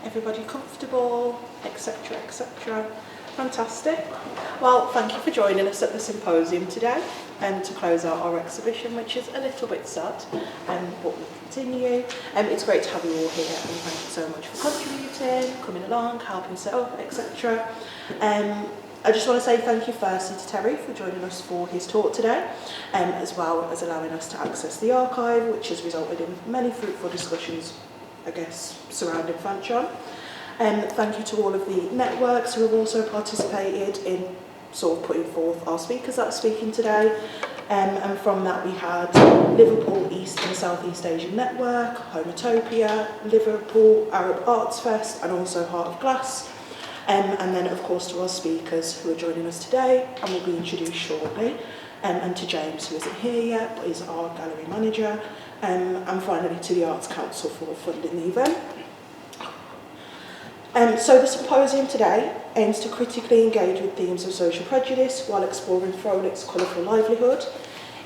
Everybody comfortable, etc, etc. Fantastic. Well, thank you for joining us at the symposium today and to close out our exhibition, which is a little bit sad, but we'll continue. It's great to have you all here, and thank you so much for contributing, coming along, helping set up, etc. I just want to say thank you firstly to Terry for joining us for his talk today, as well as allowing us to access the archive, which has resulted in many fruitful discussions, I guess, surrounding Fanchon. Thank you to all of the networks who have also participated in sort of putting forth our speakers that are speaking today. And from that we had Liverpool East and South East Asian Network, Homotopia, Liverpool Arab Arts Fest, and also Heart of Glass. And then of course to our speakers who are joining us today and will be introduced shortly. And to James, who isn't here yet but is our gallery manager. And finally to the Arts Council for funding the event. So the symposium today aims to critically engage with themes of social prejudice while exploring Frohlich's colourful livelihood.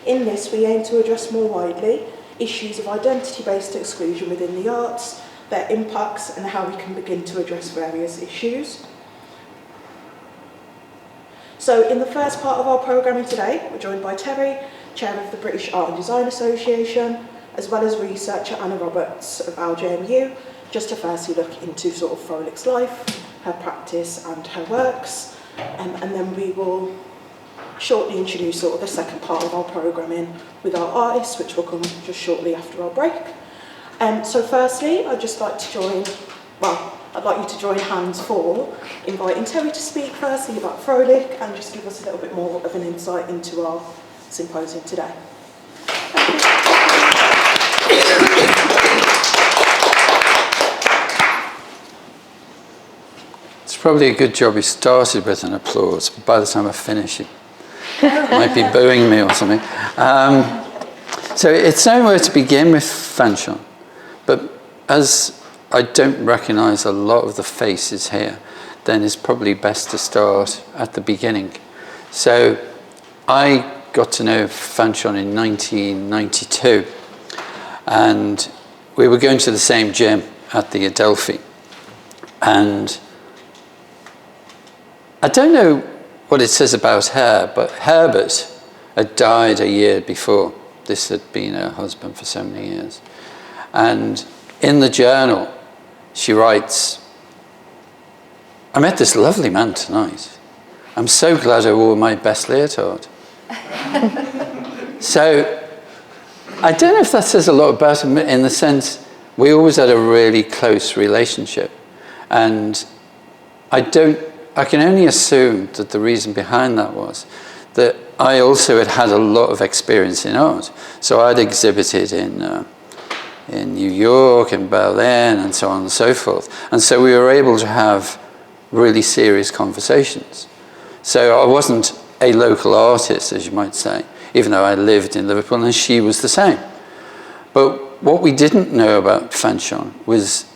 In this, we aim to address more widely issues of identity-based exclusion within the arts, their impacts, and how we can begin to address various issues. So in the first part of our programming today, we're joined by Terry, Chair of the British Art and Design Association, as well as researcher Anna Roberts of LJMU, just to firstly look into sort of Frohlich's life, her practice and her works, and then we will shortly introduce sort of the second part of our programming with our artists, which will come just shortly after our break. So firstly, I'd just like to I'd like you to join hands for inviting Terry to speak firstly about Frohlich and just give us a little bit more of an insight into our symposium today. It's probably a good job we started with an applause, but by the time I finish it might be booing me or something. So it's nowhere to begin with Fanchon, but as I don't recognise a lot of the faces here, then it's probably best to start at the beginning. So I got to know Fanchon in 1992, and we were going to the same gym at the Adelphi, and I don't know what it says about her, but Herbert had died a year before. This had been her husband for so many years. And in the journal, she writes, "I met this lovely man tonight. I'm so glad I wore my best leotard." So I don't know if that says a lot about him in the sense we always had a really close relationship. And I can only assume that the reason behind that was that I also had a lot of experience in art. So I'd exhibited in New York and Berlin and so on and so forth. And so we were able to have really serious conversations. So I wasn't a local artist, as you might say, even though I lived in Liverpool, and she was the same. But what we didn't know about Fanchon was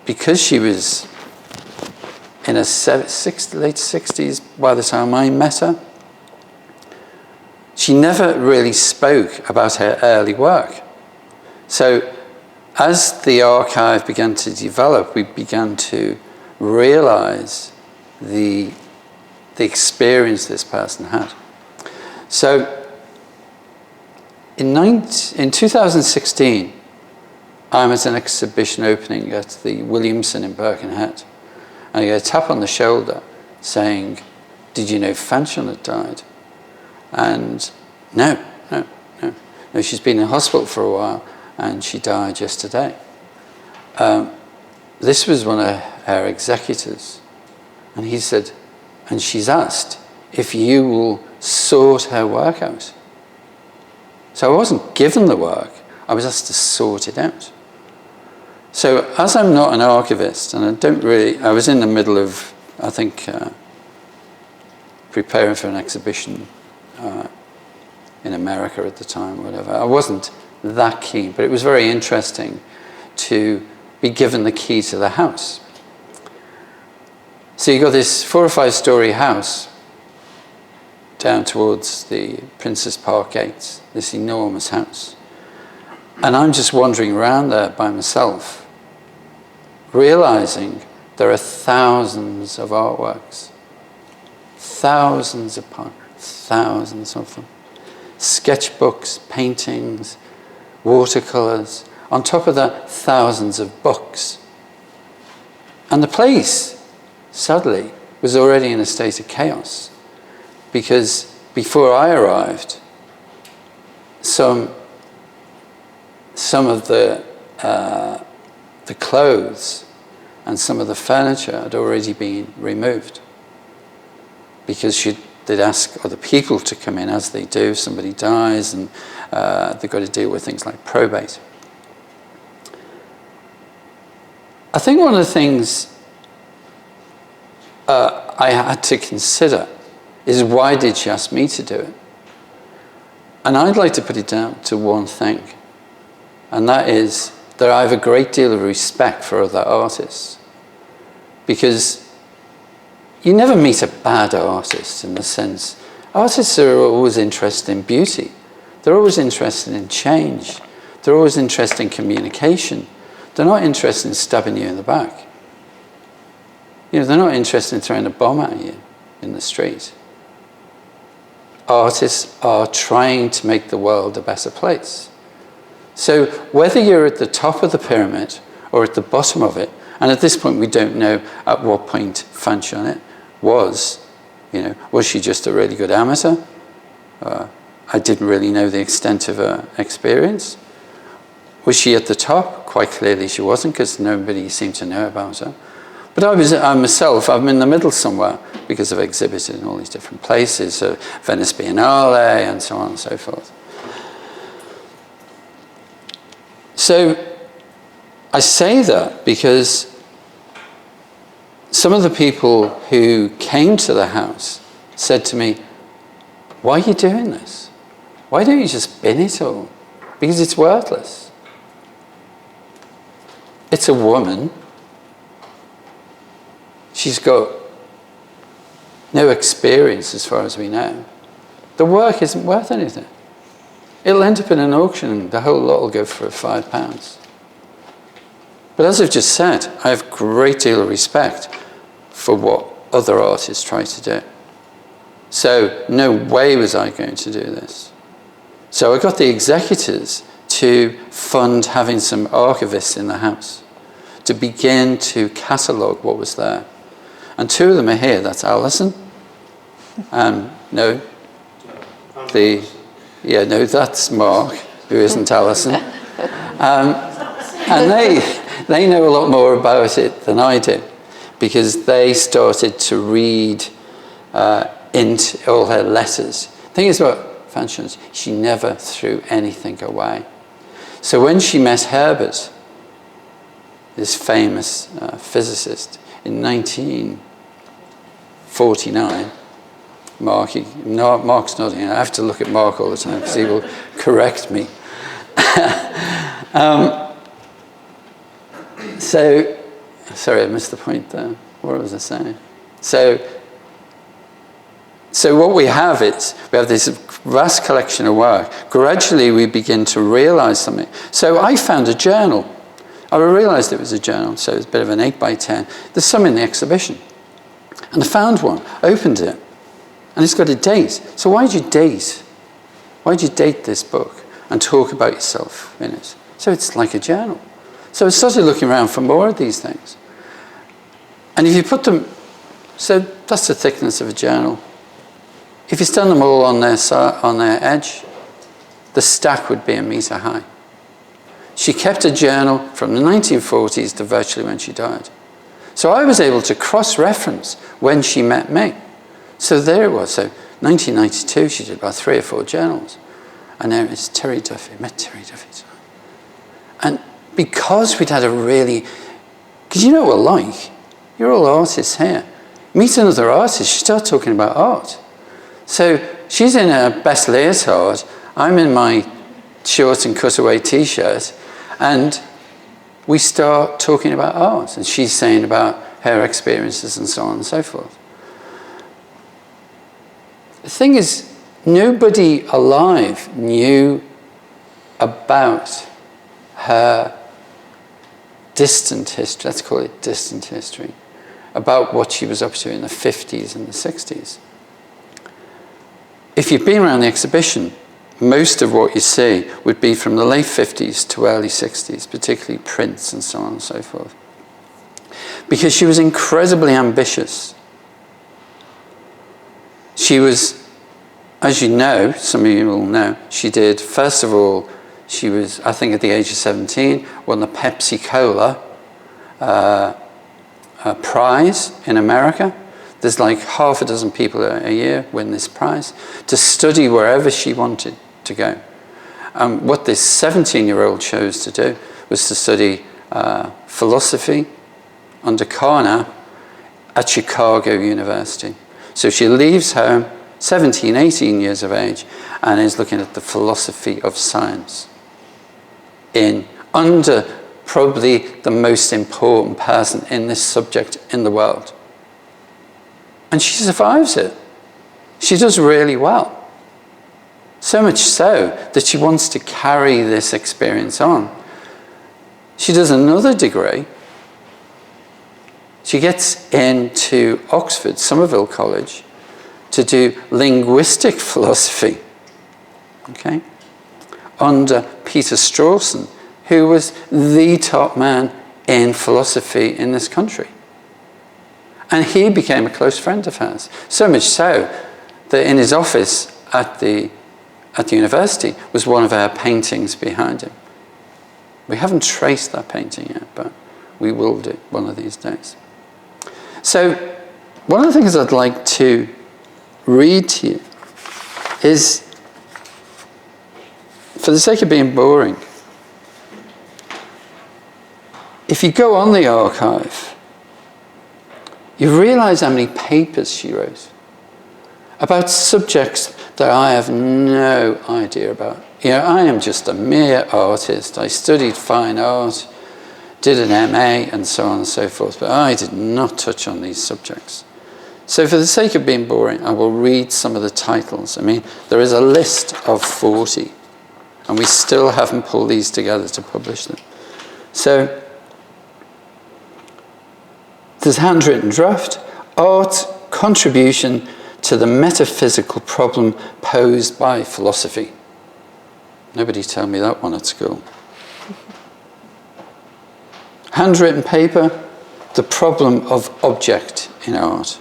because she was in her late 60s by the time I met her, she never really spoke about her early work. So as the archive began to develop, we began to realize the experience this person had. So in 2016, I'm at an exhibition opening at the Williamson in Birkenhead. And I get a tap on the shoulder saying, "Did you know Fanchon had died?" And no, she's been in hospital for a while and she died yesterday. This was one of her executors. And he said, and she's asked if you will sort her work out. So I wasn't given the work, I was asked to sort it out. So as I'm not an archivist, and I was in the middle of, I think, preparing for an exhibition in America at the time, whatever. I wasn't that keen, but it was very interesting to be given the key to the house. So you got this 4 or 5 story house down towards the Princes Park gates, this enormous house. And I'm just wandering around there by myself, realizing there are thousands of artworks. Thousands upon thousands of them. Sketchbooks, paintings, watercolours. On top of that, thousands of books. And the place, sadly, was already in a state of chaos. Because before I arrived, some of the clothes and some of the furniture had already been removed. Because they'd ask other people to come in, as they do. Somebody dies, and they've got to deal with things like probate. I think one of the things I had to consider is, why did she ask me to do it? And I'd like to put it down to one thing, and that is that I have a great deal of respect for other artists. Because you never meet a bad artist, in the sense, artists are always interested in beauty. They're always interested in change. They're always interested in communication. They're not interested in stabbing you in the back. You know, they're not interested in throwing a bomb at you in the street. Artists are trying to make the world a better place. So whether you're at the top of the pyramid or at the bottom of it, and at this point we don't know at what point Fanchon was, you know, was she just a really good amateur? I didn't really know the extent of her experience. Was she at the top? Quite clearly she wasn't, because nobody seemed to know about her. But I'm in the middle somewhere, because I've exhibited in all these different places, Venice Biennale and so on and so forth. So I say that because some of the people who came to the house said to me, why are you doing this? Why don't you just bin it all? Because it's worthless. It's a woman. She's got no experience as far as we know. The work isn't worth anything. It'll end up in an auction and the whole lot will go for £5. But as I've just said, I have a great deal of respect for what other artists try to do. So no way was I going to do this. So I got the executors to fund having some archivists in the house to begin to catalogue what was there. And two of them are here. That's Alison. That's Mark, who isn't Alison. And they know a lot more about it than I do, because they started to read into all her letters. The thing is about Fanchon, she never threw anything away. So when she met Herbert, this famous physicist, in 1949, Mark's nodding. I have to look at Mark all the time because he will correct me. Sorry, I missed the point there. What was I saying? So what we have is, we have this vast collection of work. Gradually we begin to realize something. So I found a journal. I realized it was a journal, so it's a bit of an 8x10. There's some in the exhibition. And I found one, opened it, and it's got a date. So why did you date? Why did you date this book and talk about yourself in it? So it's like a journal. So I started looking around for more of these things. And if you put them, so that's the thickness of a journal. If you stand them all on their edge, the stack would be 1 meter high. She kept a journal from the 1940s to virtually when she died. So I was able to cross-reference when she met me. So there it was. So 1992, she did about 3 or 4 journals. And there is Terry Duffy. I met Terry Duffy. And because we'd had a really... Because you know what we're like. You're all artists here. Meet another artist, you start talking about art. So she's in her best leotard. I'm in my short and cutaway T-shirt. And we start talking about art. And she's saying about her experiences and so on and so forth. The thing is, nobody alive knew about her distant history. Let's call it distant history. about what she was up to in the 50s and the 60s. If you've been around the exhibition, most of what you see would be from the late 50s to early 60s, particularly prints and so on and so forth. Because she was incredibly ambitious. She was, as you know, some of you will know, she did, first of all, she was, I think at the age of 17, won the Pepsi Cola prize in America. There's like half a dozen people a year win this prize to study wherever she wanted to go. What this 17-year-old chose to do was to study philosophy under Carnap at Chicago University. So she leaves home, 17, 18 years of age, and is looking at the philosophy of science under probably the most important person in this subject in the world. And she survives it. She does really well. So much so that she wants to carry this experience on. She does another degree. She gets into Oxford, Somerville College, to do linguistic philosophy, okay, under Peter Strawson, who was the top man in philosophy in this country. And he became a close friend of hers, so much so that in his office at the university was one of our paintings behind him. We haven't traced that painting yet, but we will do one of these days. So one of the things I'd like to read to you is, for the sake of being boring, if you go on the archive, you realize how many papers she wrote about subjects that I have no idea about. You know, I am just a mere artist. I studied fine art, did an MA, and so on and so forth, but I did not touch on these subjects. So for the sake of being boring, I will read some of the titles. I mean, there is a list of 40, and we still haven't pulled these together to publish them. So there's handwritten draft, art contribution to the metaphysical problem posed by philosophy. Nobody told me that one at school. Handwritten paper, the problem of object in art.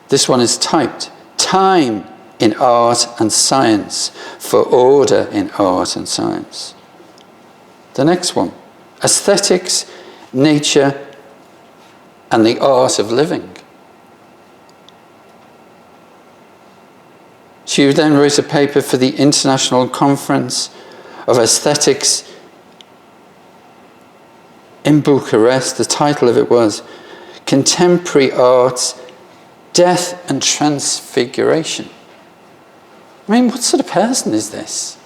This one is typed, time in art and science, for order in art and science. The next one, aesthetics, nature, and the art of living. She then wrote a paper for the International Conference of Aesthetics in Bucharest. The title of it was Contemporary Arts, Death and Transfiguration. I mean, what sort of person is this?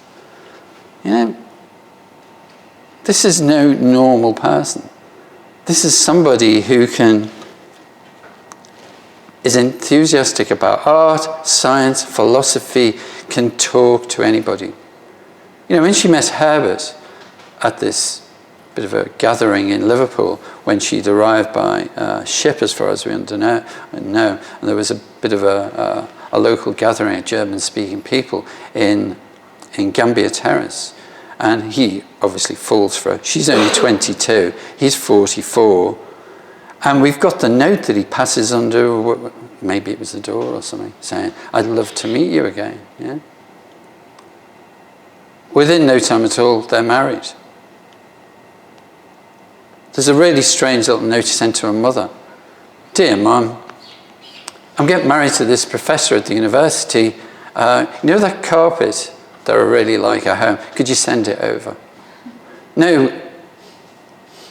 You know, this is no normal person. This is somebody who is enthusiastic about art, science, philosophy, can talk to anybody. You know, when she met Herbert at this bit of a gathering in Liverpool, when she'd arrived by ship, as far as we know, and there was a bit of a local gathering of German-speaking people in Gambia Terrace, and he obviously falls for her. She's only 22, he's 44, and we've got the note that he passes under, maybe it was the door or something, saying, "I'd love to meet you again." Yeah. Within no time at all, they're married. There's a really strange little note sent to her mother. "Dear Mum, I'm getting married to this professor at the university. You know that carpet that I really like at home? Could you send it over?" No,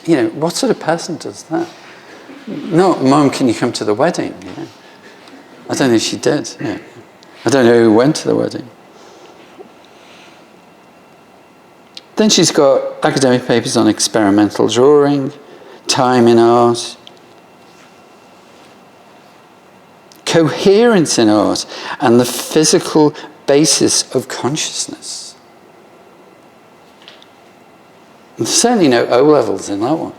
you know, what sort of person does that? No, "Mum, can you come to the wedding?" Yeah. I don't think she did. Yeah. I don't know who went to the wedding. Then she's got academic papers on experimental drawing, time in art, coherence in art, and the physical basis of consciousness. There's certainly no O-levels in that one.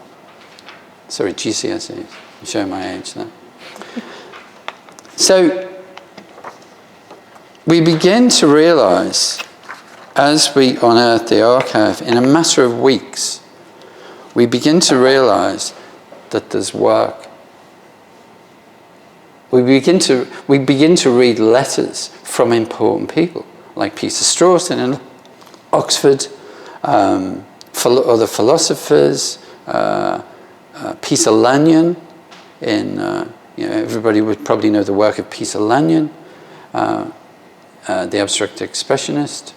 Sorry, GCSEs. I'm showing my age now. So we begin to realise, as we unearth the archive, in a matter of weeks, we begin to realise that there's work. We begin to read letters from important people, like Peter Strawson in Oxford, other philosophers, Peter Lanyon in, everybody would probably know the work of Peter Lanyon, the abstract expressionist,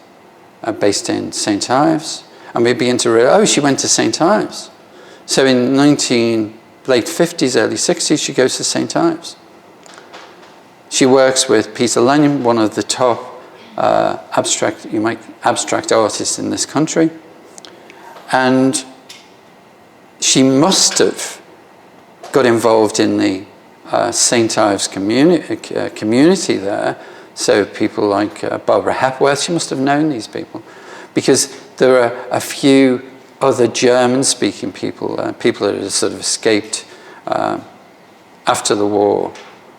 based in St. Ives. And we begin to realize, she went to St. Ives. So in late 50s, early 60s, she goes to St. Ives. She works with Peter Lanyon, one of the top abstract artists in this country. And she must have got involved in the St. Ives community there. So people like Barbara Hepworth, she must have known these people. Because there are a few other German-speaking people that had sort of escaped after the war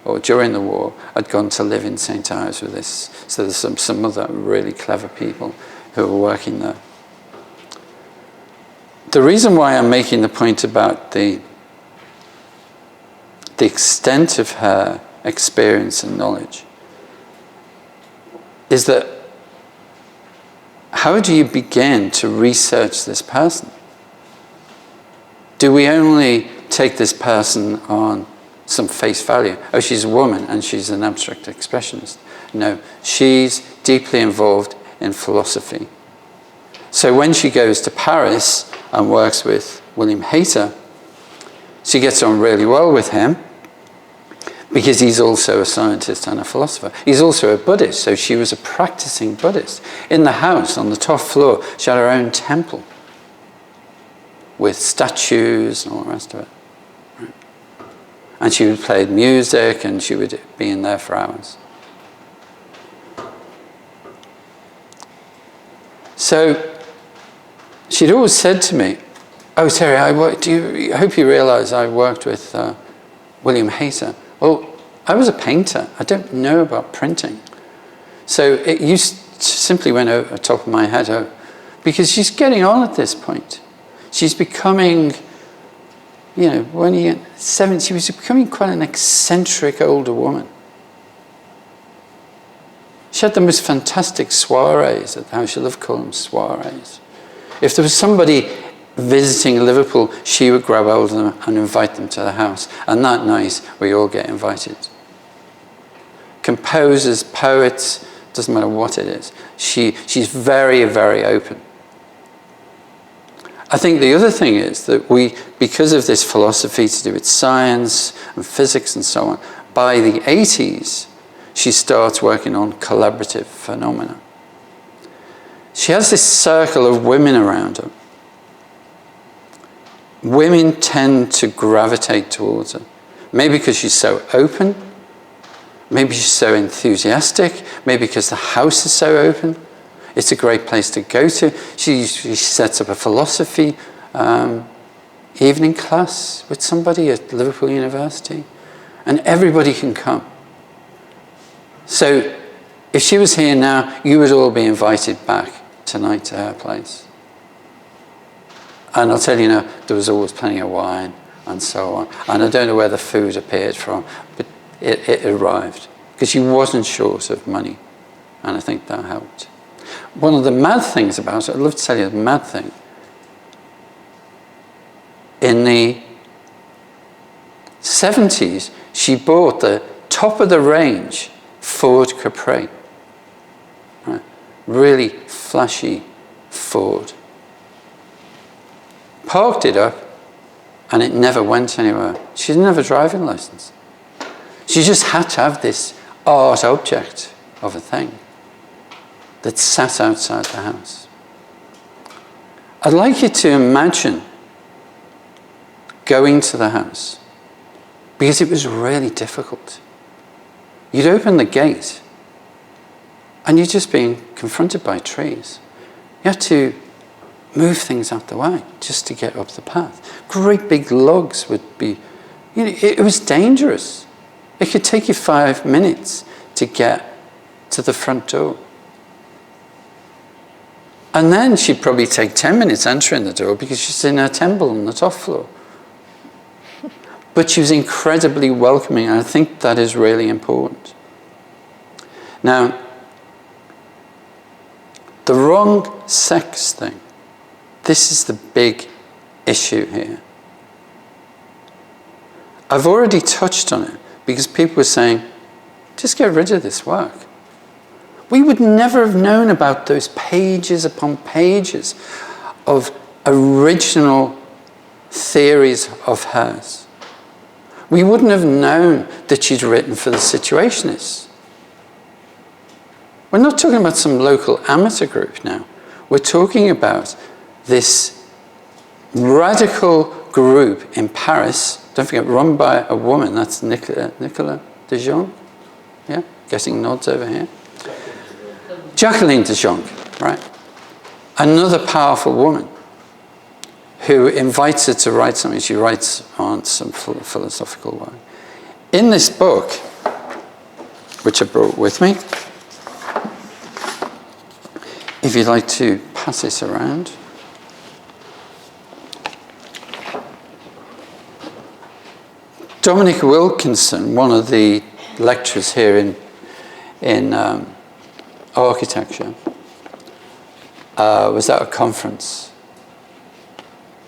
or during the war, had gone to live in St. Ives with this. So there's some other really clever people who were working there. The reason why I'm making the point about the extent of her experience and knowledge is that how do you begin to research this person? Do we only take this person on some face value? Oh, she's a woman and she's an abstract expressionist. No, she's deeply involved in philosophy. So when she goes to Paris and works with William Hayter, she gets on really well with him because he's also a scientist and a philosopher. He's also a Buddhist, so she was a practicing Buddhist. In the house, on the top floor, she had her own temple with statues and all the rest of it. Right? And she would play music and she would be in there for hours. So she'd always said to me, "Oh, Terry, I hope you realise I worked with William Hayter." Well, I was a painter. I don't know about printing. So it simply went over the top of my head, because she's getting on at this point. She's becoming, when you get 70, she was becoming quite an eccentric older woman. She had the most fantastic soirees at the house. She loved calling them soirees. If there was somebody visiting Liverpool, she would grab hold of them and invite them to the house. And that night, we all get invited. Composers, poets, doesn't matter what it is. She's very, very open. I think the other thing is that because of this philosophy to do with science and physics and so on, by the 80s, she starts working on collaborative phenomena. She has this circle of women around her. Women tend to gravitate towards her. Maybe because she's so open, maybe she's so enthusiastic, maybe because the house is so open. It's a great place to go to. She sets up a philosophy evening class with somebody at Liverpool University, and everybody can come. So if she was here now, you would all be invited back tonight to her place. And I'll tell you now, there was always plenty of wine and so on. And I don't know where the food appeared from, but it arrived. Because she wasn't short of money. And I think that helped. One of the mad things about it, I'd love to tell you the mad thing. In the 70s, she bought the top of the range Ford Capri. Right? Really flashy Ford. Parked it up, and it never went anywhere. She didn't have a driving license. She just had to have this art object of a thing that sat outside the house. I'd like you to imagine going to the house, because it was really difficult. You'd open the gate, and you're just being confronted by trees. You had to move things out the way just to get up the path. Great big lugs would be, you know, it was dangerous. It could take you 5 minutes to get to the front door. And then she'd probably take 10 minutes entering the door because she's in her temple on the top floor. But she was incredibly welcoming, and I think that is really important. Now, the wrong sex thing, this is the big issue here. I've already touched on it because people were saying, just get rid of this work. We would never have known about those pages upon pages of original theories of hers. We wouldn't have known that she'd written for the Situationists. We're not talking about some local amateur group now. We're talking about this radical group in Paris, don't forget, run by a woman, that's Nicola de Jong, yeah, getting nods over here. Jacqueline de Jong, right? Another powerful woman who invites her to write something. She writes on some philosophical work. In this book, which I brought with me, if you'd like to pass this around. Dominic Wilkinson, one of the lecturers here in architecture, was at a conference.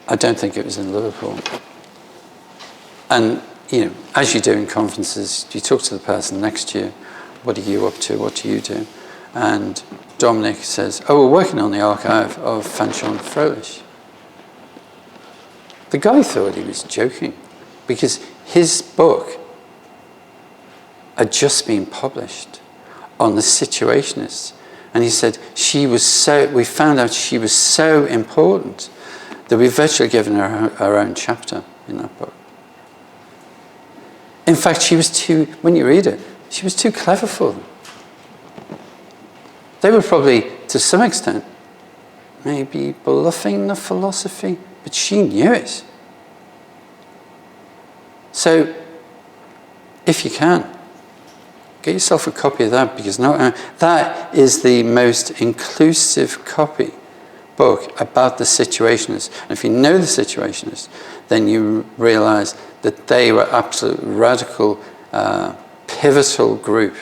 I don't think it was in Liverpool. And, you know, as you do in conferences, you talk to the person next to you, what are you up to, what do you do? And Dominic says, oh, we're working on the archive of Fanchon Fröhlich. The guy thought he was joking because his book had just been published on the Situationists. And he said, we found out she was so important that we've virtually given her our own chapter in that book. In fact, when you read it, she was too clever for them. They were probably, to some extent, maybe bluffing the philosophy, but she knew it. So, if you can, get yourself a copy of that, because that is the most inclusive book about the Situationists. And if you know the Situationists, then you realize that they were absolute radical, pivotal group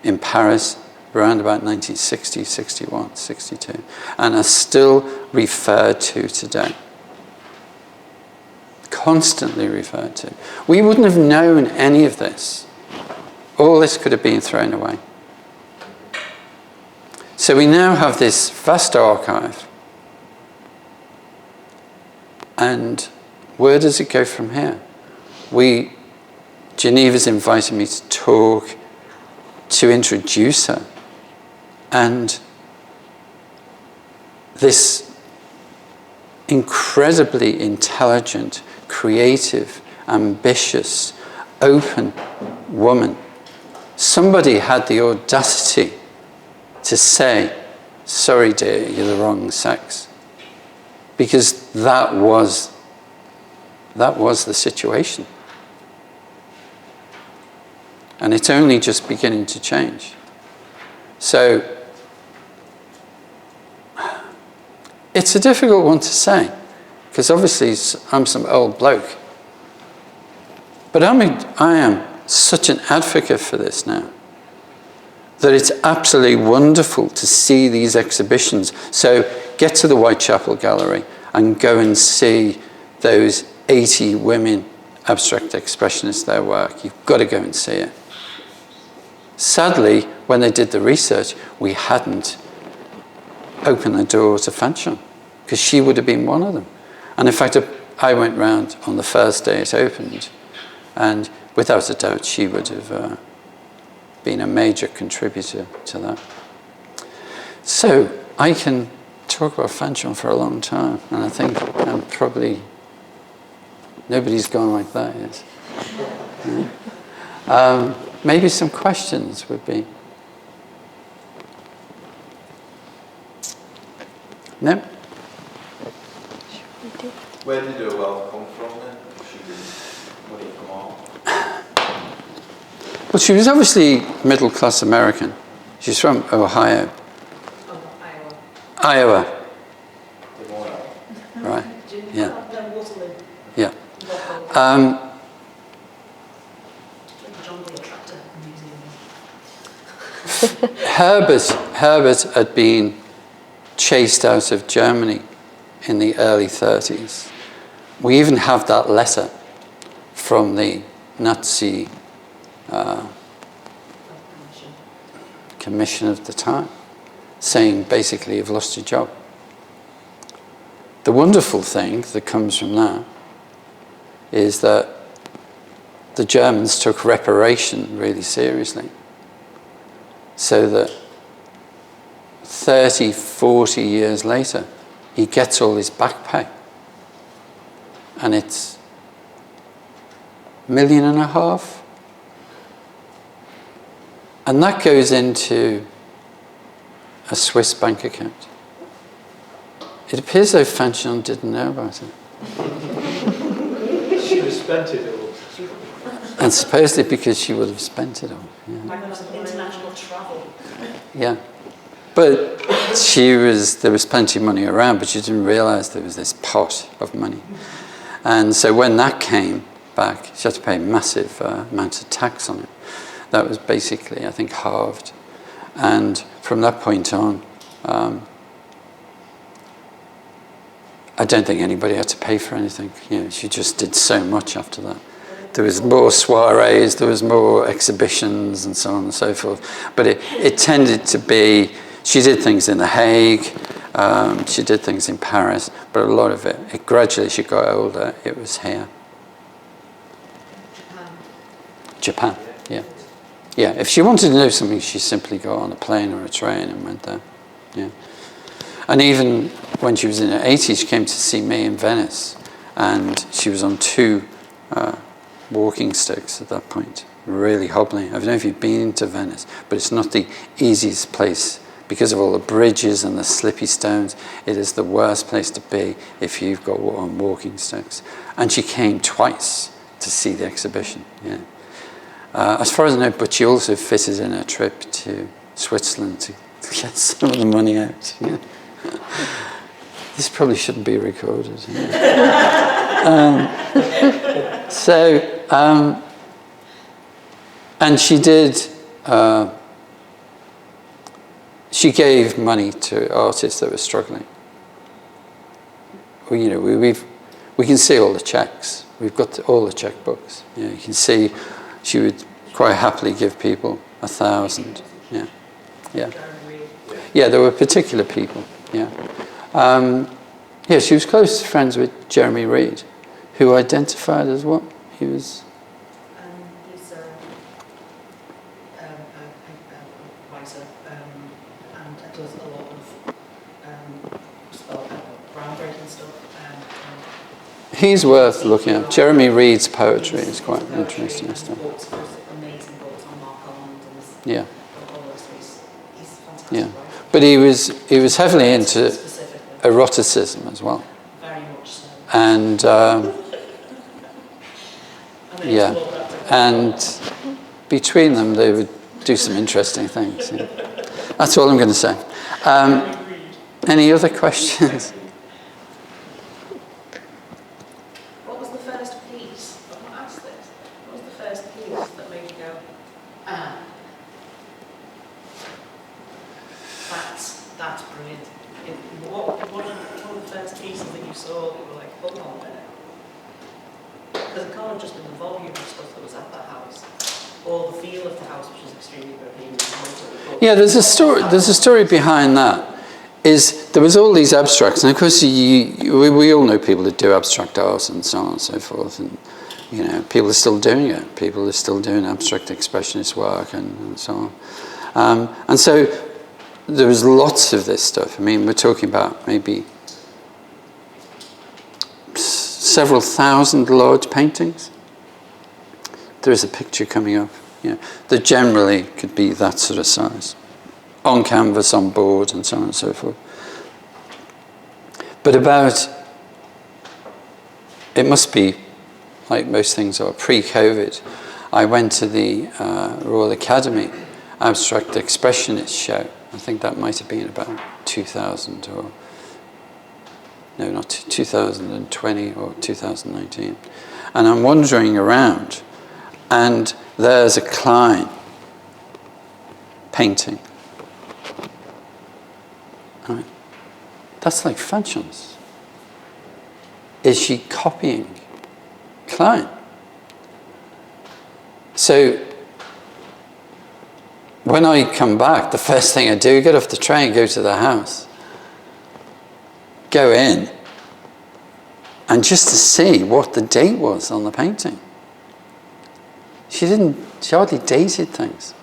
in Paris around about 1960, 61, 62, and are still referred to today. Constantly referred to. We wouldn't have known any of this. All this could have been thrown away. So we now have this vast archive. And where does it go from here? Geneva's invited me to talk, to introduce her. And this incredibly intelligent, creative, ambitious, open woman, somebody had the audacity to say, sorry dear, you're the wrong sex. Because that was the situation. And it's only just beginning to change. So, it's a difficult one to say, because obviously I'm some old bloke. But I am such an advocate for this now, that it's absolutely wonderful to see these exhibitions. So get to the Whitechapel Gallery and go and see those 80 women abstract expressionists, their work. You've got to go and see it. Sadly, when they did the research, we hadn't opened the door to Fanchon, because she would have been one of them. And in fact, I went round on the first day it opened, and without a doubt, she would have been a major contributor to that. So I can talk about Fanchon for a long time, and I think I'm probably, nobody's gone like that yet. Yeah. Maybe some questions would be. No? Where did her wealth come from then? She didn't money from art. Well, she was obviously middle-class American. She's from Ohio. Oh, Iowa. Iowa. Right. Yeah. Waterloo. Yeah. John Deere Tractor Museum. Herbert had been chased out of Germany in the early 30s. We even have that letter from the Nazi commission of the time, saying basically you've lost your job. The wonderful thing that comes from that is that the Germans took reparation really seriously, so that 30, 40 years later, he gets all his back pay. And it's $1.5 million. And that goes into a Swiss bank account. It appears though Fanchon didn't know about it. She would have spent it all. And supposedly because she would have spent it all. Yeah. Like international travel. Yeah. But there was plenty of money around, but she didn't realise there was this pot of money. And so when that came back, she had to pay a massive amount of tax on it. That was basically, I think, halved. And from that point on, I don't think anybody had to pay for anything. You know, she just did so much after that. There was more soirees, there was more exhibitions, and so on and so forth. But it tended to be, she did things in The Hague, she did things in Paris, but a lot of it gradually, as she got older, it was here. Japan, yeah. Yeah, if she wanted to know something, she simply got on a plane or a train and went there. Yeah. And even when she was in her 80s, she came to see me in Venice, and she was on 2 walking sticks at that point, really hobbling. I don't know if you've been to Venice, but it's not the easiest place because of all the bridges and the slippy stones. It is the worst place to be if you've got on walking sticks. And she came twice to see the exhibition. Yeah. As far as I know, but she also fitted in a trip to Switzerland to get some of the money out. Yeah. This probably shouldn't be recorded. And she did, she gave money to artists that were struggling. Well, you know, we can see all the checks. We've got all the checkbooks. You know, you can see she would quite happily give people 1,000. Yeah, yeah, yeah. There were particular people. Yeah, yeah. She was close friends with Jeremy Reed, who identified as what he was. He's a writer and does a lot of groundbreaking stuff. He's worth looking at. Jeremy Reed's poetry is quite interesting stuff. Amazing books on Mark Holland and yeah. all those things. He's fantastic. Yeah, but he was heavily into eroticism as well. Very much so. And yeah, and between them they would do some interesting things. Yeah. That's all I'm going to say. Any other questions? What was the first piece? I've not asked this. What was the first piece that made you go, that's brilliant? What one of the first pieces that you saw that you were like, hold on a minute? Because it can't have just been the volume of stuff that was at that house, or the feel of the house, which is extremely bohemian. Yeah, there's a story behind that. Is there was all these abstracts, and of course we all know people that do abstract art and so on and so forth, and you know people are still doing it. People are still doing abstract expressionist work and so on. And so there was lots of this stuff. I mean, we're talking about maybe several thousand large paintings. There is a picture coming up, that generally could be that sort of size, on canvas, on board, and so on and so forth. But about it must be, like most things are, pre-COVID. I went to the Royal Academy Abstract Expressionist show. I think that might have been about 2000 or, no, not 2020 or 2019. And I'm wandering around, and there's a Klein painting. I mean, that's like Fanchon's. Is she copying Klein? So when I come back, the first thing I do, get off the train, go to the house, go in, and just to see what the date was on the painting. She hardly dated things.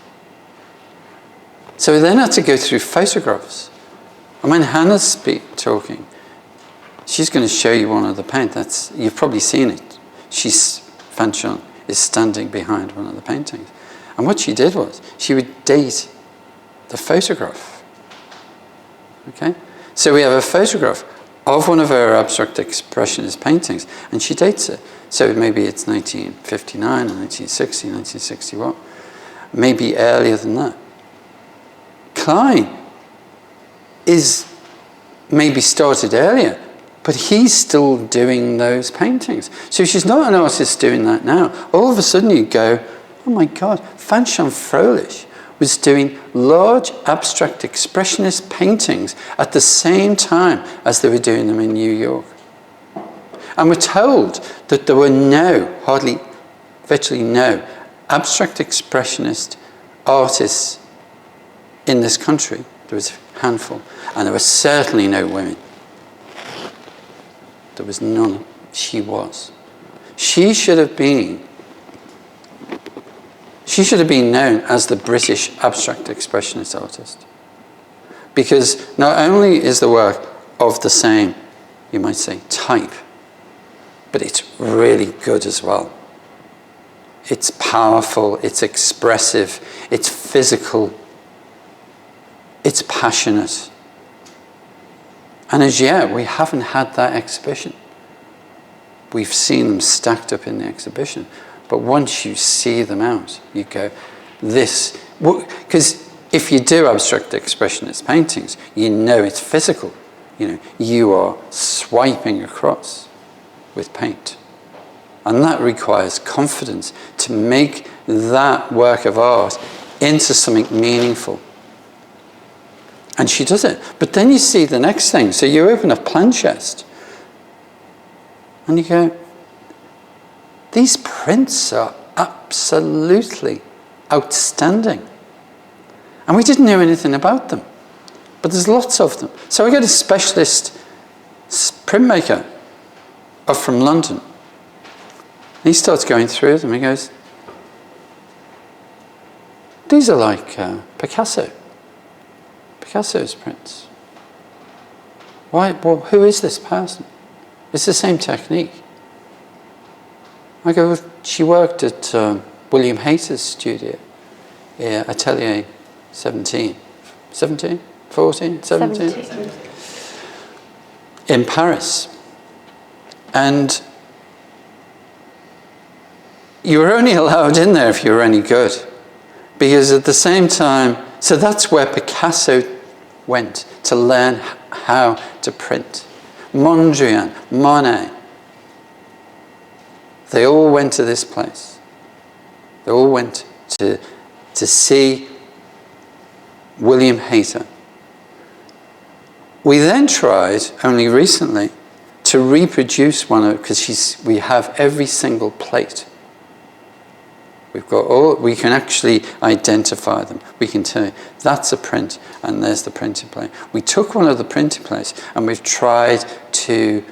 So we then had to go through photographs. And when Hannah's talking, she's going to show you one of the paintings. You've probably seen it. Fanchon is standing behind one of the paintings. And what she did was, she would date the photograph. Okay? So we have a photograph of one of her abstract expressionist paintings, and she dates it. So maybe it's 1959 or 1960, 1961. Maybe earlier than that. Klein is maybe started earlier, but he's still doing those paintings. So she's not an artist doing that now. All of a sudden you go, oh my God, Fanchon Fröhlich was doing large abstract expressionist paintings at the same time as they were doing them in New York. And we're told that there were virtually no abstract expressionist artists in this country. There was a handful, and there were certainly no women. There was none. She was. She should have been known as the British abstract expressionist artist. Because not only is the work of the same, you might say, type, but it's really good as well. It's powerful, it's expressive, it's physical, it's passionate. And as yet, we haven't had that exhibition. We've seen them stacked up in the exhibition. But once you see them out, you go, because if you do abstract expressionist paintings, you know it's physical. You are swiping across with paint. And that requires confidence to make that work of art into something meaningful. And she does it. But then you see the next thing. So you open a plant chest and you go, these prints are absolutely outstanding. And we didn't know anything about them. But there's lots of them. So I got a specialist printmaker up from London. And he starts going through them. He goes, these are like Picasso's prints. Why? Well, who is this person? It's the same technique. I go, she worked at William Hayter's studio, Atelier 17, 14, 17? In Paris. And you were only allowed in there if you were any good. Because at the same time, so that's where Picasso went to learn how to print. Mondrian, Monet, they all went to this place. They all went to see William Hayter. We then tried, only recently, to reproduce one of, because we have every single plate. We've got we can actually identify them. We can tell you, that's a print, and there's the printing plate. We took one of the printing plates, and we've tried to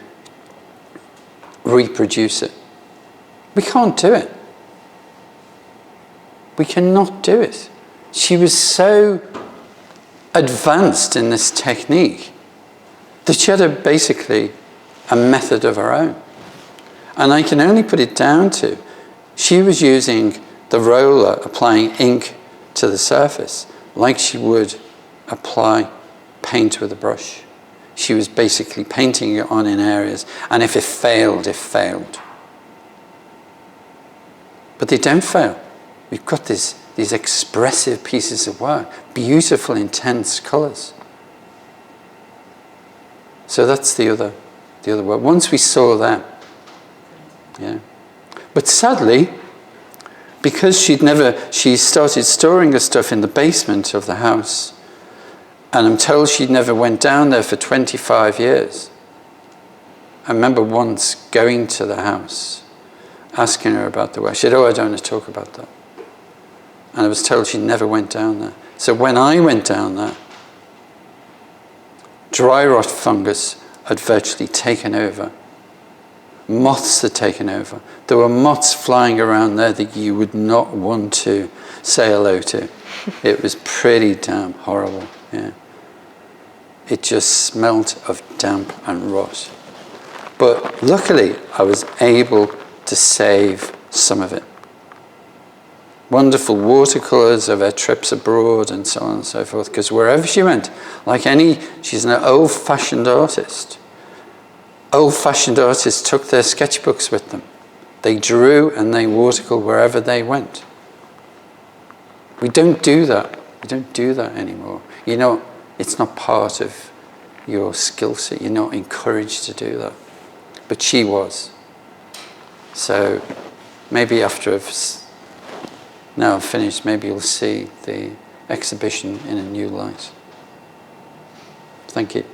reproduce it. We can't do it. We cannot do it. She was so advanced in this technique that she had basically a method of her own. And I can only put it down to, she was using the roller, applying ink to the surface, like she would apply paint with a brush. She was basically painting it on in areas, and if it failed, it failed. But they don't fail. We've got these expressive pieces of work, beautiful, intense colours. So that's the other work. Once we saw that, yeah. But sadly, because she started storing her stuff in the basement of the house, and I'm told she never went down there for 25 years. I remember once going to the house, asking her about the work. She said, "Oh, I don't want to talk about that." And I was told she never went down there. So when I went down there, dry rot fungus had virtually taken over. Moths had taken over. There were moths flying around there that you would not want to say hello to. It was pretty damn horrible, yeah. It just smelt of damp and rot. But luckily, I was able to save some of it. Wonderful watercolours of her trips abroad and so on and so forth, because wherever she went, she's an old-fashioned artist. Old-fashioned artists took their sketchbooks with them. They drew and they watercolored wherever they went. We don't do that. We don't do that anymore. It's not part of your skill set. You're not encouraged to do that. But she was. So maybe after I've finished, maybe you'll see the exhibition in a new light. Thank you.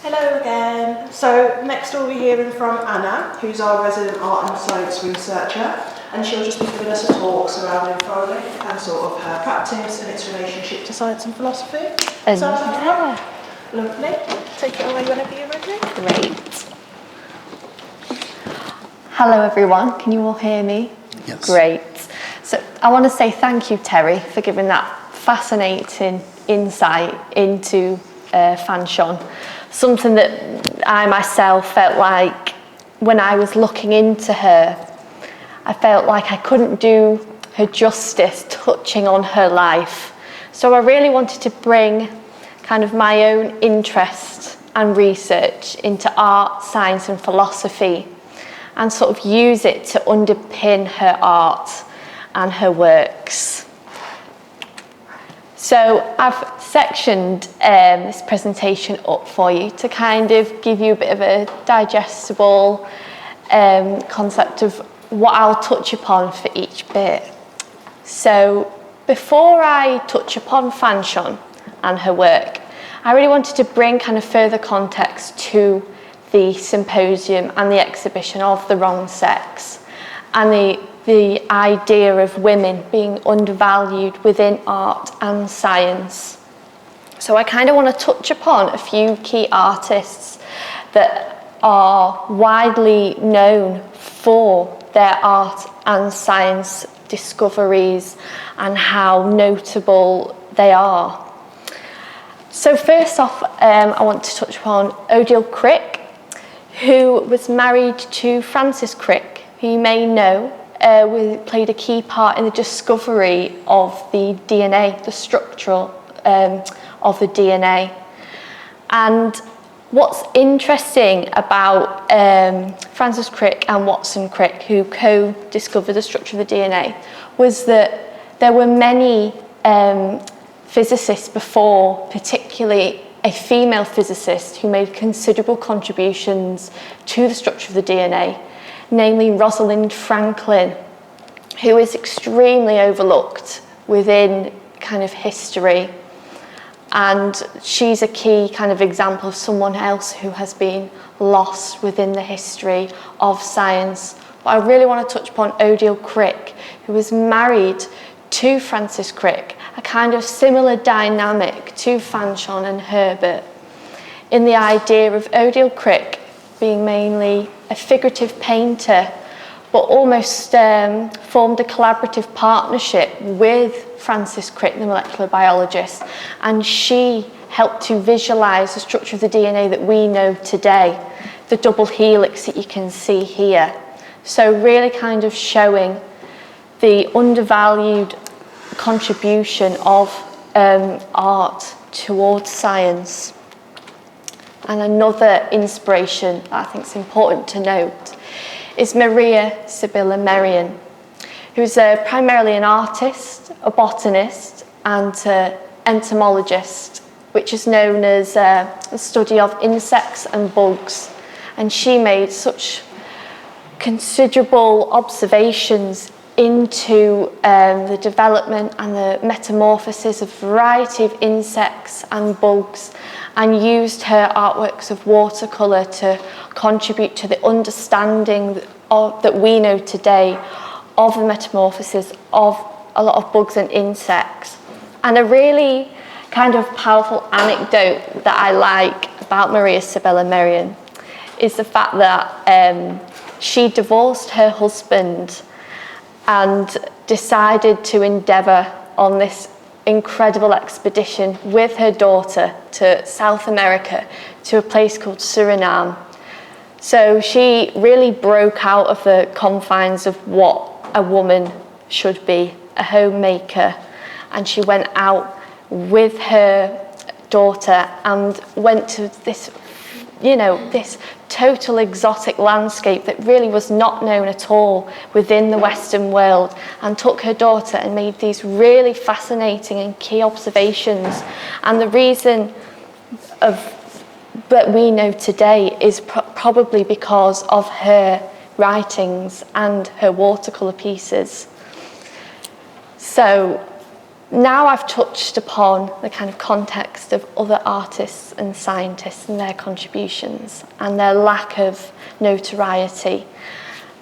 Hello again. So next we'll be hearing from Anna, who's our resident art and science researcher, and she'll just be giving us a talk surrounding Fröhlich and sort of her practice and its relationship to science and philosophy. Yeah. Lovely. Take it away whenever you're ready. Great. Hello everyone, can you all hear me? Yes. Great. So I want to say thank you, Terry, for giving that fascinating insight into Fanchon. Something that I myself felt like when I was looking into her, I felt like I couldn't do her justice touching on her life. So I really wanted to bring kind of my own interest and research into art, science and philosophy, and sort of use it to underpin her art and her works. So I've sectioned this presentation up for you to kind of give you a bit of a digestible concept of what I'll touch upon for each bit. So before I touch upon Fanchon and her work, I really wanted to bring kind of further context to the symposium and the exhibition of The Wrong Sex and the idea of women being undervalued within art and science. So I kind of want to touch upon a few key artists that are widely known for their art and science discoveries and how notable they are. So first off, I want to touch upon Odile Crick, who was married to Francis Crick, who you may know played a key part in the discovery of the DNA, the structural of the DNA. And what's interesting about Francis Crick and Watson Crick, who co-discovered the structure of the DNA, was that there were many physicists before, particularly a female physicist who made considerable contributions to the structure of the DNA, namely Rosalind Franklin, who is extremely overlooked within kind of history. And she's a key kind of example of someone else who has been lost within the history of science. But I really want to touch upon Odile Crick, who was married to Francis Crick, a kind of similar dynamic to Fanchon and Herbert, in the idea of Odile Crick being mainly a figurative painter, but almost formed a collaborative partnership with Francis Crick, the molecular biologist, and she helped to visualise the structure of the DNA that we know today. the double helix that you can see here. So really kind of showing the undervalued contribution of art towards science. And another inspiration that I think is important to note is Maria Sibylla Merian, who's primarily an artist, a botanist, and an entomologist, which is known as the study of insects and bugs. And she made such considerable observations into the development and the metamorphosis of a variety of insects and bugs, and used her artworks of watercolour to contribute to the understanding that we know today of the metamorphosis of a lot of bugs and insects. And a really kind of powerful anecdote that I like about Maria Sibylla Merian is the fact that she divorced her husband and decided to endeavour on this incredible expedition with her daughter to South America, to a place called Suriname. So she really broke out of the confines of what a woman should be, a homemaker, and she went out with her daughter and went to this, this total exotic landscape that really was not known at all within the Western world, and took her daughter and made these really fascinating and key observations. And the reason that we know today is probably because of her writings and her watercolour pieces. So now I've touched upon the kind of context of other artists and scientists and their contributions and their lack of notoriety.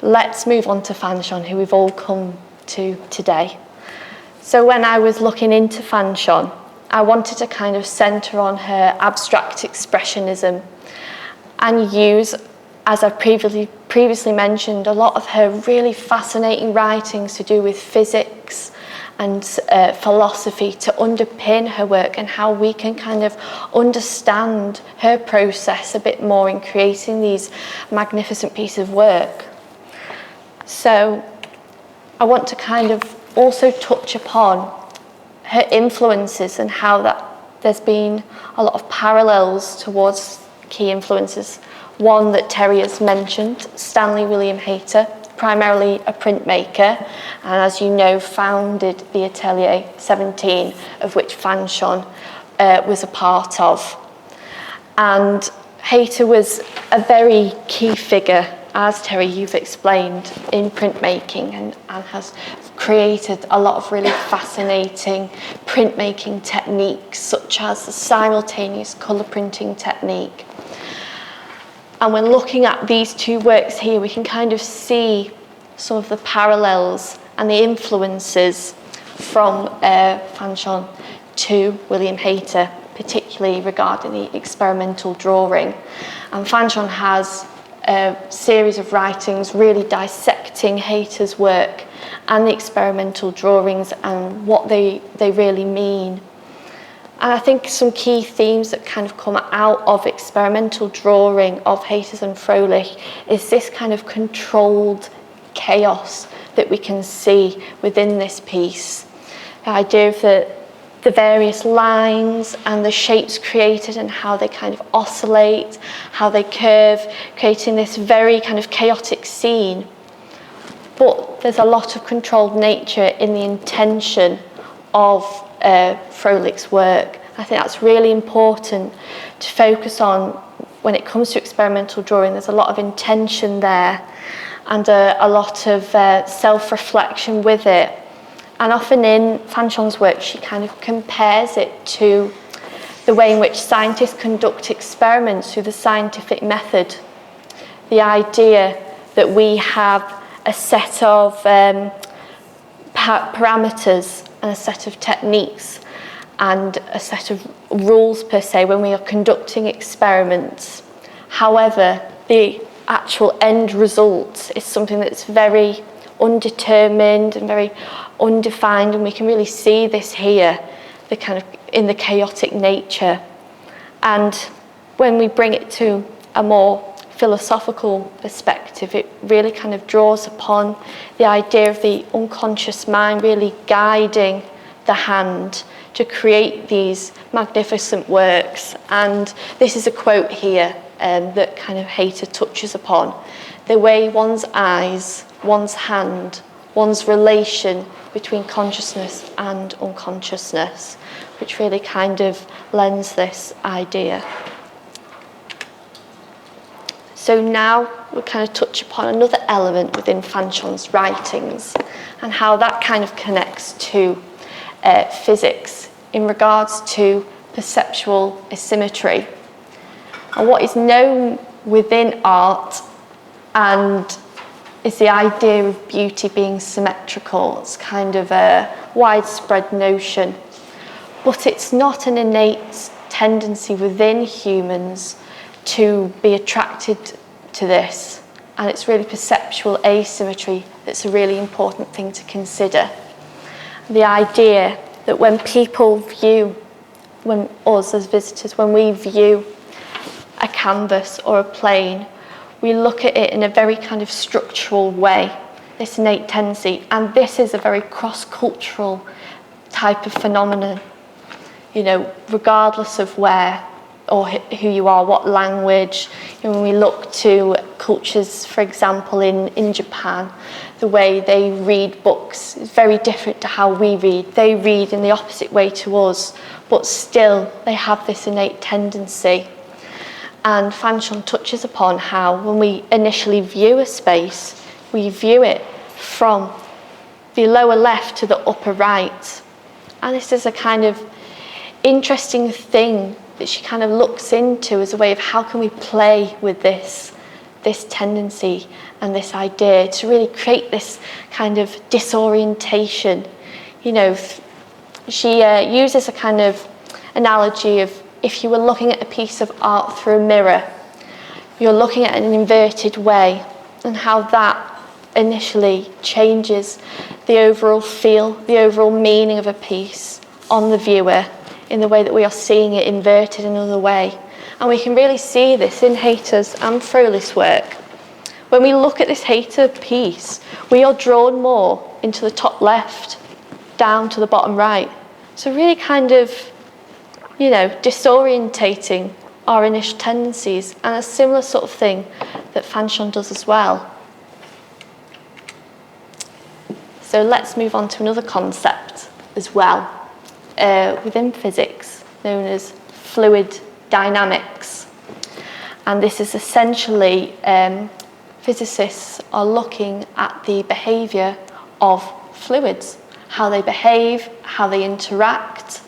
Let's move on to Fanchon, who we've all come to today. So when I was looking into Fanchon, I wanted to kind of centre on her abstract expressionism and use, as I've previously mentioned, a lot of her really fascinating writings to do with physics and philosophy to underpin her work, and how we can kind of understand her process a bit more in creating these magnificent pieces of work. So I want to kind of also touch upon her influences and how that there's been a lot of parallels towards key influences. One that Terry has mentioned, Stanley William Hayter, primarily a printmaker, and as you know, founded the Atelier 17, of which Fanchon was a part of. And Hayter was a very key figure, as Terry, you've explained, in printmaking, and has created a lot of really fascinating printmaking techniques, such as the simultaneous colour printing technique. And when looking at these two works here, we can kind of see some of the parallels and the influences from Fanchon to William Hayter, particularly regarding the experimental drawing. And Fanchon has a series of writings really dissecting Hayter's work and the experimental drawings and what they really mean. And I think some key themes that kind of come out of experimental drawing of Hayter's and Fröhlich is this kind of controlled chaos that we can see within this piece. The idea of the various lines and the shapes created and how they kind of oscillate, how they curve, creating this very kind of chaotic scene. But there's a lot of controlled nature in the intention of Fröhlich's work. I think that's really important to focus on when it comes to experimental drawing. There's a lot of intention there and a lot of self-reflection with it. And often in Fanchon's work, she kind of compares it to the way in which scientists conduct experiments through the scientific method. The idea that we have a set of parameters and a set of techniques and a set of rules per se when we are conducting experiments. However, the actual end result is something that's very undetermined and very undefined, and we can really see this here, the kind of in the chaotic nature. And when we bring it to a more philosophical perspective, it really kind of draws upon the idea of the unconscious mind really guiding the hand to create these magnificent works. And this is a quote here that kind of Hayter touches upon. The way one's eyes, one's hand, one's relation between consciousness and unconsciousness, which really kind of lends this idea. So now we'll kind of touch upon another element within Fanchon's writings and how that kind of connects to physics in regards to perceptual asymmetry. And what is known within art and is the idea of beauty being symmetrical. It's kind of a widespread notion, but it's not an innate tendency within humans to be attracted to this, and it's really perceptual asymmetry that's a really important thing to consider. The idea that when people view, when us as visitors, when we view a canvas or a plane, we look at it in a very kind of structural way, this innate tendency, and this is a very cross-cultural type of phenomenon, you know, regardless of where or who you are, what language. You know, when we look to cultures, for example, in Japan, the way they read books is very different to how we read. They read in the opposite way to us, but still they have this innate tendency. And Fanchon touches upon how when we initially view a space, we view it from the lower left to the upper right. And this is a kind of interesting thing that she kind of looks into as a way of how can we play with this tendency and this idea to really create this kind of disorientation. You know, she uses a kind of analogy of if you were looking at a piece of art through a mirror, you're looking at it in an inverted way, and how that initially changes the overall feel, the overall meaning of a piece on the viewer in the way that we are seeing it inverted another way. And we can really see this in Hayter's and Fröhlich's work. When we look at this Hayter piece, we are drawn more into the top left, down to the bottom right. So really kind of, you know, disorientating our initial tendencies, and a similar sort of thing that Fanchon does as well. So let's move on to another concept as well within physics, known as fluid dynamics. And this is essentially physicists are looking at the behaviour of fluids, how they behave, how they interact.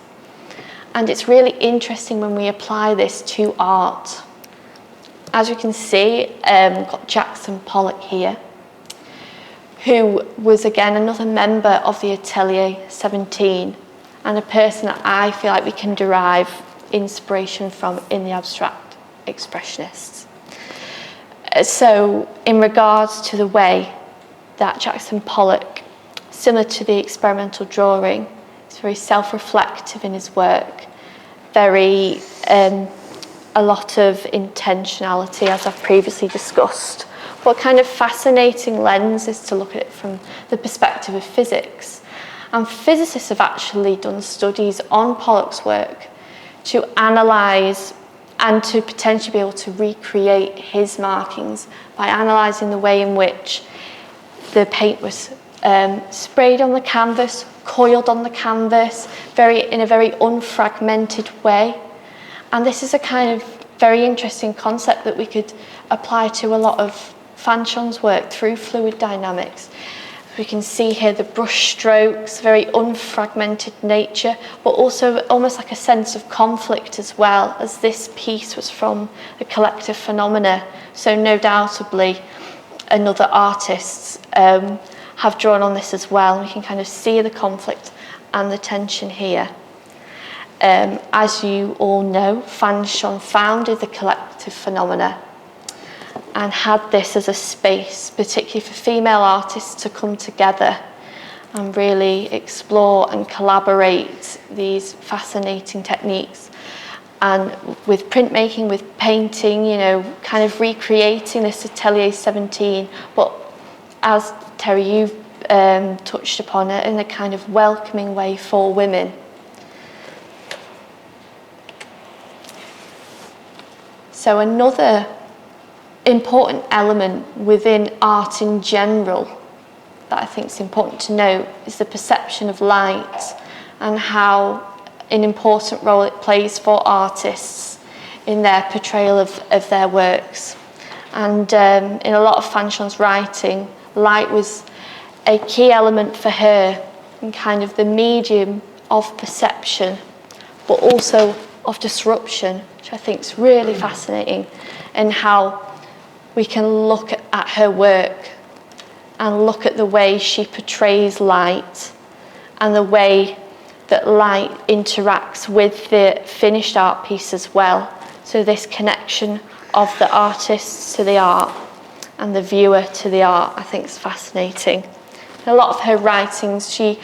And it's really interesting when we apply this to art. As you can see, we've got Jackson Pollock here, who was again another member of the Atelier 17, and a person that I feel like we can derive inspiration from in the abstract expressionists. So in regards to the way that Jackson Pollock, similar to the experimental drawing, is very self-reflective in his work, very a lot of intentionality, as I've previously discussed. What kind of fascinating lens is to look at it from the perspective of physics. And physicists have actually done studies on Pollock's work to analyse and to potentially be able to recreate his markings by analysing the way in which the paint was sprayed on the canvas, coiled on the canvas, in a very unfragmented way. And this is a kind of very interesting concept that we could apply to a lot of Fanchon's work through fluid dynamics. We can see here the brush strokes, very unfragmented nature, but also almost like a sense of conflict as well, as this piece was from the collective phenomena. So no doubtably another artists have drawn on this as well. We can kind of see the conflict and the tension here. As you all know, Fanchon founded the collective phenomena and had this as a space, particularly for female artists to come together and really explore and collaborate these fascinating techniques. and with printmaking, with painting, you know, kind of recreating this Atelier 17, but as Terry, you've touched upon it, in a kind of welcoming way for women. So another important element within art in general that I think is important to note is the perception of light, and how an important role it plays for artists in their portrayal of their works. And in a lot of Fanchon's writing, light was a key element for her in kind of the medium of perception, but also of disruption, which I think is really fascinating, and how we can look at her work and look at the way she portrays light and the way that light interacts with the finished art piece as well. So this connection of the artist to the art and the viewer to the art, I think is fascinating. In a lot of her writings, she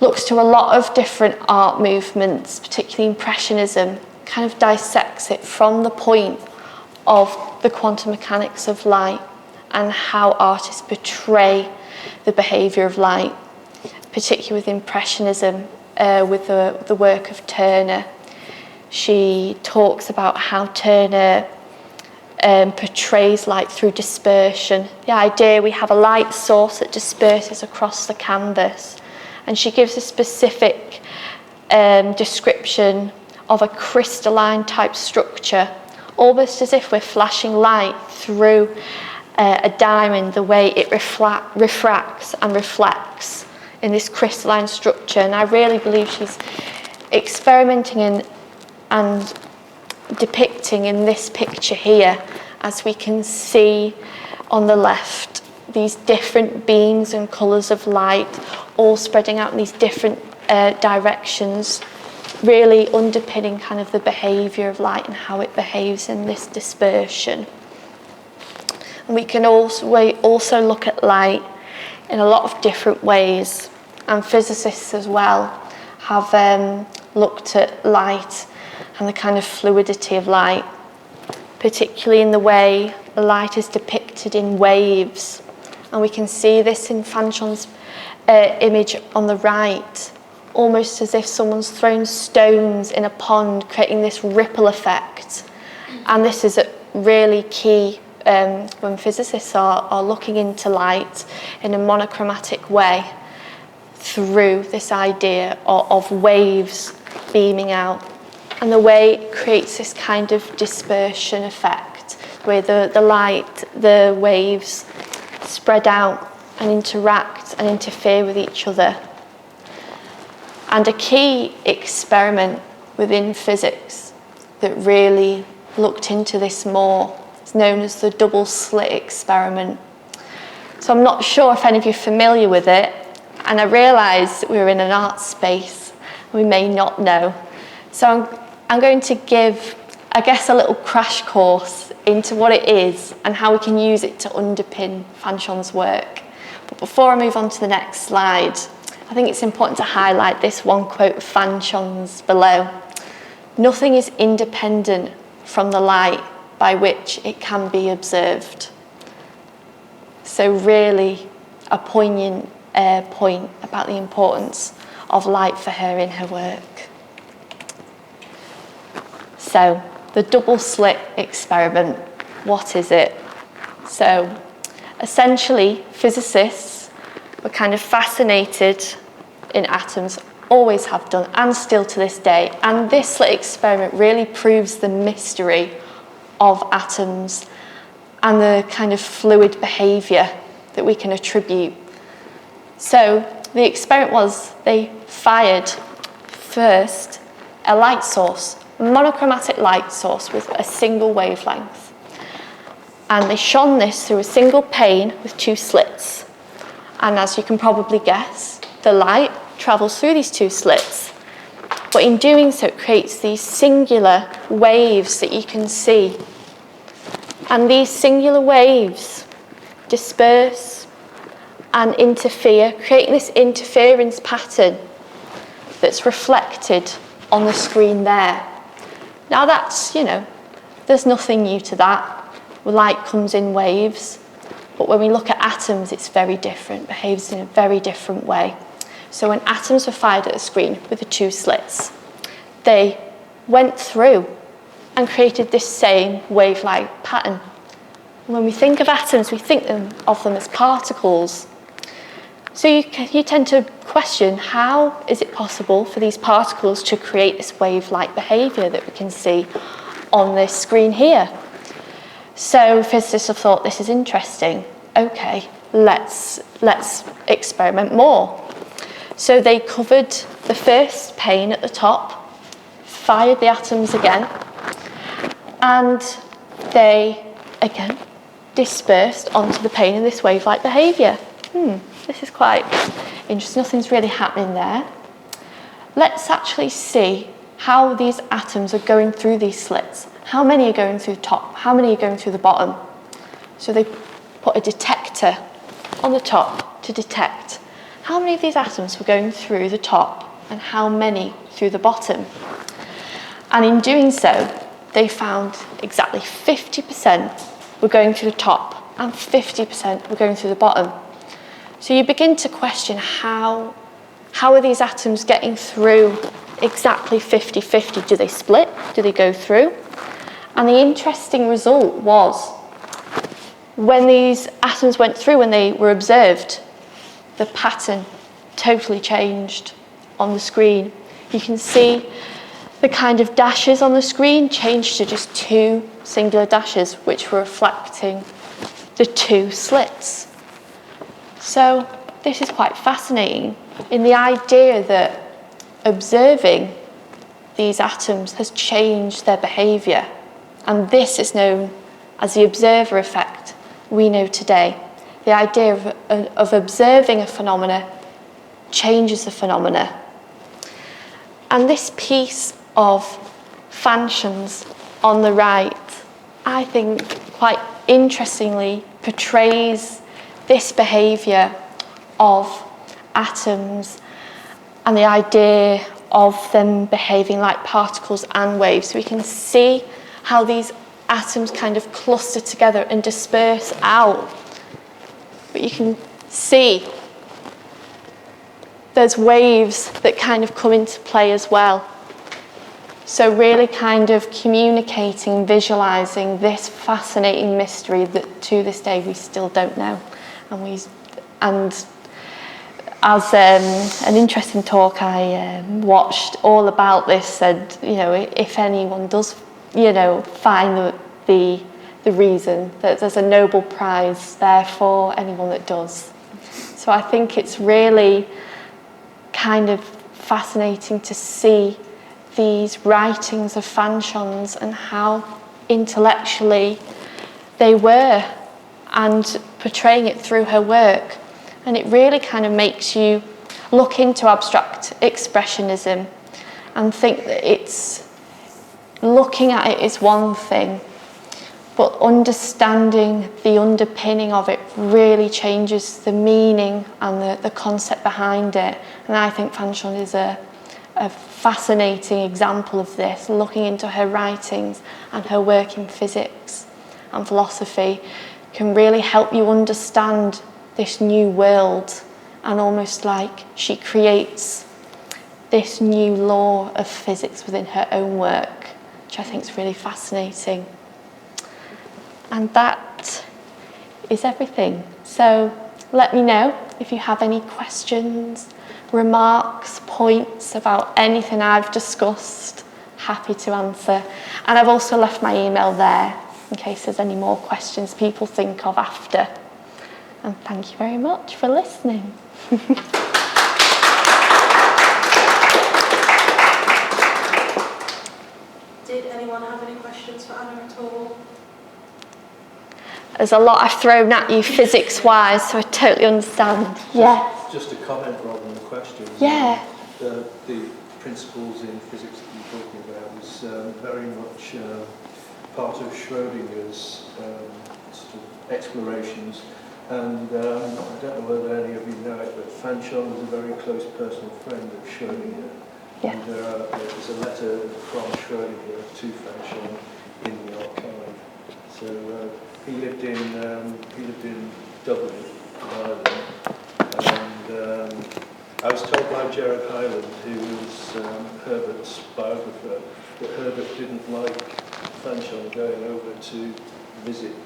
looks to a lot of different art movements, particularly Impressionism, kind of dissects it from the point of the quantum mechanics of light and how artists portray the behaviour of light, particularly with Impressionism, with the work of Turner. She talks about how Turner portrays light through dispersion. The idea we have a light source that disperses across the canvas, and she gives a specific description of a crystalline type structure, almost as if we're flashing light through a diamond, the way it refracts and reflects in this crystalline structure. And I really believe she's experimenting and depicting in this picture here, as we can see on the left, these different beams and colours of light all spreading out in these different directions, really underpinning kind of the behaviour of light and how it behaves in this dispersion. And we can also look at light in a lot of different ways, and physicists as well have looked at light and the kind of fluidity of light, particularly in the way the light is depicted in waves. And we can see this in Fanchon's image on the right, almost as if someone's thrown stones in a pond, creating this ripple effect. And this is really key when physicists are looking into light in a monochromatic way, through this idea of waves beaming out, and the way it creates this kind of dispersion effect, where the light, the waves spread out and interact and interfere with each other. And a key experiment within physics that really looked into this more is known as the double slit experiment. So I'm not sure if any of you are familiar with it, and I realise that we're in an art space, we may not know. So I'm going to give, I guess, a little crash course into what it is and how we can use it to underpin Fanchon's work. But before I move on to the next slide, I think it's important to highlight this one quote of Fanchon's below. "Nothing is independent from the light by which it can be observed." So really a poignant point about the importance of light for her in her work. So the double slit experiment, what is it? So essentially physicists were kind of fascinated in atoms, always have done, and still to this day. And this slit experiment really proves the mystery of atoms and the kind of fluid behaviour that we can attribute. So the experiment was they fired first a light source, a monochromatic light source with a single wavelength. And they shone this through a single pane with two slits. And as you can probably guess, the light travels through these two slits. But in doing so, it creates these singular waves that you can see. And these singular waves disperse and interfere, creating this interference pattern that's reflected on the screen there. Now that's, there's nothing new to that. Light comes in waves, but when we look at atoms, it's very different, behaves in a very different way. So when atoms were fired at a screen with the two slits, they went through and created this same wave-like pattern. When we think of atoms, we think of them as particles. So you tend to question, how is it possible for these particles to create this wave-like behaviour that we can see on this screen here? So physicists have thought, this is interesting. Okay, let's experiment more. So they covered the first pane at the top, fired the atoms again, and they, again, dispersed onto the pane in this wave-like behaviour. This is quite interesting. Nothing's really happening there. Let's actually see how these atoms are going through these slits. How many are going through the top? How many are going through the bottom? So they put a detector on the top to detect how many of these atoms were going through the top and how many through the bottom. And in doing so, they found exactly 50% were going through the top and 50% were going through the bottom. So you begin to question how are these atoms getting through exactly 50-50? Do they split? Do they go through? And the interesting result was when these atoms went through, when they were observed, the pattern totally changed on the screen. You can see the kind of dashes on the screen changed to just two singular dashes, which were reflecting the two slits. So this is quite fascinating in the idea that observing these atoms has changed their behaviour. And this is known as the observer effect we know today. The idea of observing a phenomena changes the phenomena. And this piece of Fanchon's on the right, I think quite interestingly portrays this behaviour of atoms and the idea of them behaving like particles and waves. So we can see how these atoms kind of cluster together and disperse out. But you can see there's waves that kind of come into play as well. So really kind of communicating, visualising this fascinating mystery that to this day we still don't know. And as an interesting talk I watched all about this said, if anyone does, find the reason, that there's a Nobel Prize there for anyone that does. So I think it's really kind of fascinating to see these writings of Fanchon's and how intellectually they were, and portraying it through her work. And it really kind of makes you look into abstract expressionism and think that it's looking at it is one thing, but understanding the underpinning of it really changes the meaning and the concept behind it. And I think Fanchon is a fascinating example of this, looking into her writings and her work in physics and philosophy can really help you understand this new world, and almost like she creates this new law of physics within her own work, which I think is really fascinating. And that is everything. So let me know if you have any questions, remarks, points about anything I've discussed. Happy to answer. And I've also left my email there in case there's any more questions people think of after. And thank you very much for listening. Did anyone have any questions for Anna at all? There's a lot I've thrown at you physics-wise, so I totally understand. Yeah. Just a comment rather than a question. Yeah. The principles in physics that you're talking about is very much part of Schrödinger's sort of explorations. And I don't know whether any of you know it, but Fanchon was a very close personal friend of Schrödinger. Yeah. And there's a letter from Schrödinger to Fanchon in the archive. So he lived in Dublin, in Ireland, and I was told by Gerard Hyland, who was Herbert's biographer, that Herbert didn't like Fanchon going over to visit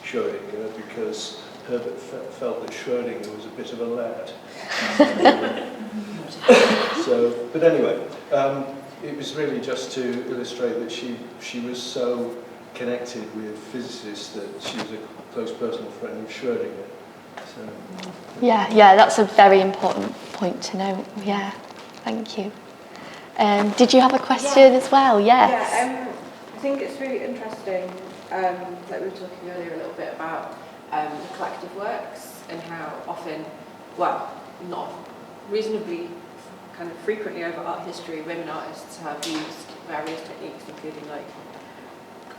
Schrödinger because Herbert felt that Schrödinger was a bit of a lad. But anyway, it was really just to illustrate that she was so connected with physicists that she was a close personal friend of Schrödinger. So, yeah, that's a very important point to note. Yeah, thank you. Did you have a question as well? Yes. Yeah, I think it's really interesting, like we were talking earlier a little bit about the collective works and how often, well, not reasonably kind of frequently over art history, women artists have used various techniques, including like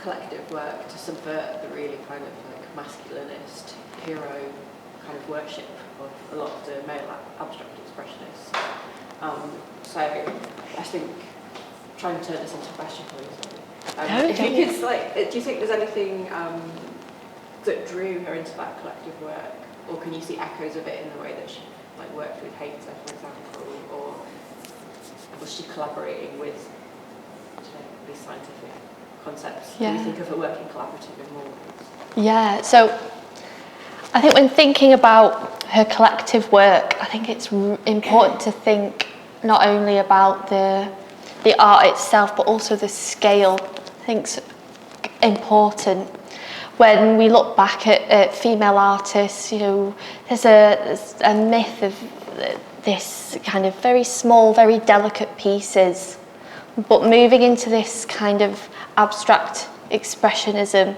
collective work, to subvert the really kind of like masculinist hero kind of worship of a lot of the male abstract expressionists. So I think, trying to turn this into a question for you, if you could, like, do you think there's anything that drew her into that collective work, or can you see echoes of it in the way that she like worked with Hater, for example, or was she collaborating with these scientific concepts? Yeah. Do you think of her working collaborative in more ways? Yeah, so I think when thinking about her collective work, I think it's important to think not only about the art itself, but also the scale. I think it's important. When we look back at female artists, you know, there's a myth of this kind of very small, very delicate pieces, but moving into this kind of abstract expressionism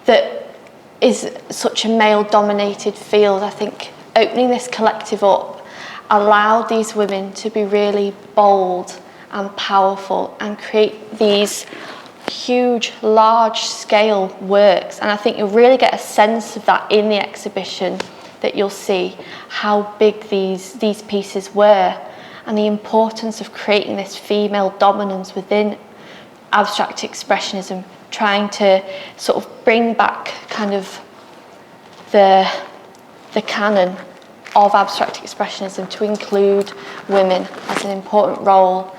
that is such a male-dominated field, I think opening this collective up allowed these women to be really bold and powerful and create these huge, large-scale works. And I think you'll really get a sense of that in the exhibition, that you'll see how big these pieces were and the importance of creating this female dominance within abstract expressionism, trying to sort of bring back kind of the canon of abstract expressionism to include women as an important role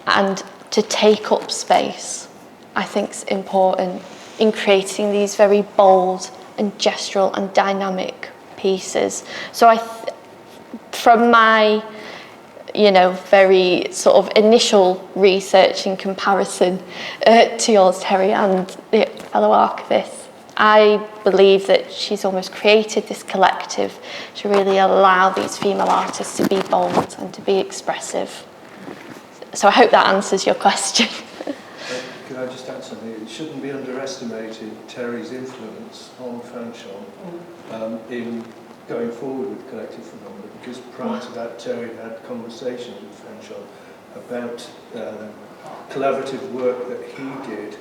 and to take up space, I think is important in creating these very bold and gestural and dynamic pieces. So from my, you know, very sort of initial research in comparison to yours, Terry, and the fellow archivists, I believe that she's almost created this collective to really allow these female artists to be bold and to be expressive. So I hope that answers your question. Could I just add something? It shouldn't be underestimated Terry's influence on Fanchon in going forward with collective phenomena, because prior to that Terry had conversations with Fanchon about collaborative work that he did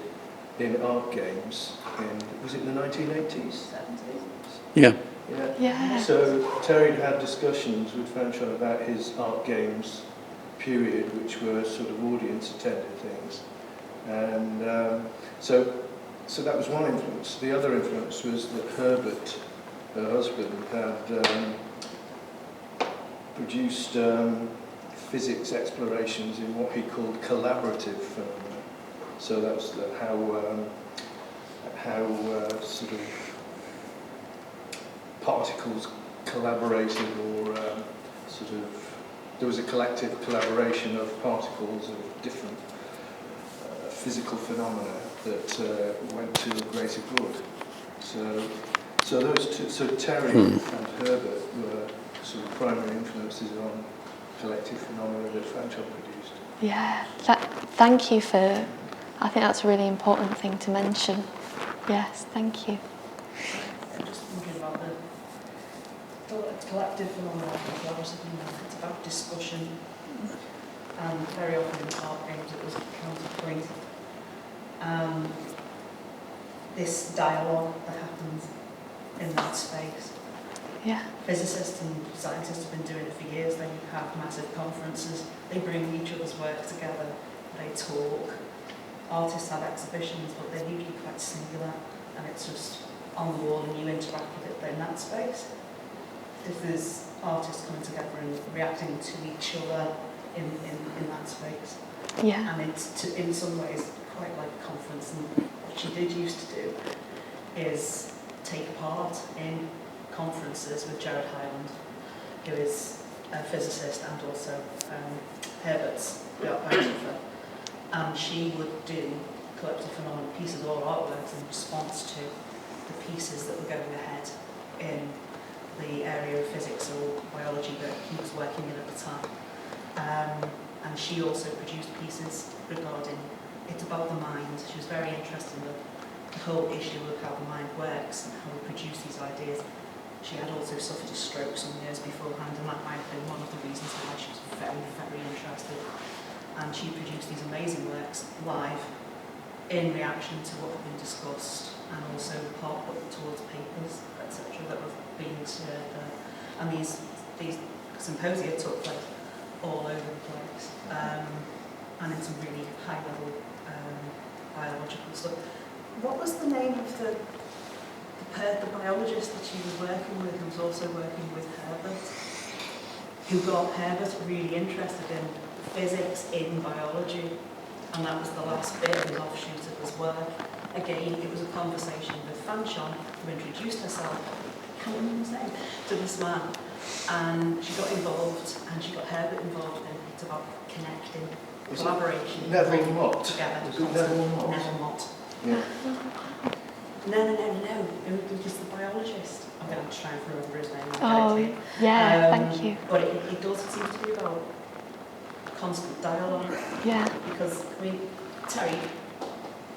in art games was it the 1980s? 70s. Yeah. Yeah. So Terry had discussions with Fanchon about his art games period, which were sort of audience-attended things. And so that was one influence. The other influence was that Herbert, her husband, had produced physics explorations in what he called collaborative phenomena. So that was how sort of particles collaborated, or sort of there was a collective collaboration of particles of different physical phenomena that went to a greater good. So those two, so Terry and Herbert were sort of primary influences on collective phenomena that Fanchon produced. Yeah, thank you for, I think that's a really important thing to mention. Yes, thank you. I'm just thinking about the collective phenomena, collaborative phenomena. It's about discussion, and very often in art games it was counterpoint. This dialogue that happens in that space. Yeah. Physicists and scientists have been doing it for years. They have massive conferences, they bring each other's work together, they talk. Artists have exhibitions, but they're usually quite singular, and it's just on the wall and you interact with it in that space. If there's artists coming together and reacting to each other in that space. Yeah. And it's in some ways quite like a conference, and what she did used to do is take part in conferences with Jared Hyland, who is a physicist and also Herbert's the art biographer, and she would do collective phenomenon pieces or artworks in response to the pieces that were going ahead in the area of physics or biology that he was working in at the time. And she also produced pieces regarding, it's about the mind. She was very interested in the whole issue of how the mind works and how we produce these ideas. She had also suffered a stroke some years beforehand, and that might have been one of the reasons why she was very, very interested. And she produced these amazing works live in reaction to what had been discussed, and also part put towards papers, etc., that were being shared there. And these symposia took place all over the place, and in some really high-level biological stuff. What was the name of the biologist that she was working with, who was also working with Herbert, who got Herbert really interested in physics in biology, and that was the last bit of his offshoot of his work. Again, it was a conversation with Fanchon, who introduced herself, I can't remember his name, to this man, and she got involved, and she got Herbert involved in it about connecting, collaboration, bringing people together. Neville Mott. Yeah. No. It was the biologist. I'm going to try and remember his name. Oh, yeah, thank you. But it does seem to be about constant dialogue. Yeah. Because, I mean, Terry,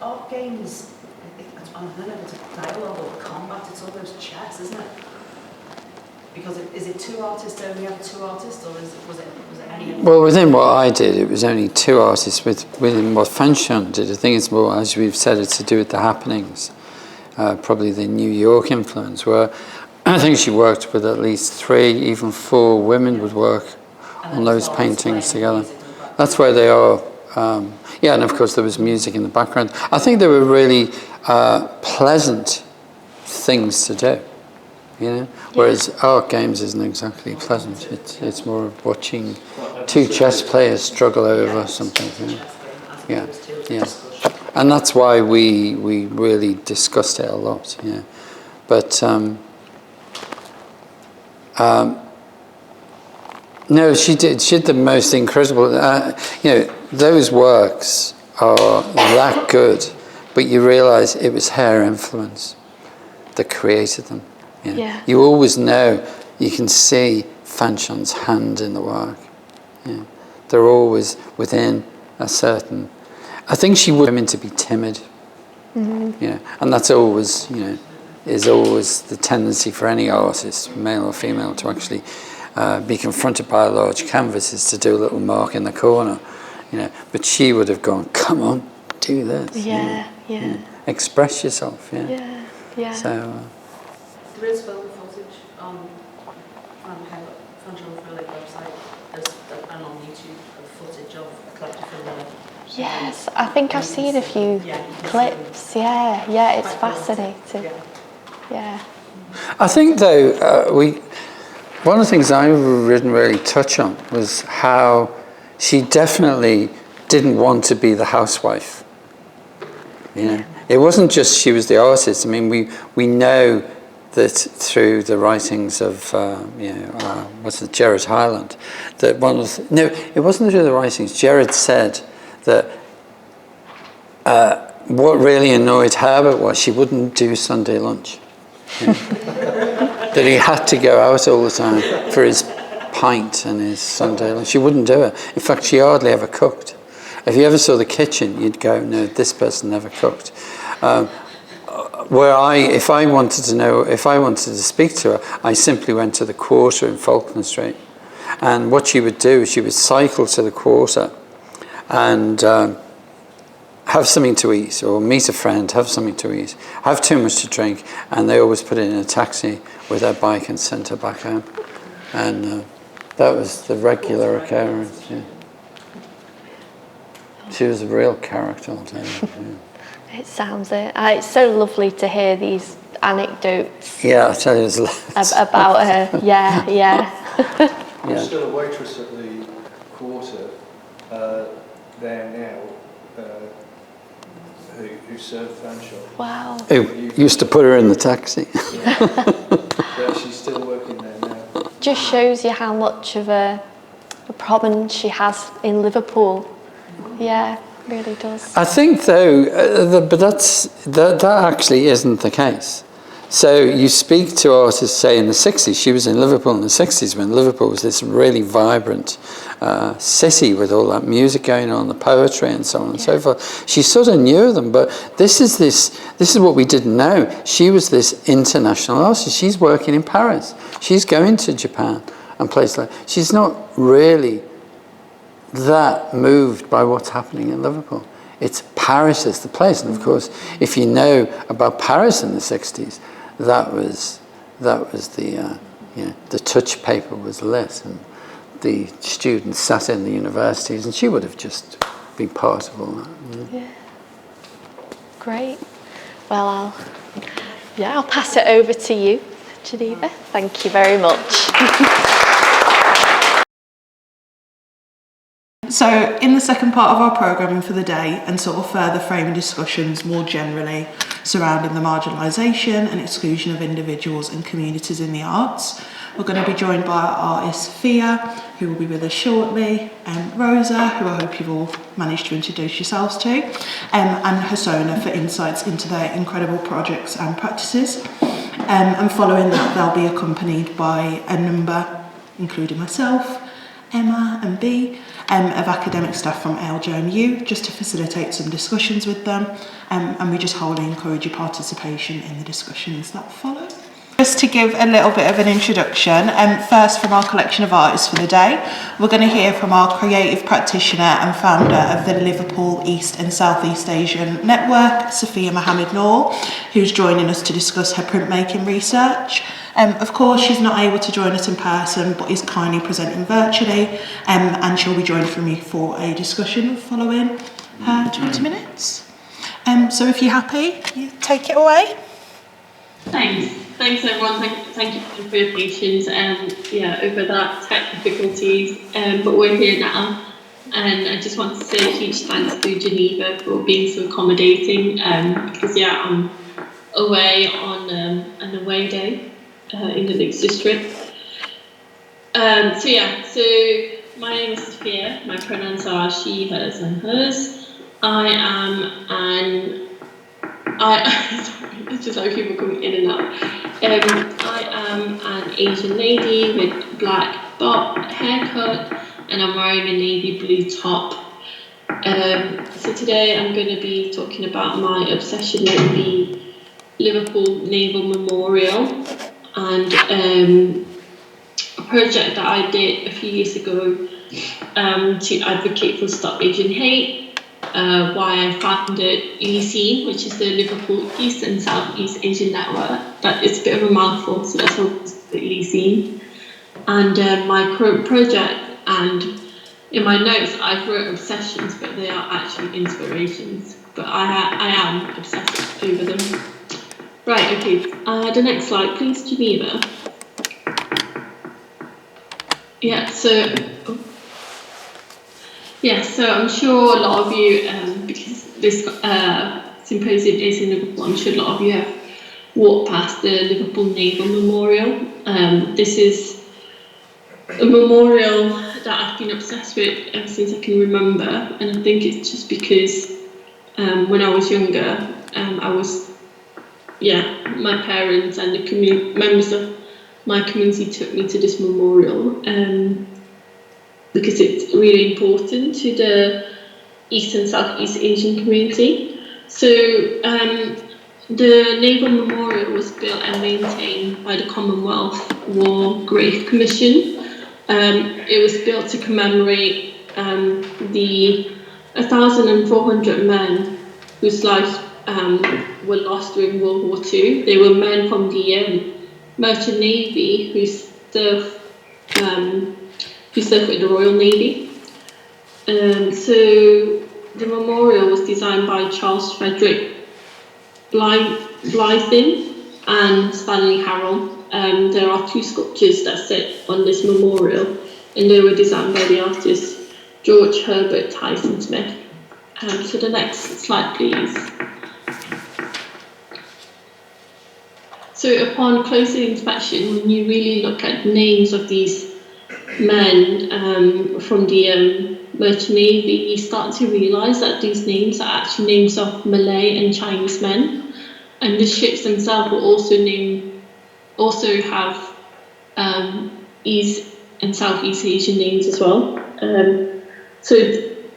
art games, I don't know if it's a dialogue or combat, it's almost chess, isn't it? Because is it two artists, only have two artists, or was it any? Well, within what I did, it was only two artists. Within what Fanchon did, I think it's more, as we've said, it's to do with the happenings. Probably the New York influence, where I think she worked with at least 3, even 4 women would work on those paintings together. That's where they are. Yeah, and of course there was music in the background. I think they were really pleasant things to do. You know, whereas art games isn't exactly pleasant. It's more of watching 2 chess players struggle over something. Yeah, and that's why we really discussed it a lot. Yeah, but no, she did the most incredible. Those works are that good, but you realise it was her influence that created them. Yeah. You always know, you can see Fanchon's hand in the work. Yeah. They're always within a certain... I think she would women to be timid. Mm-hmm. Yeah. And that's always, is always the tendency for any artist, male or female, to actually be confronted by a large canvas, is to do a little mark in the corner. But she would have gone, come on, do this. Yeah. Express yourself. Yeah. So... There is film footage on Fanchon Fröhlich website and on YouTube of footage of a collective film. Yes, I think I've seen a few clips. Yeah, it's fascinating. Yeah. I think though, one of the things I didn't really touch on was how she definitely didn't want to be the housewife. It wasn't just she was the artist. I mean, we know that through the writings of, Jared Hyland, that it wasn't through the writings. Jared said that what really annoyed Herbert was she wouldn't do Sunday lunch. That he had to go out all the time for his pint and his Sunday lunch. She wouldn't do it. In fact, she hardly ever cooked. If you ever saw the kitchen, you'd go, no, this person never cooked. If I wanted to speak to her, I simply went to the Quarter in Falkland Street. And what she would do is she would cycle to the Quarter and have something to eat, or meet a friend, have something to eat, have too much to drink, and they always put it in a taxi with their bike and sent her back home. And that was the regular occurrence. Yeah. She was a real character, I'll tell you. Yeah. It sounds it. It's so lovely to hear these anecdotes. Yeah, I'll tell you, there's lots. About her. Yeah, yeah. There's still a waitress at the quarter there now who served Fanchon. Wow. Who used to put her in the taxi. Yeah, she's still working there now. Just shows you how much of a prominence she has in Liverpool. Yeah, really does. I think, though, but that actually isn't the case. So you speak to artists, say, in the 60s. She was in Liverpool in the 60s when Liverpool was this really vibrant city with all that music going on, the poetry and so on and so forth. She sort of knew them, but this is what we didn't know. She was this international artist. She's working in Paris. She's going to Japan and places like that. She's not really that moved by what's happening in Liverpool. It's Paris is the place. And of course, if you know about Paris in the 60s, that was the the touch paper was lit, and the students sat in the universities, and she would have just been part of all that. Yeah. Great. Well, I'll pass it over to you, Geneva. Thank you very much. So in the second part of our programming for the day, and sort of further framing discussions more generally surrounding the marginalisation and exclusion of individuals and communities in the arts, we're going to be joined by our artist Fia, who will be with us shortly, Rosa, who I hope you've all managed to introduce yourselves to, and Hasona for insights into their incredible projects and practices. And following that, they'll be accompanied by a number, including myself, Emma and B, of academic staff from LJ and U, just to facilitate some discussions with them, and we just wholly encourage your participation in the discussions that follow. Just to give a little bit of an introduction, first from our collection of artists for the day, we're going to hear from our creative practitioner and founder of the Liverpool East and South East Asian Network, Sophia Mohammed Noor, who's joining us to discuss her printmaking research. Of course, she's not able to join us in person, but is kindly presenting virtually, and she'll be joined from me for a discussion following 20 minutes. So if you're happy, you take it away. Thanks everyone. Thank you for your patience. Over that tech difficulties, but we're here now, and I just want to say a huge thanks to Geneva for being so accommodating. Because I'm away on an away day in the Links District. So my name is Sophia. My pronouns are she, hers, and hers. Sorry, it's just like people coming in and out. I am an Asian lady with black bob haircut, and I'm wearing a navy blue top. So today I'm going to be talking about my obsession with the Liverpool Naval Memorial, and a project that I did a few years ago to advocate for Stop Asian Hate. Why I founded LESEAN, which is the Liverpool East and South East Asian Network. But it's a bit of a mouthful, so that's what it's LESEAN. And my current project, and in my notes I've wrote obsessions, but they are actually inspirations. But I am obsessed over them. Right, okay, the next slide please, Geneva. So I'm sure a lot of you, because this symposium is in Liverpool, I'm sure a lot of you have walked past the Liverpool Naval Memorial. This is a memorial that I've been obsessed with ever since I can remember, and I think it's just because when I was younger, my parents and the members of my community took me to this memorial. Because it's really important to the East and Southeast Asian community. So the Naval Memorial was built and maintained by the Commonwealth War Grave Commission. It was built to commemorate the 1,400 men whose lives were lost during World War II. They were men from the Merchant Navy who served with the Royal Navy. So the memorial was designed by Charles Frederick Blythen and Stanley Harrell. There are 2 sculptures that sit on this memorial, and they were designed by the artist George Herbert Tyson Smith. So the next slide, please. So upon closer inspection, when you really look at names of these men from the Merchant Navy, you start to realise that these names are actually names of Malay and Chinese men, and the ships themselves were also have East and Southeast Asian names as well. So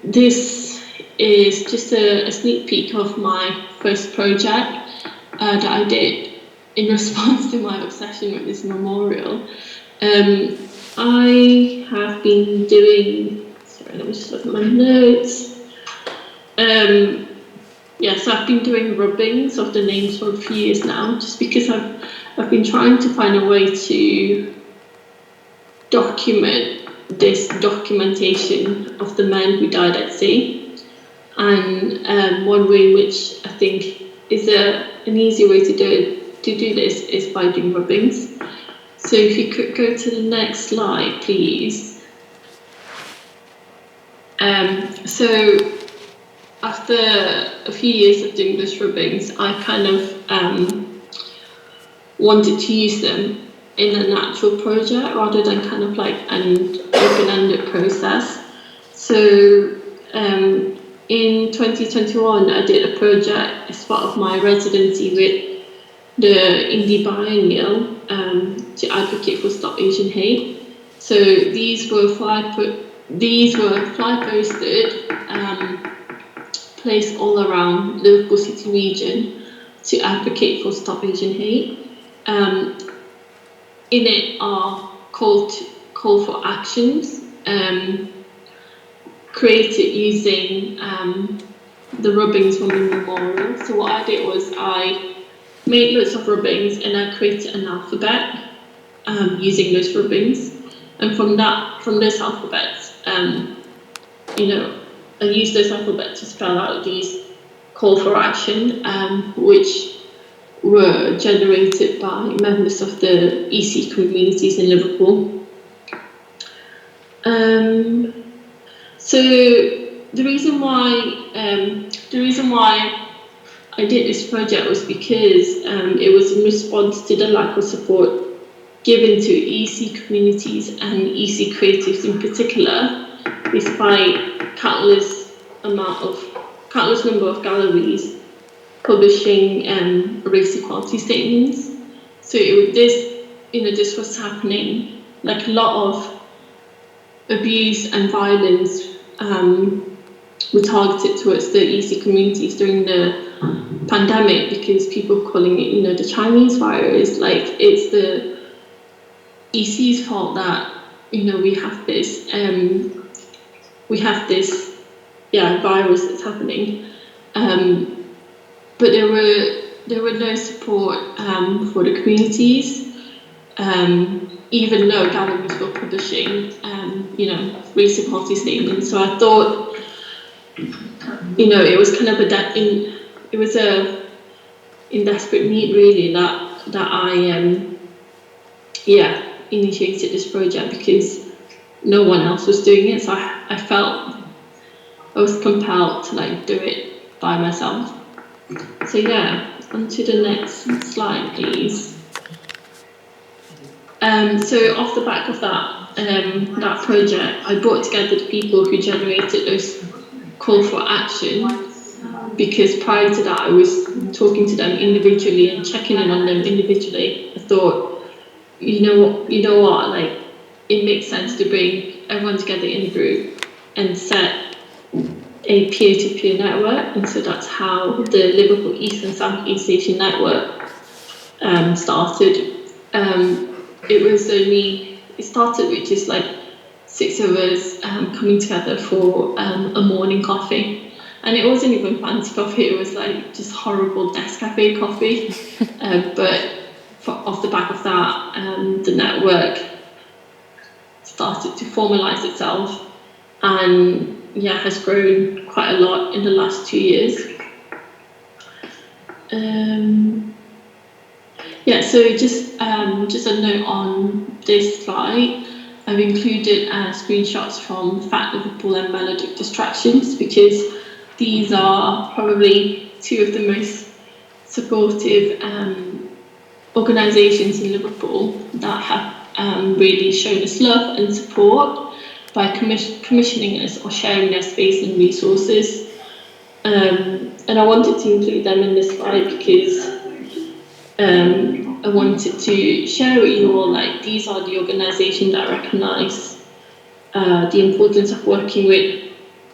this is just a sneak peek of my first project that I did in response to my obsession with this memorial. I have been doing, sorry, let me just look at my notes. So I've been doing rubbings of the names for a few years now, just because I've been trying to find a way to document this documentation of the men who died at sea. And one way in which I think is an easy way to do this is by doing rubbings. So if you could go to the next slide, please. So after a few years of doing those rubbings, I kind of wanted to use them in a natural project rather than kind of like an open-ended process. So in 2021, I did a project as part of my residency with the Indie Biennial to advocate for Stop Asian Hate. So these were fly posted, placed all around Liverpool City region to advocate for Stop Asian Hate. In it are call for actions created using the rubbings from the memorial. So what I did was I made loads of rubbings and I created an alphabet using those rubbings. And from those alphabets, I used those alphabets to spell out these call for action, which were generated by members of the EC communities in Liverpool. So the reason why I did this project was because it was in response to the lack of support given to EC communities and EC creatives in particular, despite countless number of galleries publishing race equality statements. So this was happening, like a lot of abuse and violence were targeted towards the EC communities during the pandemic, because people were calling it, the Chinese virus, like it's the EC's fault that we have this virus that's happening, but there were no support for the communities, even though galleries were publishing race equality statements. So I thought it was kind of in desperate need really that I initiated this project, because no one else was doing it, so I felt I was compelled to do it by myself. So on to the next slide, please. So off the back of that project, I brought together the people who generated those call for action, because prior to that I was talking to them individually and checking in on them individually. I thought, you know what, like it makes sense to bring everyone together in a group and set a peer-to-peer network, and so that's how the Liverpool East and Southeast Asian Network started. It started with just like 6 of us coming together for a morning coffee, And it wasn't even fancy coffee, it was like just horrible Nescafe coffee. But off the back of that, the network started to formalise itself, and yeah, has grown quite a lot in the last 2 years. Yeah, so just a note on this slide, I've included screenshots from Fat Liverpool and Melodic Distractions, because these are probably two of the most supportive organisations in Liverpool that have really shown us love and support by commissioning us or sharing their space and resources. And I wanted to include them in this slide because I wanted to share with you all, like, these are the organisations that recognise the importance of working with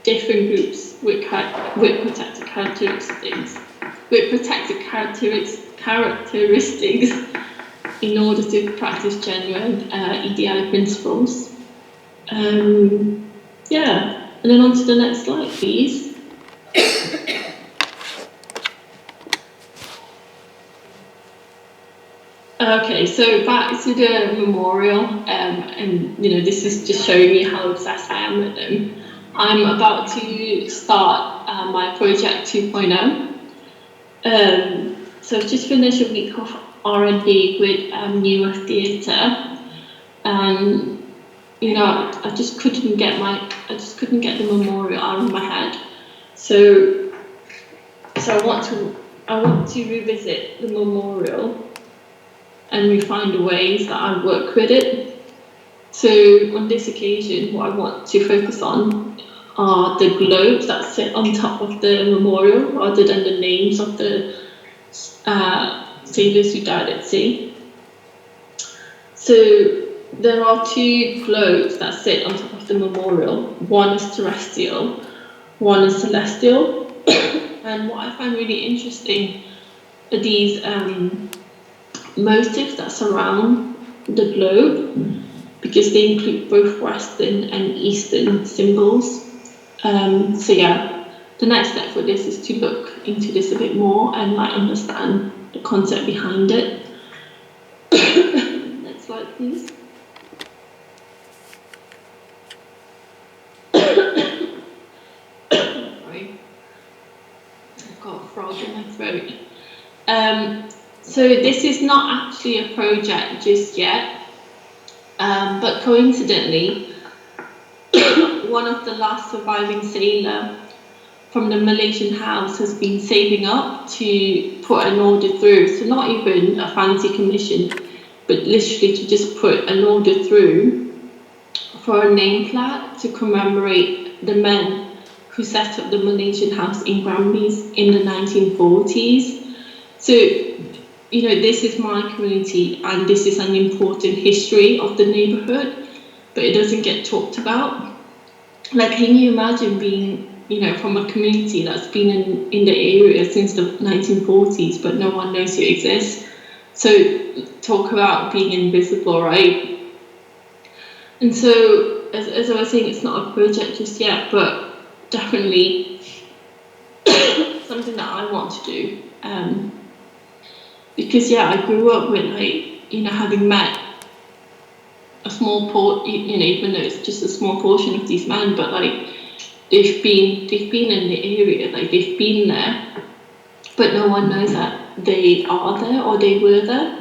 different groups with protected characteristics, in order to practice genuine EDI principles. Yeah, and then on to the next slide, please. Okay, so back to the memorial, and this is just showing you how obsessed I am with them. I'm about to start my project 2.0. So I've just finished a week of R&D with newer theatre, and I just couldn't get the memorial out of my head. So I want to revisit the memorial and refine the ways that I work with it. So on this occasion, what I want to focus on are the globes that sit on top of the memorial, rather than the names of the sailors who died at sea. So there are two globes that sit on top of the memorial. One is terrestrial, one is celestial. And what I find really interesting are these motifs that surround the globe, because they include both Western and Eastern symbols. So yeah, the next step for this is to look into this a bit more and understand the concept behind it. Next slide, please. Sorry, I've got a frog in my throat. So this is not actually a project just yet, but coincidentally, one of the last surviving sailor from the Malaysian house has been saving up to put an order through. So not even a fancy commission, but literally to just put an order through for a name plaque to commemorate the men who set up the Malaysian house in Granby's in the 1940s. So, this is my community, and this is an important history of the neighbourhood, but it doesn't get talked about. Like, can you imagine being, from a community that's been in the area since the 1940s, but no one knows you exist? So talk about being invisible, right? And so, as I was saying, it's not a project just yet, but definitely something that I want to do. Because I grew up with having met a small even though it's just a small portion of these men, but they've been in the area, they've been there, but no one knows that they are there or they were there.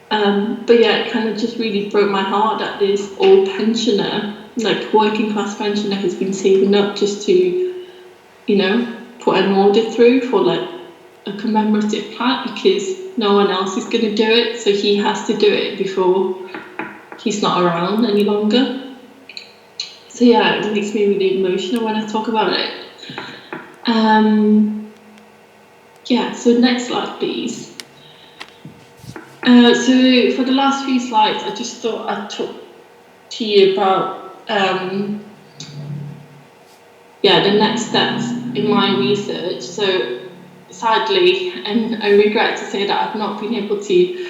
But it kind of just really broke my heart that this old pensioner, working class pensioner, has been saving up just to, put an order through for a commemorative plaque, because no one else is going to do it, so he has to do it before he's not around any longer. So it makes me really emotional when I talk about it. So next slide, please. So for the last few slides, I just thought I'd talk to you about the next steps in my research. So sadly, and I regret to say that I've not been able to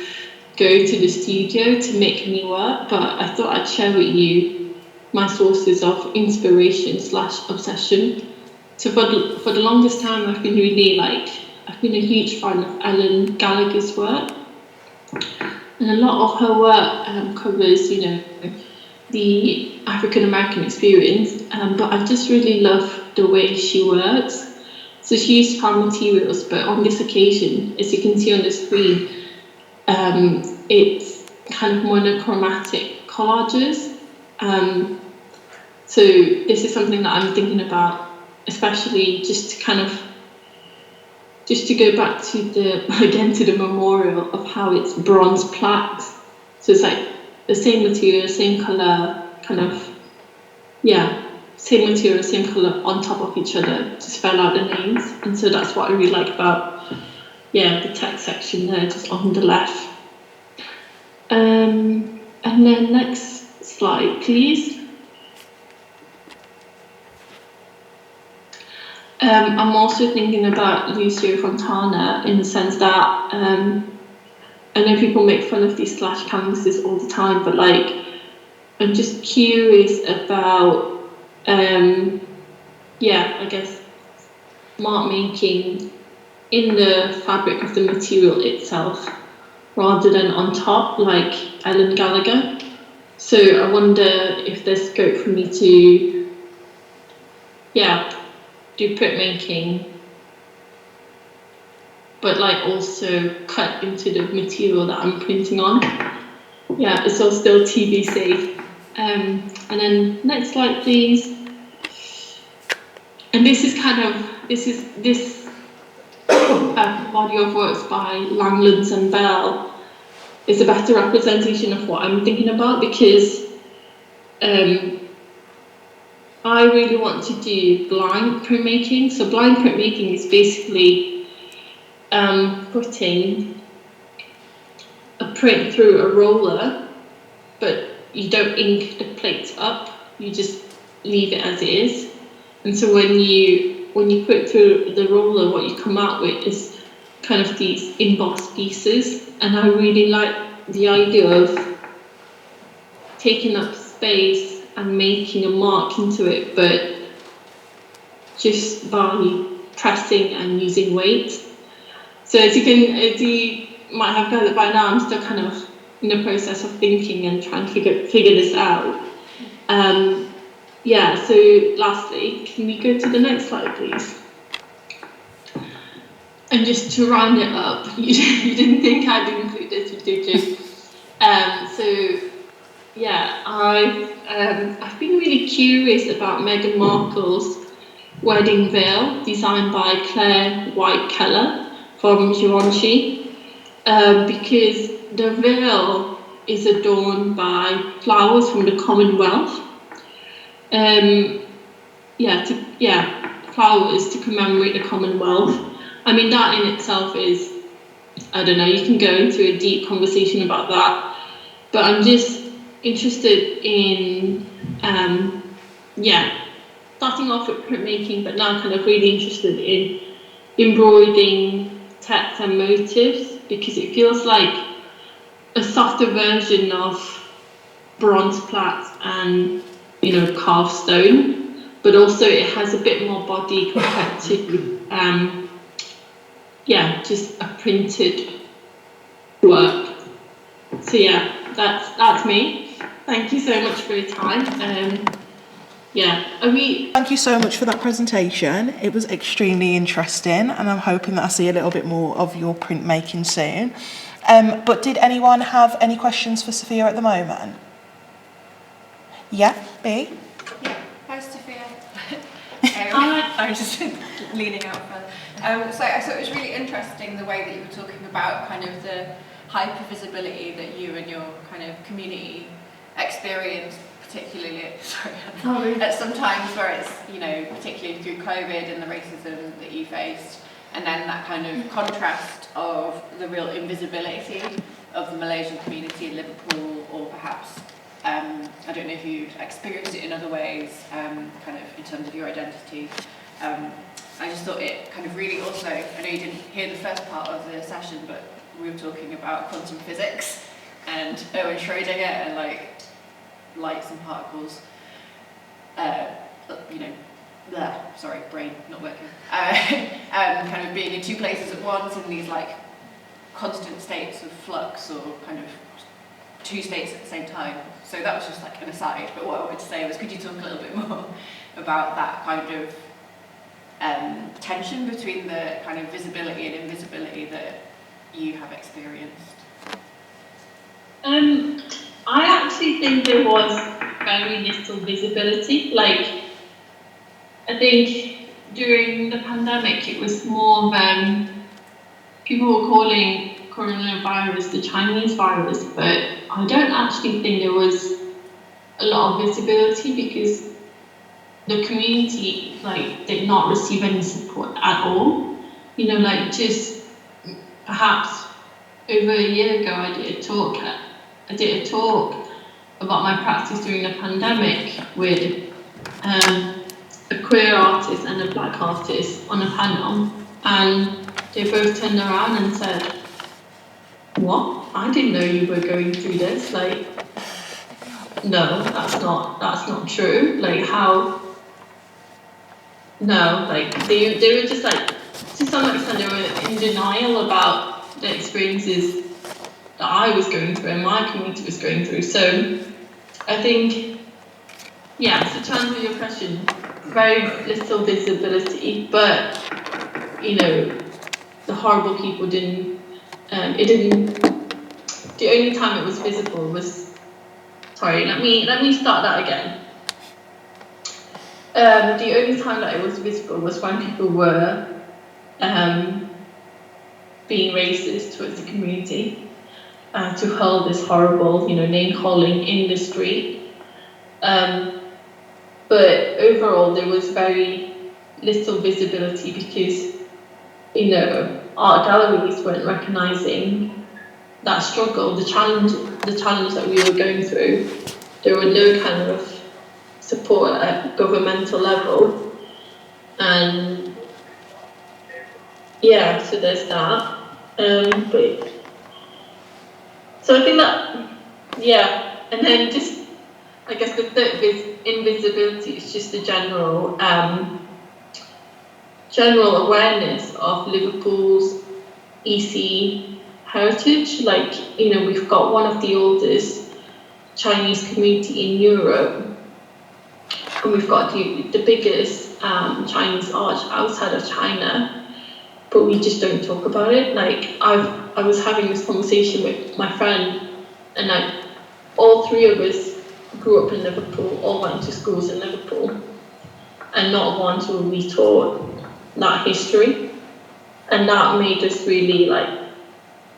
go to the studio to make any work, but I thought I'd share with you my sources of inspiration / obsession. So for the longest time, I've been a huge fan of Ellen Gallagher's work, and a lot of her work covers, the African American experience. But I just really love the way she works. So she used found materials, but on this occasion, as you can see on the screen, it's kind of monochromatic collages. So this is something that I'm thinking about, especially just to go back to the memorial of how it's bronze plaques. So it's like the same material, same colour, same material, same colour on top of each other to spell out the names. And so that's what I really like about, the text section there, just on the left. And then next slide, please. I'm also thinking about Lucio Fontana in the sense that I know people make fun of these slash canvases all the time, but I'm just curious about I guess mark making in the fabric of the material itself rather than on top like Ellen Gallagher. So I wonder if there's scope for me to do printmaking, but also cut into the material that I'm printing on. It's all still TBC. And then next slide, please. And this body of works by Langlands and Bell is a better representation of what I'm thinking about, because I really want to do blind printmaking. So blind printmaking is basically putting a print through a roller, but you don't ink the plates up, you just leave it as it is. And so when you put it through the roller, what you come out with is kind of these embossed pieces. And I really like the idea of taking up space and making a mark into it, but just by pressing and using weight. So as you might have gathered by now, I'm still kind of in the process of thinking and trying to figure this out. So lastly, can we go to the next slide, please? And just to round it up, you didn't think I'd include this, did you? I've been really curious about Meghan Markle's wedding veil, designed by Claire White-Keller from Givenchy, because the veil is adorned by flowers from the Commonwealth. Flowers to commemorate the Commonwealth. I mean, that in itself is, I don't know, you can go into a deep conversation about that, but I'm just interested in, starting off with printmaking, but now kind of really interested in embroidering text and motifs, because it feels like a softer version of bronze plaques and, carved stone, but also it has a bit more body compared to, just a printed work. So that's me. Thank you so much for your time. Thank you so much for that presentation. It was extremely interesting, and I'm hoping that I see a little bit more of your printmaking soon. But did anyone have any questions for Sophia at the moment? Yeah, B? Yeah, hi Sophia. I was just leaning out further. So I thought it was really interesting the way that you were talking about kind of the hyper-visibility that you and your kind of community experience, particularly at some times where it's, particularly through COVID and the racism that you faced, and then that kind of contrast of the real invisibility of the Malaysian community in Liverpool, or perhaps, I don't know if you've experienced it in other ways, kind of in terms of your identity. I just thought it kind of really also, I know you didn't hear the first part of the session, but we were talking about quantum physics and Erwin Schrödinger and lights and particles, brain not working, kind of being in two places at once in these like constant states of flux, or kind of two states at the same time. So that was just like an aside, but what I wanted to say was, could you talk a little bit more about that kind of tension between the kind of visibility and invisibility that you have experienced? I actually think there was very little visibility. Like, I think during the pandemic it was more people were calling coronavirus the Chinese virus, but I don't actually think there was a lot of visibility because the community like did not receive any support at all. You know, like just perhaps over a year ago I did a talk about my practice during the pandemic with a queer artist and a black artist on a panel, and they both turned around and said, "What? I didn't know you were going through this. Like, no, that's not true. Like, how? No, like they were just like, to some extent they were in denial about the experiences that I was going through and my community was going through. So I think, yeah, so to answer your question, very little visibility, but you know, the horrible people the only time it was visible was, sorry, let me start that again. The only time that it was visible was when people were being racist towards the community, to hurl this horrible, name calling in the street. But overall, there was very little visibility because, art galleries weren't recognising that struggle, the challenge that we were going through. There were no kind of support at governmental level, and yeah, so there's that. So I think that, yeah, and then just, I guess the third invisibility is just the general awareness of Liverpool's EC heritage. Like, we've got one of the oldest Chinese community in Europe, and we've got the biggest Chinese arch outside of China, but we just don't talk about it. Like, I was having this conversation with my friend, and like all three of us grew up in Liverpool, all went to schools in Liverpool, and not once were we taught that history, and that made us really like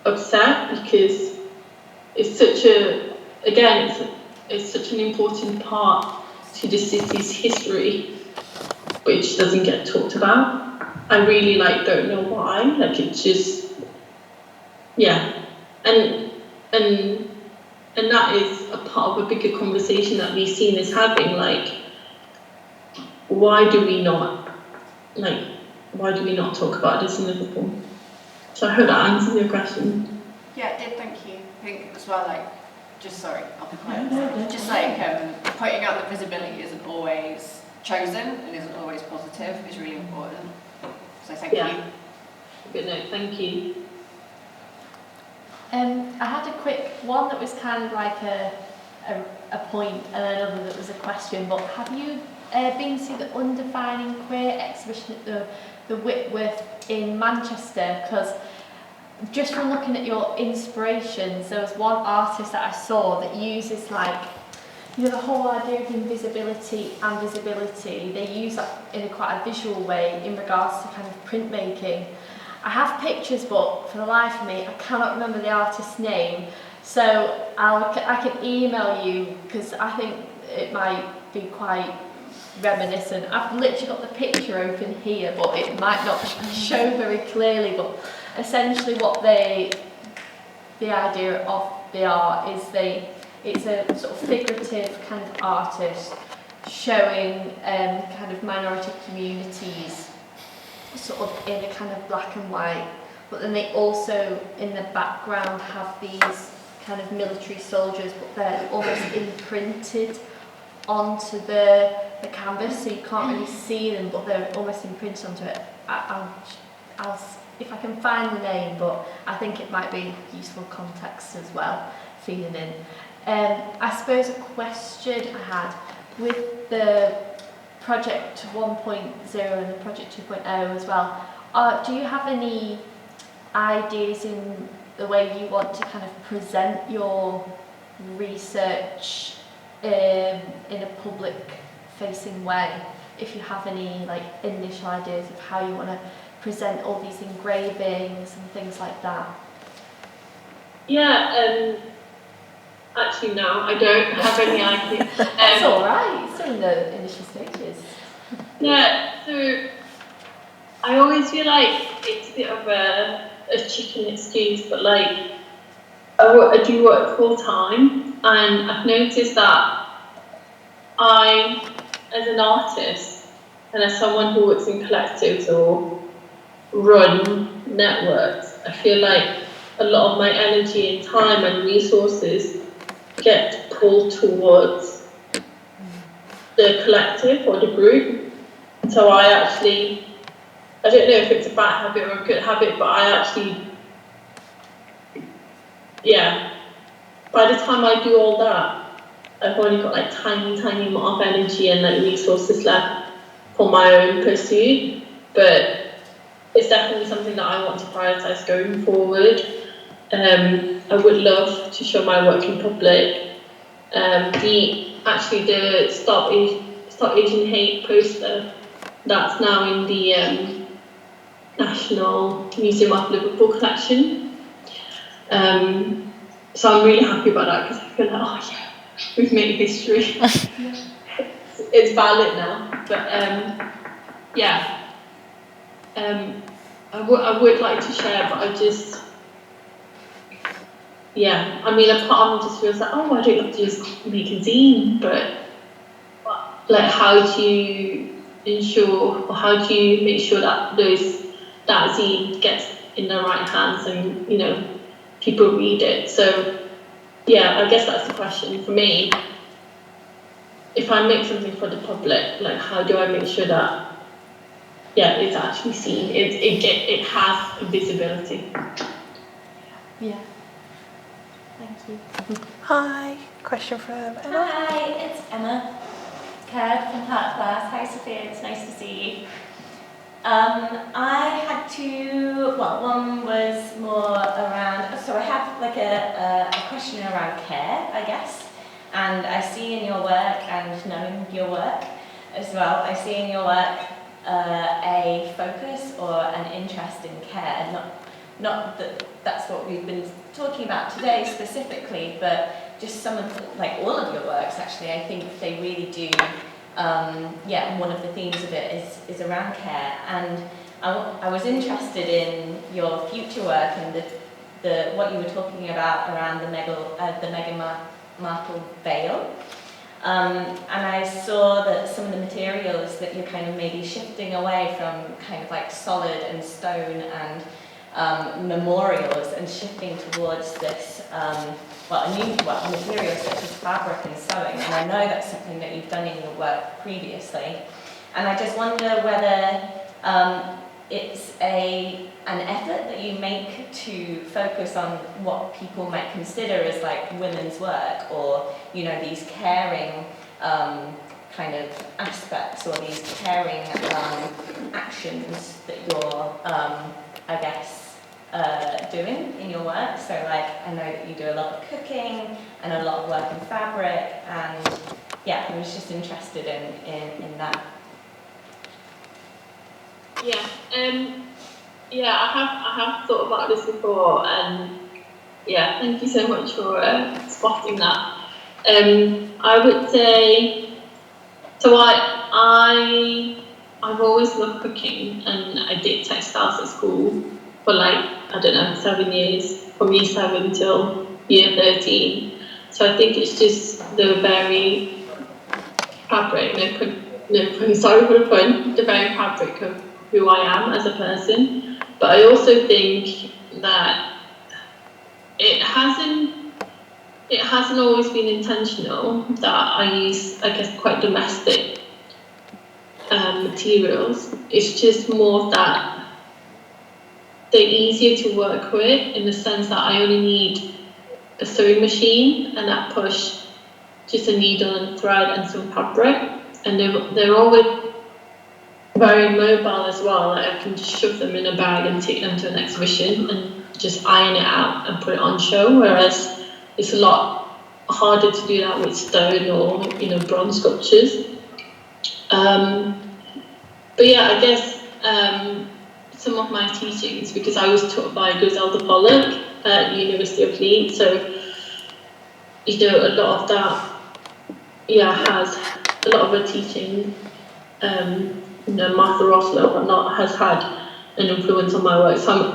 upset because it's such it's such an important part to the city's history, which doesn't get talked about. I really don't know why. Like, it's just, yeah, and that is a part of a bigger conversation that LESEAN is having. Like, why do we not talk about this in Liverpool? So I hope that answers your question. Yeah, it did, thank you. I think as well, I'll be quiet. Pointing out that visibility isn't always chosen and isn't always positive is really important. So thank you. Good note, thank you. I had a quick one that was kind of like a point, and another that was a question. But have you been to the Undefining Queer exhibition at the Whitworth in Manchester? Because just from looking at your inspirations, there was one artist that I saw that uses the whole idea of invisibility and visibility. They use that in quite a visual way in regards to kind of printmaking. I have pictures, but for the life of me, I cannot remember the artist's name. So I can email you, because I think it might be quite reminiscent. I've literally got the picture open here, but it might not show very clearly. But essentially, what the idea of the art is, it's a sort of figurative kind of artist showing kind of minority communities sort of in a kind of black and white, but then they also in the background have these kind of military soldiers, but they're almost imprinted onto the canvas, so you can't really see them, but they're almost imprinted onto it. I'll if I can find the name, but I think it might be useful context as well, feeding in. I suppose a question I had with the project 1.0 and the project 2.0 as well, do you have any ideas in the way you want to kind of present your research in a public facing way? If you have any like initial ideas of how you want to present all these engravings and things like that? Yeah, actually no, I don't have any idea. That's alright, it's in the initial stages. Yeah, so I always feel like it's a bit of a chicken excuse, but like I do work full time, and I've noticed that I, as an artist and as someone who works in collectives or run networks, I feel like a lot of my energy and time and resources get pulled towards the collective or the group. So I don't know if it's a bad habit or a good habit, but I actually, by the time I do all that, I've only got like tiny amount of energy and like resources left for my own pursuit. But it's definitely something that I want to prioritise going forward. I would love to show my work in public. The Stop Asian Hate poster that's now in the National Museum of Liverpool collection. So I'm really happy about that because I feel like, oh yeah, we've made history. It's valid now. But I would like to share, but I just, I mean, a part of me just feels like, oh, I don't have to just make a zine, but like, how do you ensure, or how do you make sure that that zine gets in the right hands and, you know, people read it? So, I guess that's the question for me. If I make something for the public, like, how do I make sure that it's actually seen, it has visibility? Yeah. Thank you. Hi, question from Emma. Hi, it's Emma Caird from Heart Class. Hi Sophia, it's nice to see you. I had two, one was more around, so I have like a question around care, I guess. And I see in your work, and knowing your work as well, I see in your work a focus or an interest in care. Not that that's what we've been talking about today specifically, but just some of, like all of your works actually, I think they really do, one of the themes of it is around care. And I was interested in your future work and the what you were talking about around the Meghan Markle veil. And I saw that some of the materials that you're kind of maybe shifting away from kind of like solid and stone and memorials and shifting towards this, materials such as fabric and sewing. And I know that's something that you've done in your work previously. And I just wonder whether it's an effort that you make to focus on what people might consider as like women's work, or, you know, these caring kind of aspects, or these caring actions that you're, I guess, doing in your work. So like, I know that you do a lot of cooking and a lot of work in fabric, and I was just interested in that. I have thought about this before, and thank you so much for spotting that. I would say, so I've always loved cooking, and I did textiles at school for 7 years, from year 7 till year 13. So I think it's just the very fabric, the very fabric of who I am as a person. But I also think that it it hasn't always been intentional that I use, I guess, quite domestic materials. It's just more that they're easier to work with in the sense that I only need a sewing machine and that push, just a needle and thread and some fabric, and they're always very mobile as well. Like I can just shove them in a bag and take them to an exhibition and just iron it out and put it on show, whereas it's a lot harder to do that with stone or, you know, bronze sculptures. But yeah, I guess some of my teachings, because I was taught by Griselda Pollock at the University of Leeds, so you know, a lot of that, yeah, has a lot of her teaching, you know, Martha Rosler and whatnot, has had an influence on my work. So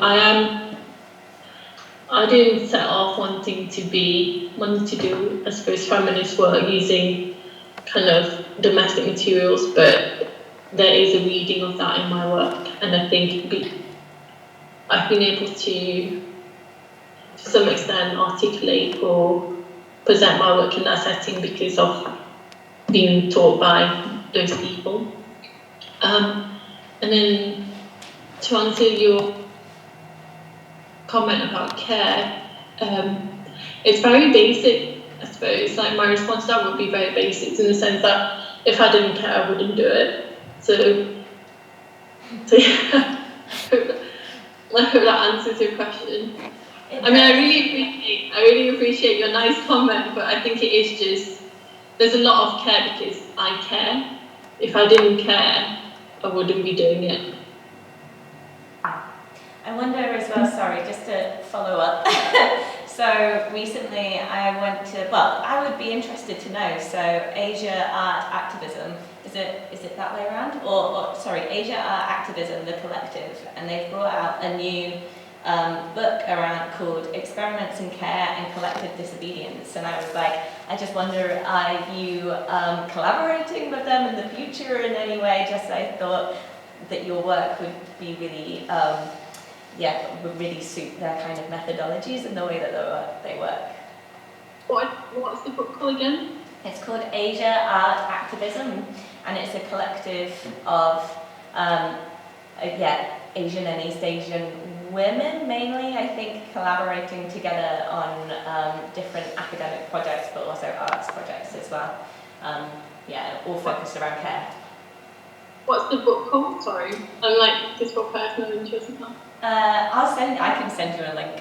I didn't set off wanting to do, I suppose, feminist work using kind of domestic materials, but there is a reading of that in my work, and I think I've been able to some extent, articulate or present my work in that setting because of being taught by those people. And then to answer your comment about care, it's very basic, I suppose. Like my response to that would be very basic in the sense that if I didn't care, I wouldn't do it. So yeah, I hope that answers your question. I mean, I really appreciate your nice comment, but I think it is just, there's a lot of care because I care. If I didn't care, I wouldn't be doing it. I wonder as well, sorry, just to follow up. So recently I went to, well, I would be interested to know, so Asia Art Activism, is it that way around? Or sorry, Asia Art Activism, the collective, and they've brought out a new book around called Experiments in Care and Collective Disobedience, and I was like, I just wonder, are you collaborating with them in the future in any way? Just I thought that your work would be really, would really suit their kind of methodologies and the way that they work. What's the book called again? It's called Asia Art Activism, and it's a collective of Asian and East Asian women mainly, I think, collaborating together on different academic projects but also arts projects as well. All focused around care. What's the book called? Sorry, I'm like, just for personal interest as well. I can send you a link.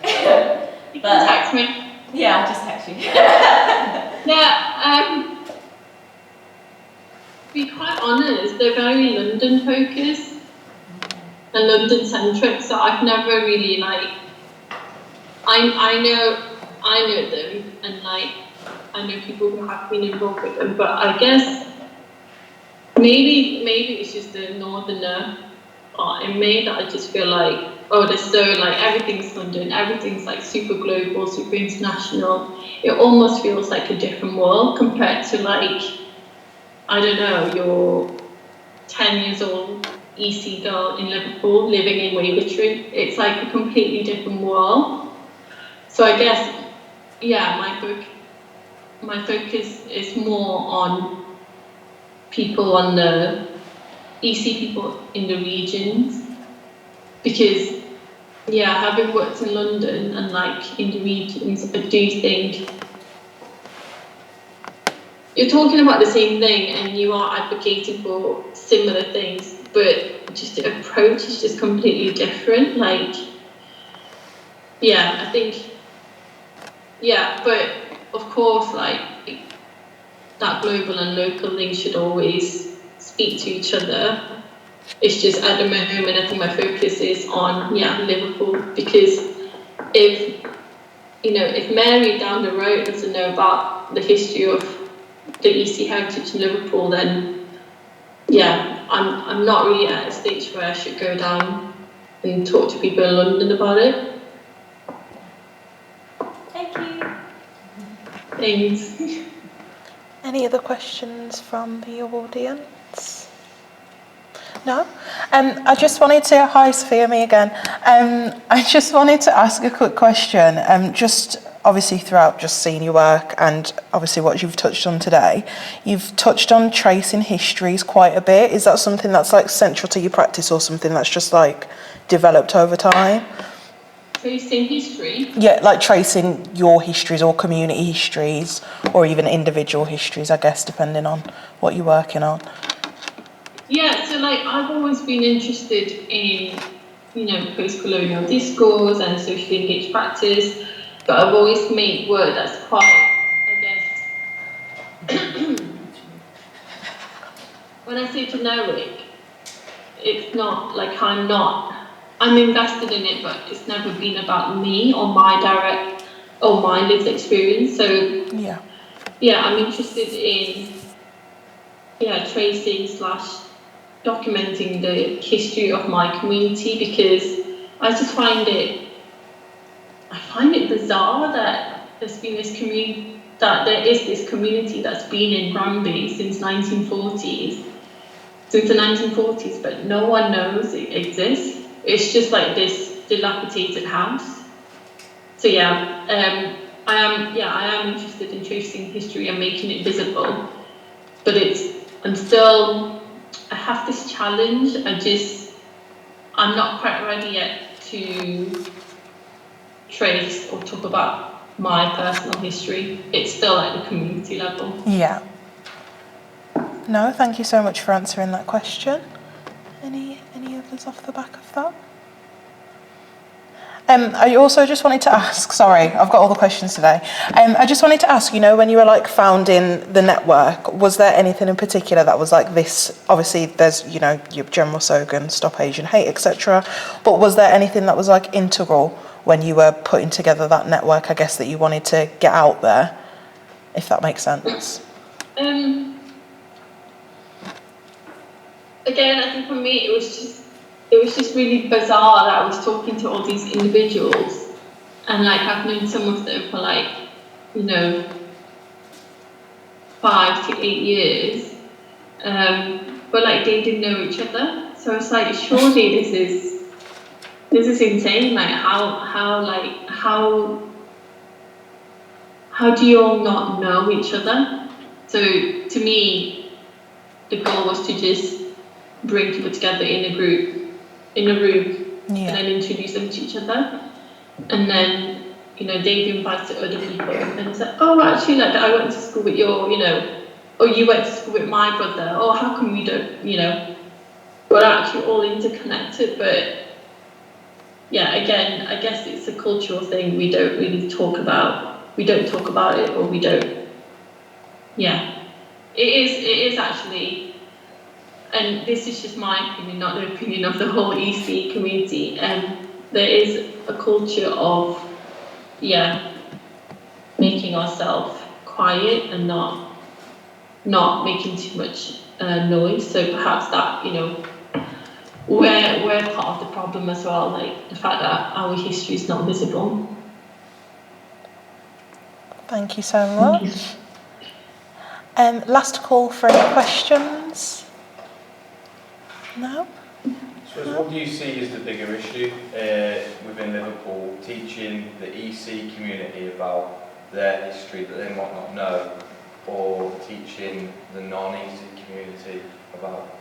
You can text me. Yeah, I'll just text you. To be quite honest, they're very London focused and London centric, so I've never really I know them, and I know people who have been involved with them, but I guess maybe it's just the northerner part in me that I just feel like, oh, they're so everything's London, everything's super global, super international. It almost feels like a different world compared to I don't know, your 10 years old EC girl in Liverpool living in Wavertree. It's a completely different world. So I guess, my focus is more on people on the EC people in the regions, because having worked in London and in the regions, I do think you're talking about the same thing and you are advocating for similar things, but just the approach is just completely different. I think, but of course, that global and local link should always speak to each other. It's just at the moment, I think my focus is on, Liverpool, because if Mary down the road doesn't know about the history of the EC heritage in Liverpool, then I'm not really at a stage where I should go down and talk to people in London about it. Thank you. Thanks. Any other questions from the audience? No? I just wanted to, hi Sophia, me again. I just wanted to ask a quick question, just obviously throughout just seeing your work and obviously what you've touched on today, you've touched on tracing histories quite a bit. Is that something that's like central to your practice or something that's just like developed over time? Tracing history? Yeah, like tracing your histories or community histories or even individual histories, I guess, depending on what you're working on. Yeah, so like I've always been interested in, post-colonial discourse and socially engaged practice, but I've always made work that's quite, I guess, when I say generic, it's not like I'm invested in it, but it's never been about me or my lived experience. So yeah, I'm interested in tracing / documenting the history of my community, because I find it bizarre that there is this community that's been in Granby since the 1940s, but no one knows it exists. It's just like this dilapidated house. So I am interested in tracing history and making it visible, but I have this challenge. I'm not quite ready yet to trace or talk about my personal history. It's still at the community level. Yeah. No, thank you so much for answering that question. Any others off the back of that? I also just wanted to ask, sorry, I've got all the questions today. I just wanted to ask, when you were like founding the network, was there anything in particular that was like this? Obviously there's, your general slogan, Stop Asian Hate, etc. But was there anything that was like integral when you were putting together that network, I guess, that you wanted to get out there, if that makes sense? Again, I think for me it was just really bizarre that I was talking to all these individuals, and like I've known some of them for 5 to 8 years, but like they didn't know each other. So it's like, surely this is insane. Like how do you all not know each other? So to me, the goal was to just bring people together in a room, and then introduce them to each other. And then, they've invited other people and said, oh, actually, like, I went to school with your, or you went to school with my brother, or how come we don't, we're actually all interconnected. But yeah, again, I guess it's a cultural thing. We don't really talk about it, or we don't, it is actually. And this is just my opinion, not the opinion of the whole EC community. There is a culture of, making ourselves quiet and not making too much noise. So perhaps that, we're part of the problem as well, like the fact that our history is not visible. Thank you so much. Last call for any questions. No? So what do you see as the bigger issue within Liverpool, teaching the EC community about their history that they might not know, or teaching the non-EC community about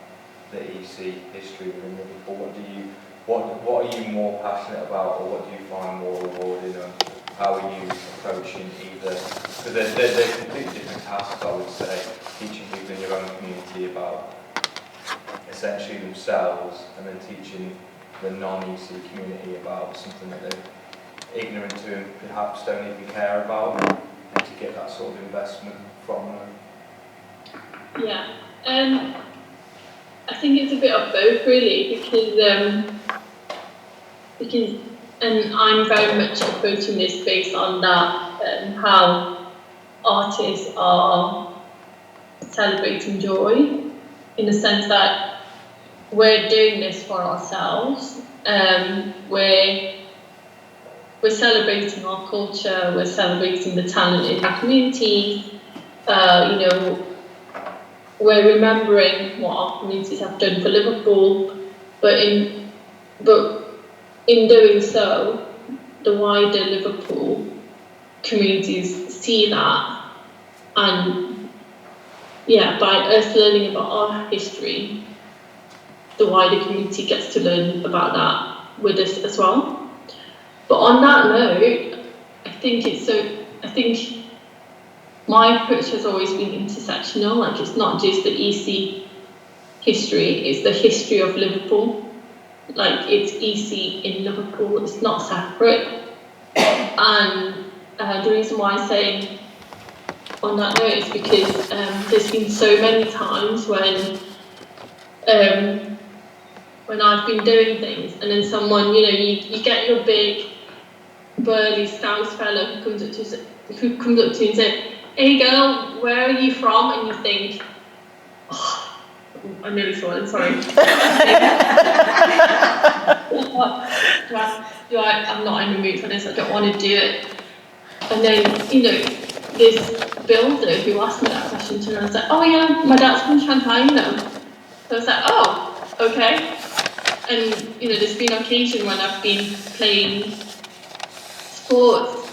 the EC history within Liverpool? What are you more passionate about, or what do you find more rewarding, and how are you approaching either? Because they're completely different tasks, I would say, teaching people in your own community about essentially themselves, and then teaching the non-EC community about something that they're ignorant to and perhaps don't even care about, and to get that sort of investment from them. Yeah, I think it's a bit of both really, because I'm very much approaching this based on that, how artists are celebrating joy, in the sense that we're doing this for ourselves. We're celebrating our culture, we're celebrating the talent in the community, we're remembering what our communities have done for Liverpool, but in doing so, the wider Liverpool communities see that, and yeah, by us learning about our history, the wider community gets to learn about that with us as well. But on that note, I think my approach has always been intersectional. Like, it's not just the EC history, it's the history of Liverpool. Like, it's EC in Liverpool, it's not separate. And the reason why I say on that note is because there's been so many times when I've been doing things, and then someone, you get your big burly Scouse fellow who comes up to you and says, "Hey girl, where are you from?" And you think, oh, I nearly saw it, I'm sorry. I'm not in the mood for this, I don't want to do it. And then, this builder who asked me that question to me, I was like, "Oh yeah, my dad's from Shanghai, So I was like, "Oh, okay." And, there's been an occasion when I've been playing sports,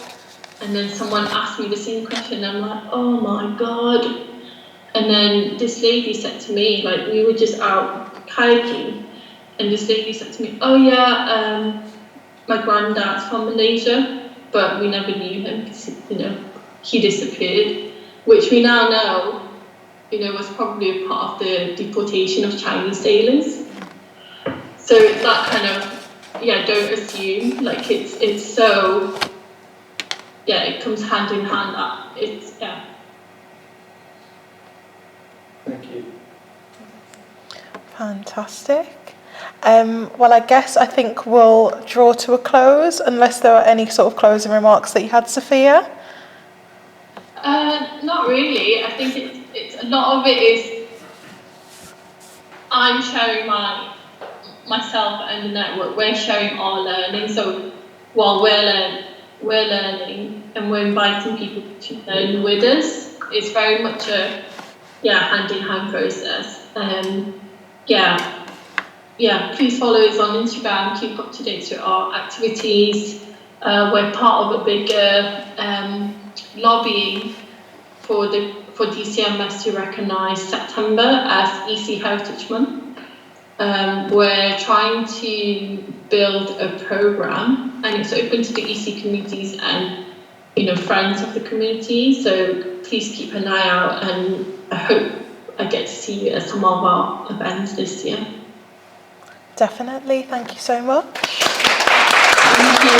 and then someone asked me the same question, and I'm like, "Oh my God." And then this lady said to me, like, we were just out hiking, and this lady said to me, "Oh yeah, my granddad's from Malaysia, but we never knew him because, he disappeared," which we now know, was probably a part of the deportation of Chinese sailors. So it's that kind of, don't assume, like, it's so, it comes hand in hand, Thank you. Fantastic. Well, I think we'll draw to a close, unless there are any sort of closing remarks that you had, Sophia. Not really. I think it's a lot of it is I'm sharing myself and the network. We're sharing our learning. So while we're learning and we're inviting people to learn with us, it's very much a hand-in-hand process. Please follow us on Instagram, keep up to date with our activities. We're part of a bigger lobbying for DCMS to recognise September as EC Heritage Month. We're trying to build a programme, and it's open to the EC communities and friends of the community, so please keep an eye out, and I hope I get to see you at some of our events this year. Definitely, thank you so much. Thank you.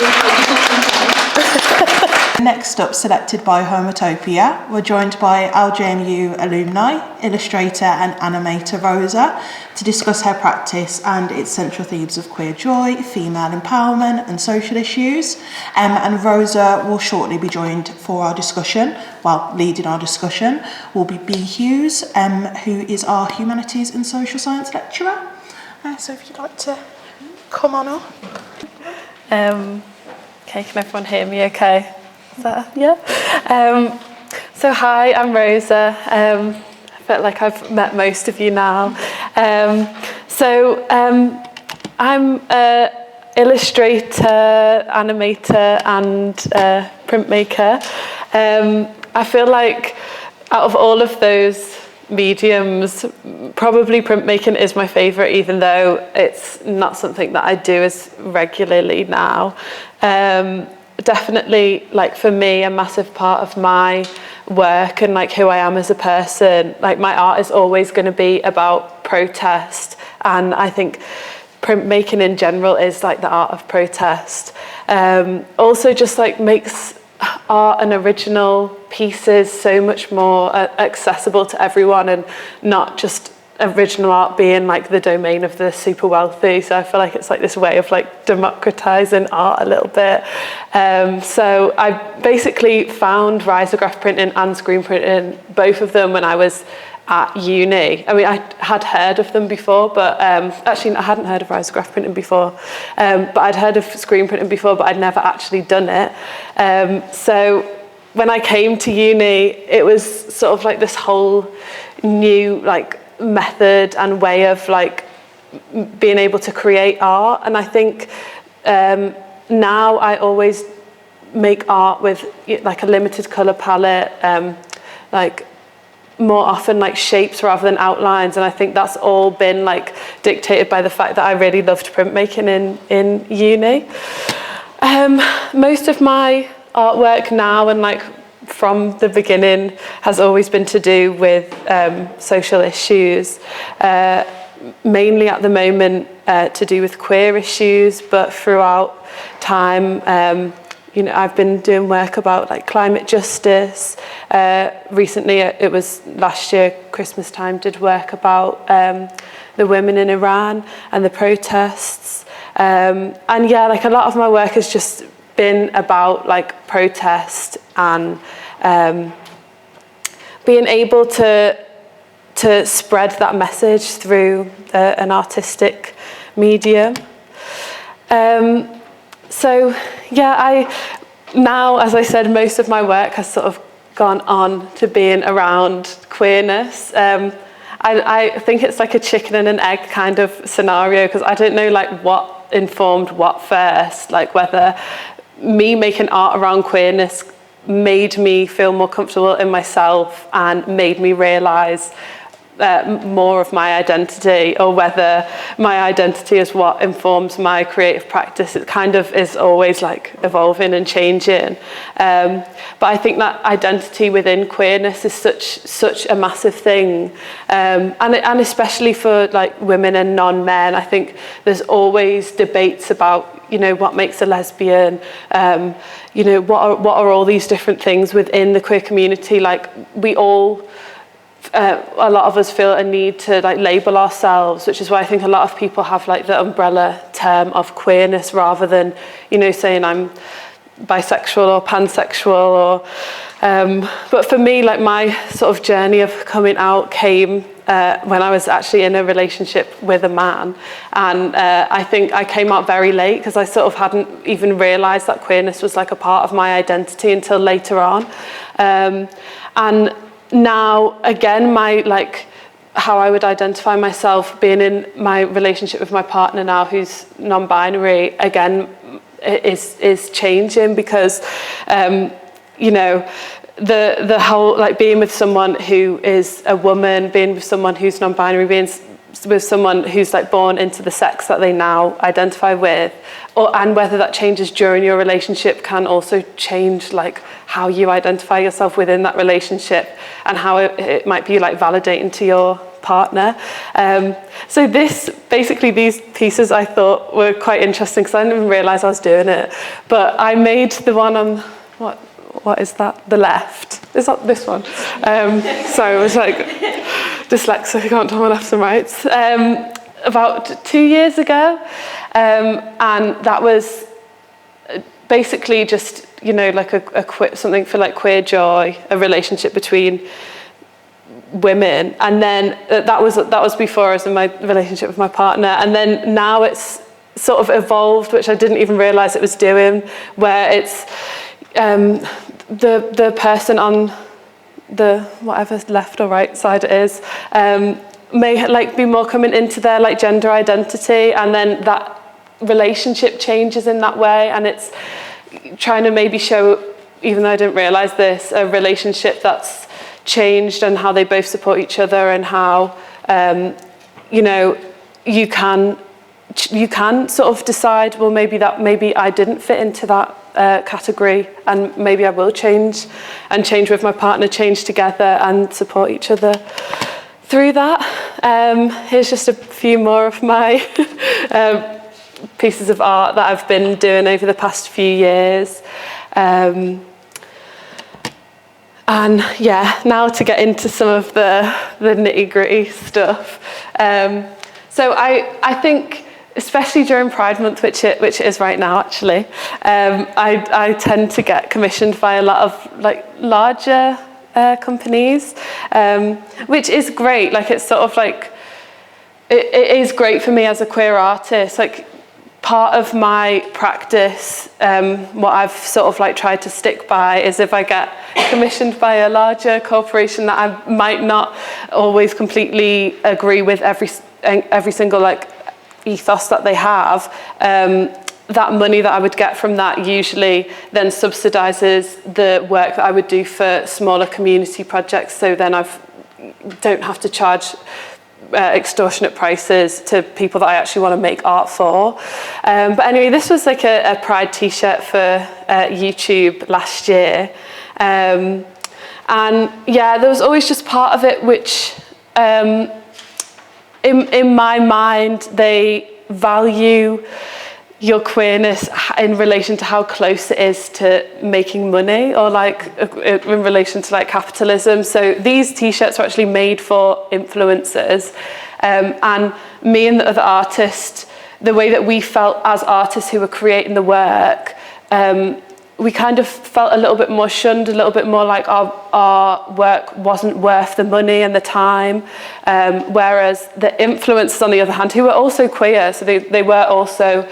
Next up, selected by Homotopia, we're joined by LJMU alumni, illustrator and animator Rosa to discuss her practice and its central themes of queer joy, female empowerment and social issues. And Rosa will shortly be joined for our discussion. Leading our discussion will be B. Hughes, who is our humanities and social science lecturer. So if you'd like to come on up. Okay, can everyone hear me okay? Is that, yeah? So hi, I'm Rosa. I feel like I've met most of you now. I'm an illustrator, animator and printmaker. I feel like out of all of those mediums, probably printmaking is my favourite, even though it's not something that I do as regularly now. Definitely, like, for me, a massive part of my work and like who I am as a person, like, my art is always going to be about protest, and I think printmaking in general is like the art of protest. Also just like makes art and original pieces so much more accessible to everyone, and not just original art being like the domain of the super wealthy. So I feel like it's like this way of like democratizing art a little bit. So I basically found risograph printing and screen printing, both of them, when I was at uni. I mean, I had heard of them before, but actually I hadn't heard of risograph printing before, but I'd heard of screen printing before, but I'd never actually done it. So when I came to uni, it was sort of like this whole new like method and way of like being able to create art. And I think now I always make art with like a limited colour palette, like more often like shapes rather than outlines, and I think that's all been like dictated by the fact that I really loved printmaking in uni. Most of my artwork now and like from the beginning has always been to do with social issues, mainly at the moment to do with queer issues, but throughout time you know, I've been doing work about like climate justice. Recently, it was last year, Christmas time, did work about the women in Iran and the protests. And yeah, like a lot of my work has just been about like protest and being able to spread that message through an artistic medium. So yeah, now, as I said, most of my work has sort of gone on to being around queerness. I think it's like a chicken and an egg kind of scenario, because I don't know like what informed what first, like whether me making art around queerness made me feel more comfortable in myself and made me realise more of my identity, or whether my identity is what informs my creative practice. It kind of is always like evolving and changing. But I think that identity within queerness is such a massive thing. And especially for like women and non-men, I think there's always debates about, you know, what makes a lesbian, you know, what are all these different things within the queer community. Like we all, a lot of us feel a need to like label ourselves, which is why I think a lot of people have like the umbrella term of queerness rather than, you know, saying I'm bisexual or pansexual or but for me, like my sort of journey of coming out came when I was actually in a relationship with a man, and I think I came out very late because I sort of hadn't even realised that queerness was like a part of my identity until later on. And now, again, my like how I would identify myself being in my relationship with my partner now, who's non-binary, again, is changing because, you know, the whole like being with someone who is a woman, being with someone who's non-binary, being with someone who's like born into the sex that they now identify with, and whether that changes during your relationship can also change like how you identify yourself within that relationship and how it might be like validating to your partner. So basically these pieces I thought were quite interesting because I didn't even realise I was doing it. But I made the one on, what is that? The left. Is that this one? So it was like dyslexic, I can't tell my lefts and rights. About 2 years ago. And that was basically just, you know, like something for like queer joy, a relationship between women. And then that was before I was in my relationship with my partner. And then now it's sort of evolved, which I didn't even realise it was doing, where it's the person on the whatever left or right side it is may like be more coming into their like gender identity, and then that relationship changes in that way, and it's trying to maybe show, even though I didn't realise this, a relationship that's changed and how they both support each other, and how you know, you can sort of decide, well, maybe I didn't fit into that category, and maybe I will change with my partner, change together and support each other through that. Here's just a few more of my pieces of art that I've been doing over the past few years. And yeah, now to get into some of the nitty-gritty stuff. So I think, especially during Pride Month, which it is right now actually, I tend to get commissioned by a lot of like larger companies, which is great. Like it's sort of like, it is great for me as a queer artist. Like part of my practice, what I've sort of like tried to stick by is if I get commissioned by a larger corporation that I might not always completely agree with every single like ethos that they have, that money that I would get from that usually then subsidises the work that I would do for smaller community projects. So then I don't have to charge extortionate prices to people that I actually want to make art for. But anyway, this was like a Pride t-shirt for YouTube last year. And yeah, there was always just part of it which, in my mind, they value your queerness in relation to how close it is to making money, or like in relation to like capitalism. So these t-shirts were actually made for influencers, and me and the other artist, the way that we felt as artists who were creating the work, we kind of felt a little bit more shunned, a little bit more like our work wasn't worth the money and the time, whereas the influencers, on the other hand, who were also queer, so they were also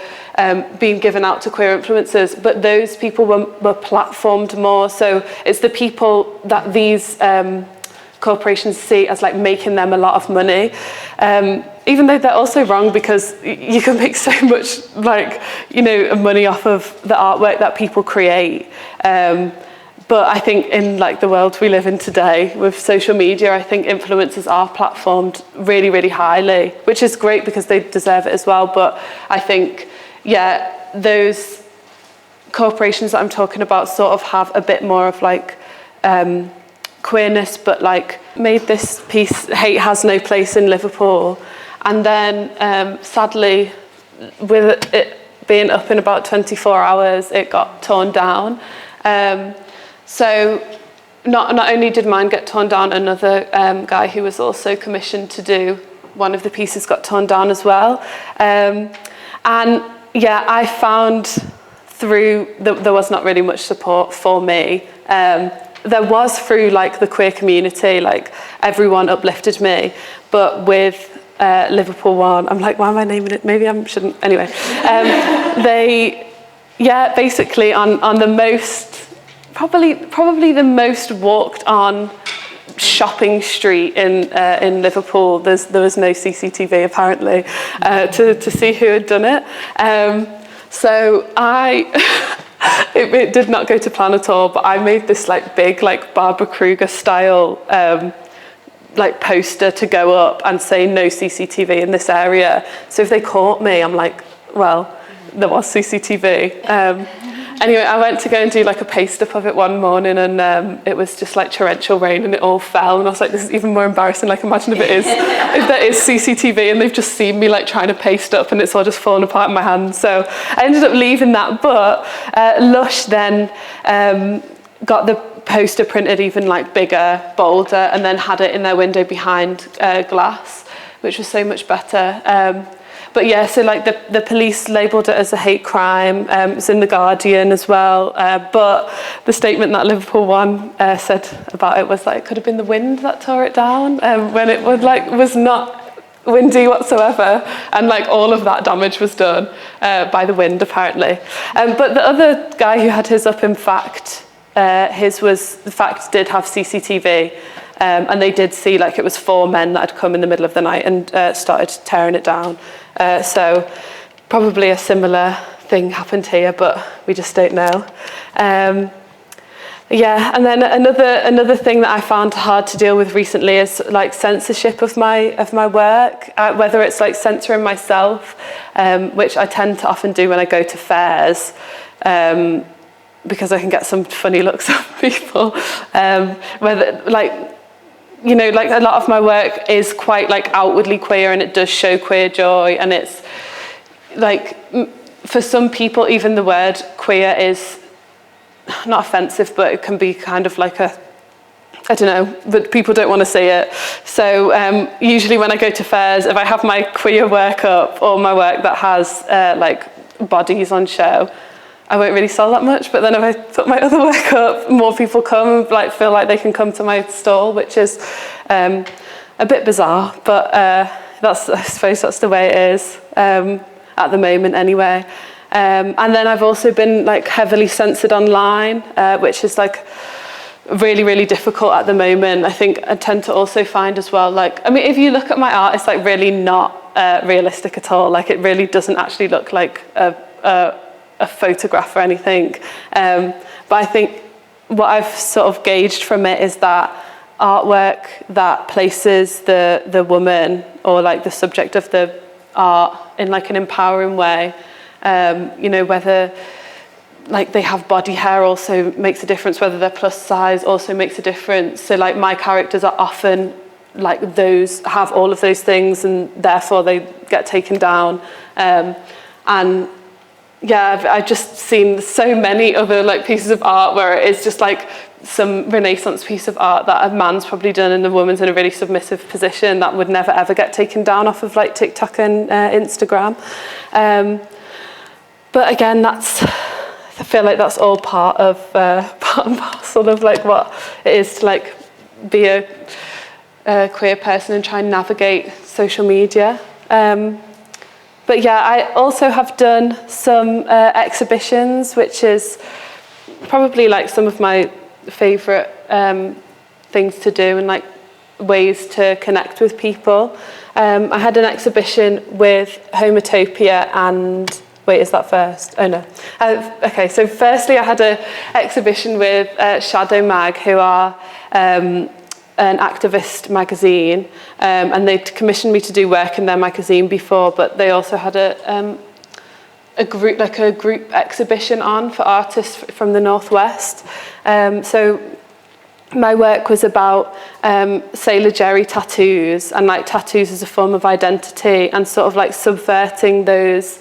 being given out to queer influencers, but those people were platformed more. So it's the people that these corporations see as like making them a lot of money, even though they're also wrong, because you can make so much like, you know, money off of the artwork that people create. But I think in like the world we live in today with social media, I think influencers are platformed really, really highly, which is great because they deserve it as well. But I think, yeah, those corporations that I'm talking about sort of have a bit more of like queerness, but like made this piece, Hate Has No Place in Liverpool. And then sadly, with it being up in about 24 hours, it got torn down. So not only did mine get torn down, another guy who was also commissioned to do one of the pieces got torn down as well. And yeah, I found through, there was not really much support for me. There was through like the queer community, like everyone uplifted me, but with Liverpool One, I'm like, why am I naming it? Maybe I shouldn't. Anyway, they, yeah, basically on the most, probably the most walked on shopping street in Liverpool. There was no CCTV apparently to see who had done it. So it did not go to plan at all, but I made this like big like Barbara Kruger style like poster to go up and say no CCTV in this area. So if they caught me, I'm like, well, there was CCTV. Anyway, I went to go and do like a paste up of it one morning, and it was just like torrential rain and it all fell, and I was like, this is even more embarrassing. Like, imagine if there is CCTV and they've just seen me like trying to paste up and it's all just fallen apart in my hands. So I ended up leaving that, but Lush then got the poster printed even like bigger, bolder, and then had it in their window behind glass, which was so much better. But yeah, so like the police labelled it as a hate crime. It's in The Guardian as well. But the statement that Liverpool One said about it was that it could have been the wind that tore it down, when it was not windy whatsoever. And like all of that damage was done by the wind apparently. But the other guy who had his up in Fact, the Fact did have CCTV. And they did see like it was 4 men that had come in the middle of the night and started tearing it down. So probably a similar thing happened here, but we just don't know. Yeah, and then another thing that I found hard to deal with recently is like censorship of my work, whether it's like censoring myself, which I tend to often do when I go to fairs, because I can get some funny looks at people. Whether like, you know, like a lot of my work is quite like outwardly queer, and it does show queer joy, and it's like, for some people even the word queer is not offensive, but it can be kind of like I don't know, but people don't want to see it. So usually when I go to fairs, if I have my queer work up or my work that has like bodies on show, I won't really sell that much. But then if I put my other work up, more people come, like feel like they can come to my stall, which is a bit bizarre. But I suppose that's the way it is at the moment anyway. And then I've also been like heavily censored online, which is like really, really difficult at the moment. I think I tend to also find as well, like, I mean, if you look at my art, it's like really not realistic at all. Like, it really doesn't actually look like a a photograph or anything. But I think what I've sort of gauged from it is that artwork that places the woman or like the subject of the art in like an empowering way, you know, whether like they have body hair also makes a difference, whether they're plus size also makes a difference. So like my characters are often like those, have all of those things, and therefore they get taken down. And yeah, I've just seen so many other like pieces of art where it is just like some Renaissance piece of art that a man's probably done and the woman's in a really submissive position that would never ever get taken down off of like TikTok and Instagram. But again, I feel like that's all part and parcel of like what it is to like be a queer person and try and navigate social media. But yeah, I also have done some exhibitions, which is probably like some of my favourite things to do and like ways to connect with people. I had an exhibition with Homotopia and... Wait, is that first? Oh no. Okay, so firstly I had an exhibition with Shadow Mag, who are an activist magazine, and they'd commissioned me to do work in their magazine before, but they also had a group exhibition on for artists from the Northwest. So my work was about Sailor Jerry tattoos and like tattoos as a form of identity and sort of like subverting those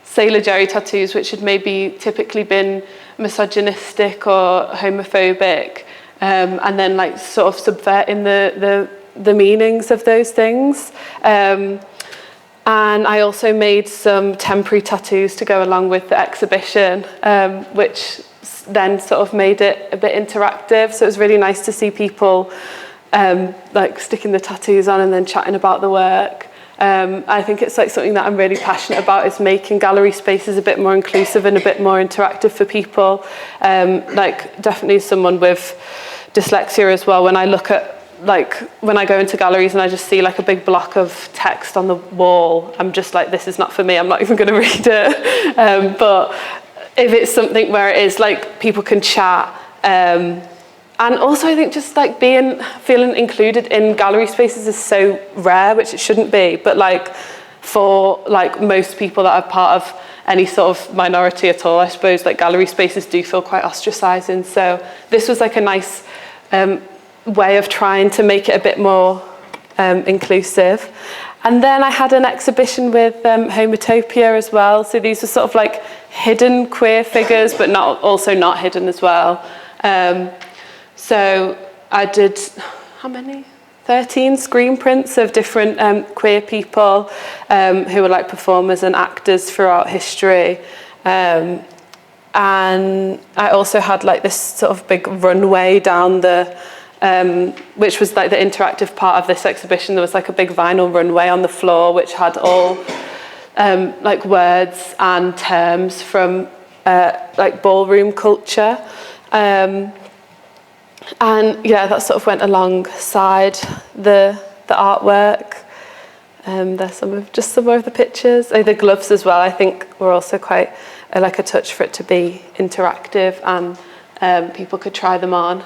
Sailor Jerry tattoos, which had maybe typically been misogynistic or homophobic, and then like sort of subverting the meanings of those things. And I also made some temporary tattoos to go along with the exhibition, which then sort of made it a bit interactive. So it was really nice to see people like sticking the tattoos on and then chatting about the work. I think it's like something that I'm really passionate about, is making gallery spaces a bit more inclusive and a bit more interactive for people. Like definitely someone with dyslexia as well, when I look at like when I go into galleries and I just see like a big block of text on the wall, I'm just like, this is not for me, I'm not even going to read it. But if it's something where it is like people can chat, and also I think just like feeling included in gallery spaces is so rare, which it shouldn't be, but like for like most people that are part of any sort of minority at all, I suppose like gallery spaces do feel quite ostracizing. So this was like a nice way of trying to make it a bit more inclusive. And then I had an exhibition with Homotopia as well. So these were sort of like hidden queer figures, but also not hidden as well. So I did, how many? 13 screen prints of different queer people who were like performers and actors throughout history. And I also had like this sort of big runway down which was like the interactive part of this exhibition. There was like a big vinyl runway on the floor, which had all like words and terms from like ballroom culture. And yeah, that sort of went alongside the artwork. There's some of the pictures. Oh, the gloves as well, I think were also quite like a touch for it to be interactive, and people could try them on.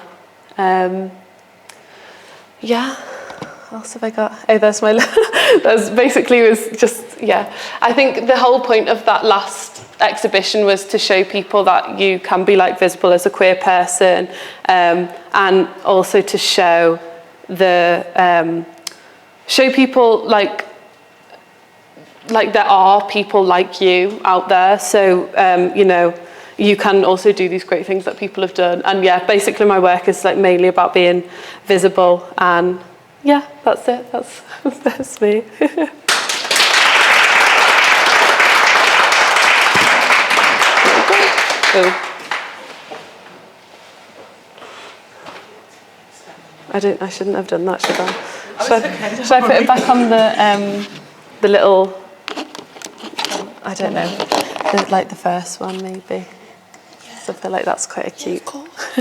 Yeah, what else have I got? Oh, there's my... That's basically was just, yeah. I think the whole point of that last exhibition was to show people that you can be like visible as a queer person, and also to show people like there are people like you out there. So you know, you can also do these great things that people have done. And yeah, basically my work is like mainly about being visible, and yeah, that's it. That's me. I shouldn't have done that, should I? Should I put it back on the little, I don't know, like the first one maybe? So I feel like that's quite a cute. Yeah, of course.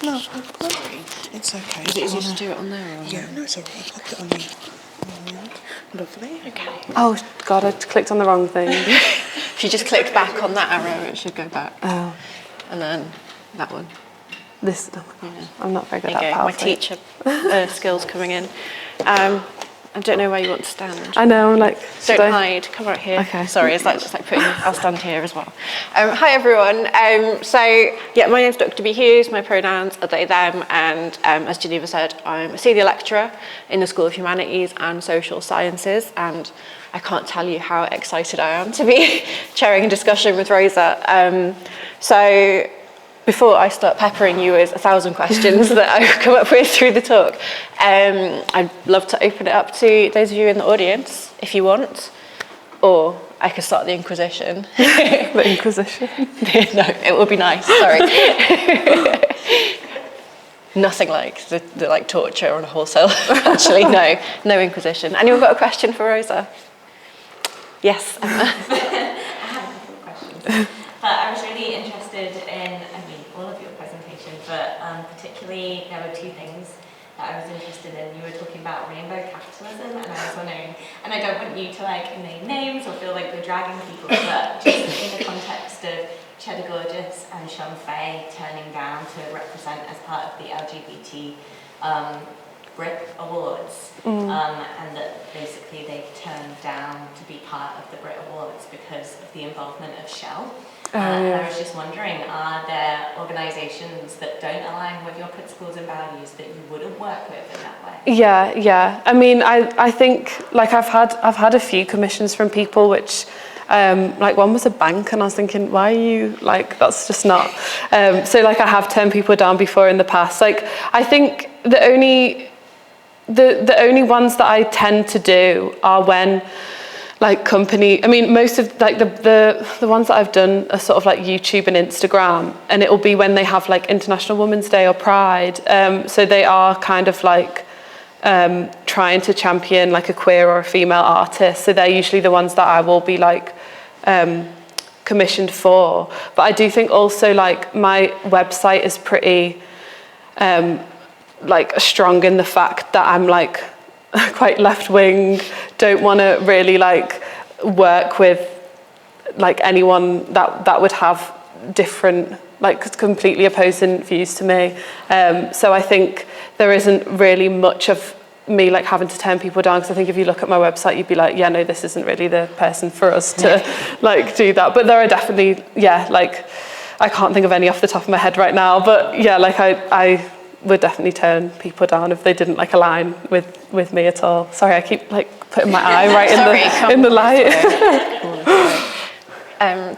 No, don't worry. It's okay. Is it easier to do it on there? Or yeah, no, it's alright. I'll pop it on me. Lovely. Okay. Oh God, I clicked on the wrong thing. If you just clicked back on that arrow, it should go back. Oh, And then that one. this. I'm not very good There you at go. My PowerPoint. teacher skills coming in. I don't know where you want to stand. I know. I'm like. Don't should I- hide. Come right here. Okay. Sorry, it's like just like putting. I'll stand here as well. Hi everyone. So yeah, my name's Dr. B. Hughes. My pronouns are they, them, and as Geneva said, I'm a senior lecturer in the School of Humanities and Social Sciences, and I can't tell you how excited I am to be chairing a discussion with Rosa. So before I start peppering you with 1,000 questions that I've come up with through the talk, I'd love to open it up to those of you in the audience, if you want, or I could start the Inquisition. The Inquisition. No, it would be nice, sorry. Nothing like the like torture on a wholesale. Actually, no Inquisition. Anyone got a question for Rosa? Yes, Emma. I have a couple of questions. But I was really interested in, all of your presentation, but particularly there were two things that I was interested in. You were talking about rainbow capitalism, and I was wondering, and I don't want you to like name names or feel like we're dragging people, but just in the context of Cheddar Gorgeous and Sean Fay turning down to represent as part of the LGBT Brit Awards, and that basically they turned down to be part of the Brit Awards because of the involvement of Shell. And I was just wondering, are there organisations that don't align with your principles and values that you wouldn't work with in that way? Yeah. I mean, I think like I've had a few commissions from people which. Like one was a bank, and I was thinking, why are you like, that's just not. So like I have turned people down before in the past. Like I think the only ones that I tend to do are when like most of like the ones that I've done are sort of like YouTube and Instagram, and it will be when they have like International Women's Day or Pride. So they are kind of like trying to champion like a queer or a female artist. So they're usually the ones that I will be like commissioned for. But I do think also like my website is pretty like strong in the fact that I'm like quite left-wing, don't want to really like work with like anyone that would have different like completely opposing views to me. So I think there isn't really much of me like having to turn people down, because I think if you look at my website you'd be like, yeah, no, this isn't really the person for us to like do that. But there are definitely, like I can't think of any off the top of my head right now, but yeah, like I would definitely turn people down if they didn't like align with me at all. Sorry, I keep like putting my eye right in the light.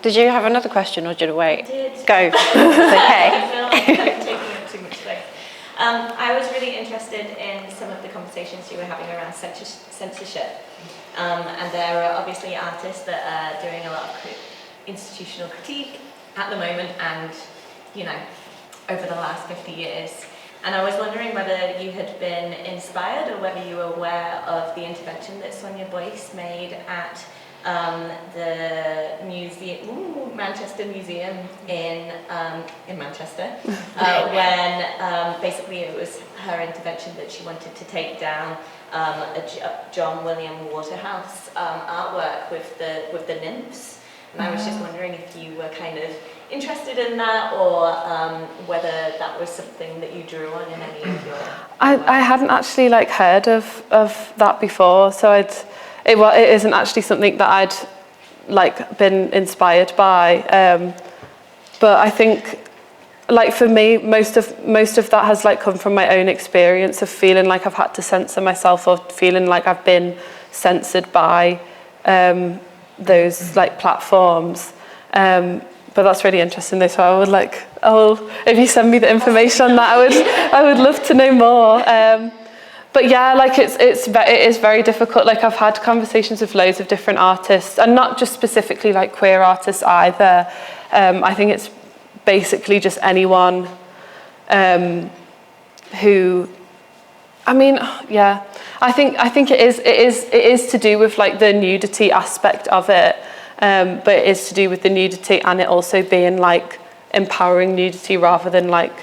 Did you have another question, or did you wait? I did. Go. It's okay. I feel like I'm taking up too much space. I was really interested in some of the conversations you were having around censorship. And there are obviously artists that are doing a lot of institutional critique at the moment and, over the last 50 years. And I was wondering whether you had been inspired or whether you were aware of the intervention that Sonia Boyce made at the Manchester Museum in Manchester, when basically it was her intervention that she wanted to take down a John William Waterhouse artwork with the nymphs. And I was just wondering if you were kind of interested in that, or whether that was something that you drew on in any of your I hadn't actually like heard of that before, so it isn't actually something that I'd like been inspired by. But I think like for me, most of that has like come from my own experience of feeling like I've had to censor myself, or feeling like I've been censored by those like platforms. But that's really interesting though, so I would if you send me the information on that, I would love to know more. But yeah, like it is very difficult. Like I've had conversations with loads of different artists, and not just specifically like queer artists either. I think it's basically just anyone who, I think it is to do with like the nudity aspect of it, but it is to do with the nudity and it also being like empowering nudity rather than like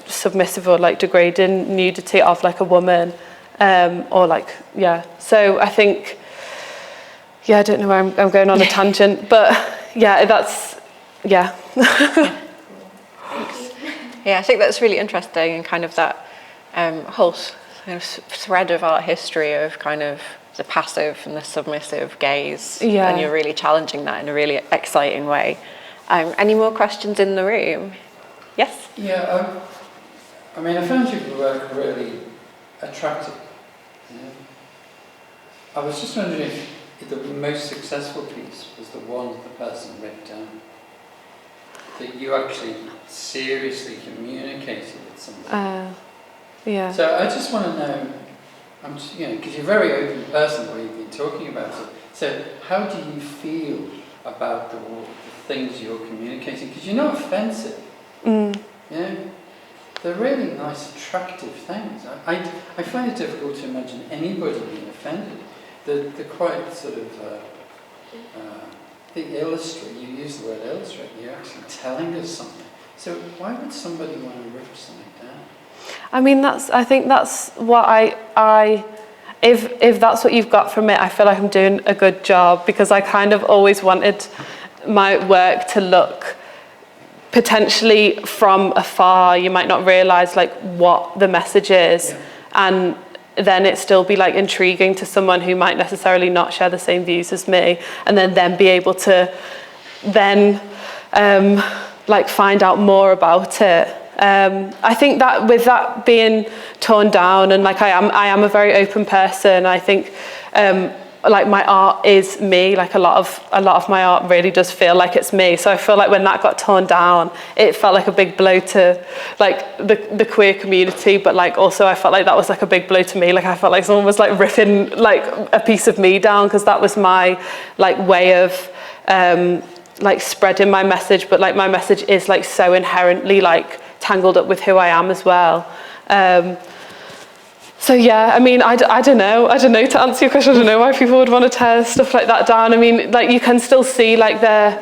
submissive or like degrading nudity of like a woman, or like, yeah. So I think yeah, I don't know where I'm going on a tangent, but yeah, that's, yeah. Yeah, I think that's really interesting, and kind of that whole kind of thread of art history of kind of the passive and the submissive gaze, and you're really challenging that in a really exciting way. Any more questions in the room? Yes? Yeah, I mean, I found your work really attractive. I was just wondering if the most successful piece was the one that the person wrote down, that you actually seriously communicated with somebody. Yeah. So I just want to know, because you're a very open person the way you've been talking about it. So how do you feel about the things you're communicating? Because you're not offensive. They're really nice, attractive things. I find it difficult to imagine anybody being offended. They're quite sort of, they illustrate, you use the word illustrate, you're actually telling us something. So why would somebody want to rip something down? I mean, I think that's what if that's what you've got from it, I feel like I'm doing a good job, because I kind of always wanted my work to look, potentially from afar, you might not realise like what the message is, and then it still be like intriguing to someone who might necessarily not share the same views as me, and then be able to then like find out more about it. I think that with that being torn down, and like I am a very open person, I think like my art is me. Like a lot of my art really does feel like it's me. So I feel like when that got torn down, it felt like a big blow to like the queer community, but like also I felt like that was like a big blow to me. Like I felt like someone was like ripping like a piece of me down, because that was my like way of like spreading my message, but like my message is like so inherently like tangled up with who I am as well. So yeah, I mean, I don't know to answer your question. I don't know why people would want to tear stuff like that down. I mean, like you can still see like there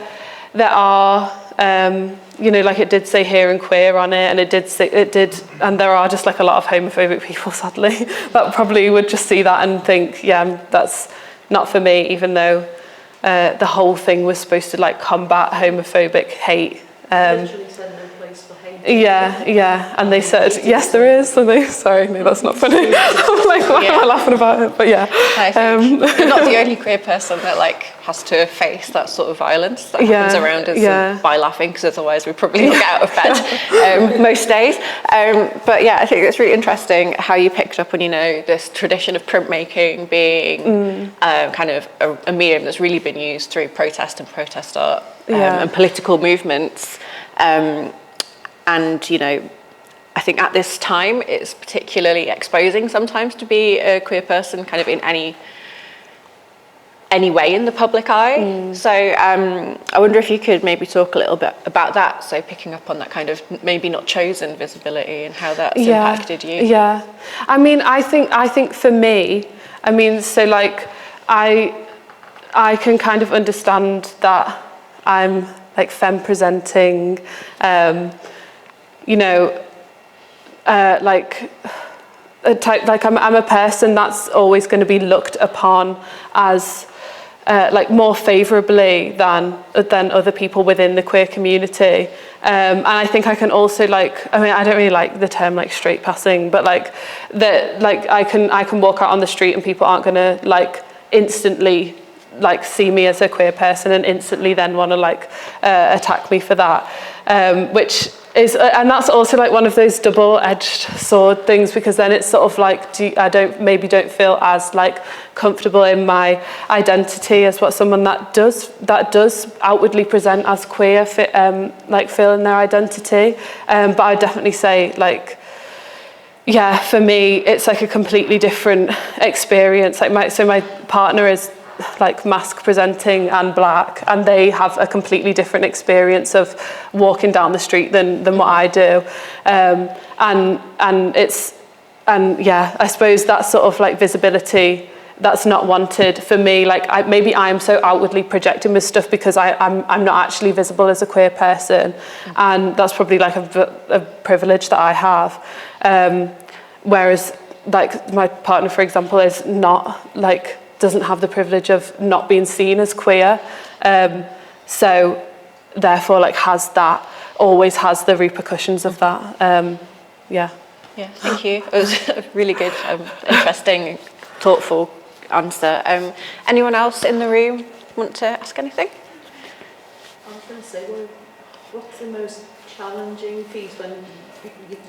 are like it did say here and queer on it, and it did, and there are just like a lot of homophobic people, sadly, that probably would just see that and think, yeah, that's not for me, even though the whole thing was supposed to like combat homophobic hate. Literally said no place for hate. Yeah, and they said, yes, there is. And they, sorry, no, that's not funny. I'm like, why am I laughing about it? But yeah. I think you're not the only queer person that like has to face that sort of violence that happens around us by laughing, because otherwise we probably don't get out of bed most days. But yeah, I think it's really interesting how you picked up on, this tradition of printmaking being kind of a medium that's really been used through protest and protest art and political movements. And, I think at this time it's particularly exposing sometimes to be a queer person kind of in any way in the public eye. So I wonder if you could maybe talk a little bit about that, so picking up on that kind of maybe not chosen visibility and how that's impacted you. Yeah, I mean, I think for me, I mean, so like I can kind of understand that I'm like femme presenting, like a type, like I'm a person that's always going to be looked upon as like more favourably than other people within the queer community, and I think I can also like, I mean, I don't really like the term like straight passing, but like that, like I can walk out on the street and people aren't going to like instantly like see me as a queer person and instantly then want to like attack me for that, which is, and that's also like one of those double-edged sword things, because then it's sort of like I don't feel as like comfortable in my identity as what someone that does outwardly present as queer like feel in their identity, but I definitely say like, yeah, for me it's like a completely different experience. Like my partner is like mask presenting and black, and they have a completely different experience of walking down the street than what I do, and I suppose that sort of like visibility that's not wanted for me. Like maybe I'm so outwardly projecting with stuff because I'm not actually visible as a queer person, and that's probably like a privilege that I have, whereas like my partner, for example, is not like doesn't have the privilege of not being seen as queer. So therefore like always has the repercussions of that. Yeah, thank you. It was a really good, interesting, thoughtful answer. Anyone else in the room want to ask anything? I was going to say, what's the most challenging piece when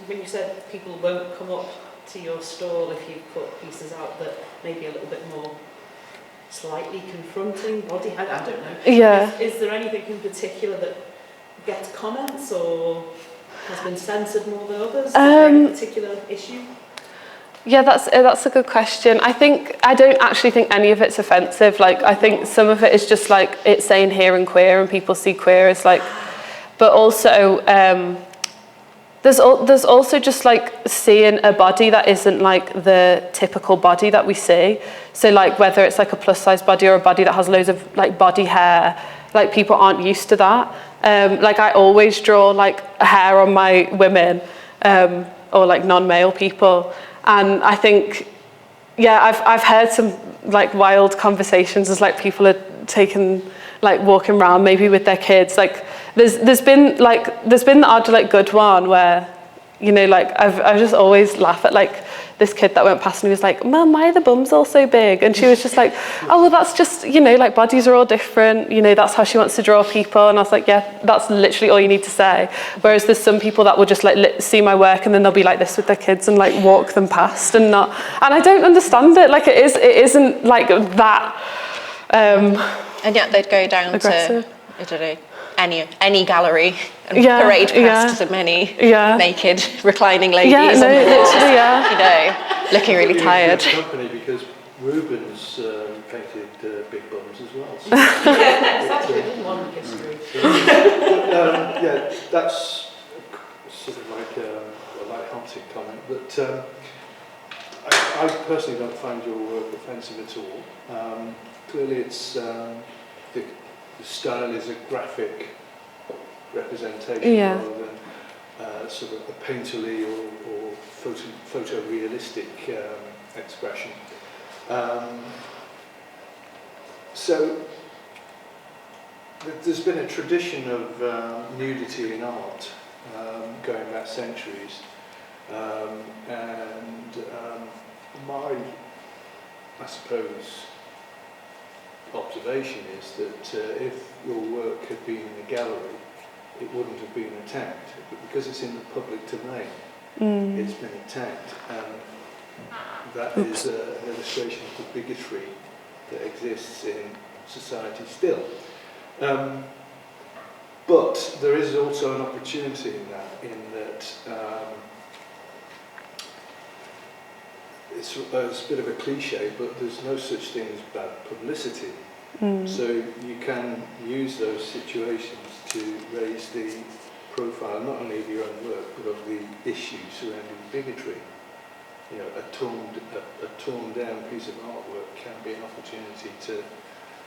you said people won't come up to your stall if you put pieces out that maybe a little bit more slightly confronting body? I don't know. Yeah. Is there anything in particular that gets comments or has been censored more than others? Is there any particular issue? Yeah, that's a good question. I don't actually think any of it's offensive. Like, I think some of it is just like it's saying here and queer, and people see queer as like, but also there's also just like seeing a body that isn't like the typical body that we see. So like whether it's like a plus size body or a body that has loads of like body hair, like people aren't used to that. Like I always draw like hair on my women or like non-male people. And I think, yeah, I've heard some like wild conversations as like people are walking around maybe with their kids. Like there's been the odd like good one where, you know, like I just always laugh at like this kid that went past and he was like, Mum, why are the bums all so big? And she was just like, oh, well, that's just, you know, like bodies are all different. You know, that's how she wants to draw people. And I was like, yeah, that's literally all you need to say. Whereas there's some people that will just like see my work and then they'll be like this with their kids and like walk them past and not. And I don't understand it. Like it isn't like that. And yet they'd go down aggressive. to, I don't know, any gallery and parade past the many naked reclining ladies on the walls, you know, looking really tired. Company because Rubens painted big bums as well. So That's a long history. Yeah, that's sort of like a light-hearted comment, but I personally don't find your work offensive at all. Clearly it's the style is a graphic representation rather than sort of a painterly or photorealistic expression. So there's been a tradition of nudity in art going back centuries, and I suppose, observation is that if your work had been in a gallery, it wouldn't have been attacked. But because it's in the public domain, it's been attacked. And that is an illustration of the bigotry that exists in society still. But there is also an opportunity in that it's a bit of a cliche, but there's no such thing as bad publicity. So you can use those situations to raise the profile not only of your own work, but of the issues surrounding bigotry. You know, a torn down piece of artwork can be an opportunity to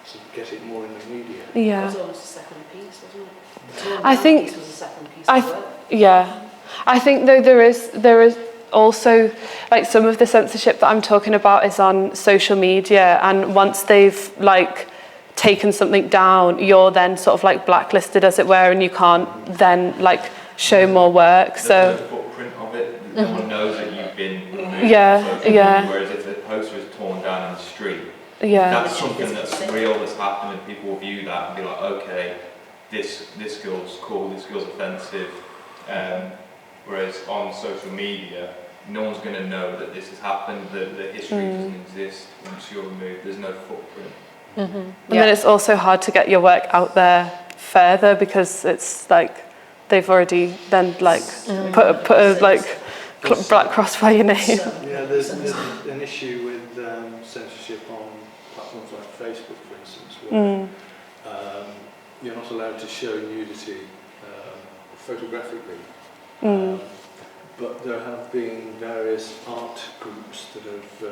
sort of get it more in the media. Yeah. It was almost a second piece, wasn't it? The torn I down think piece was a second piece of work. Yeah, I think though there is also like some of the censorship that I'm talking about is on social media, and once they've like taken something down, you're then sort of like blacklisted, as it were, and you can't then like show more work. There's no footprint of it. No one knows that you've been removed. Yeah. Whereas if the poster is torn down in the street, Yeah. that's something that's real, that's happened, and people will view that and be like, okay, this girl's cool, this girl's offensive. Whereas on social media, no one's going to know that this has happened, that the history doesn't exist once you're removed. There's no footprint. And then it's also hard to get your work out there further because it's like they've already then like put a like black cross by your name. Yeah, there's an issue with censorship on platforms like Facebook, for instance, where you're not allowed to show nudity photographically. But there have been various art groups that have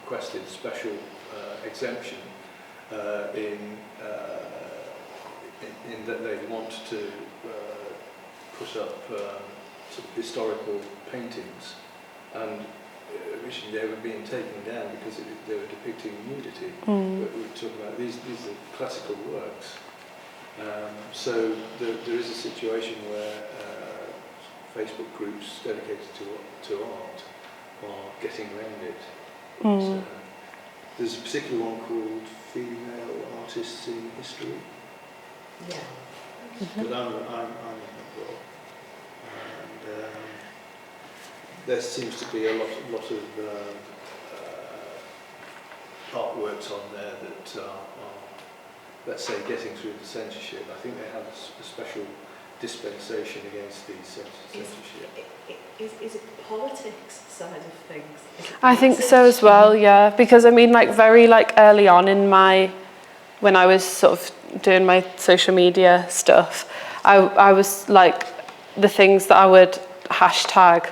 requested special exemption in that they want to put up sort of historical paintings, and originally they were being taken down because they were depicting nudity. Mm. But we're talking about these are classical works. So there is a situation where Facebook groups dedicated to art are getting around it. Mm. There's a particular one called Female Artists in History. Yeah. But I'm in that role. And there seems to be a lot of artworks on there that are, let's say, getting through the censorship. I think they have a special dispensation against the censorship. Is it politics side of things? I think so as well, yeah. Because I mean, like very like early on in when I was sort of doing my social media stuff, I was like the things that I would hashtag.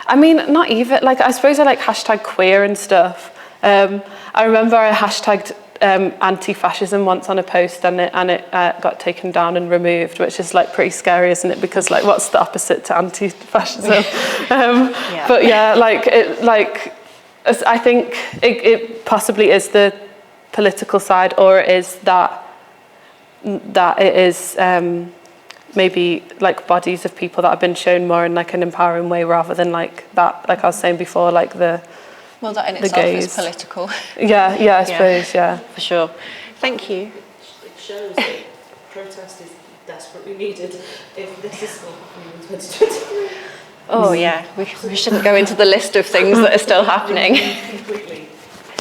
I mean, not even like I suppose I like hashtag queer and stuff. I remember I hashtagged anti-fascism once on a post, and it got taken down and removed, which is like pretty scary, isn't it? Because like, what's the opposite to anti-fascism? Yeah. But yeah, I think it possibly is the political side, or it is that it is maybe like bodies of people that have been shown more in like an empowering way, rather than like that, like I was saying before, like the. Well, that in itself is political. Yeah, I suppose, yeah. For sure. Thank you. It shows that protest is desperately needed if this is still happening in 2020. Oh, yeah. We shouldn't go into the list of things that are still happening. Completely.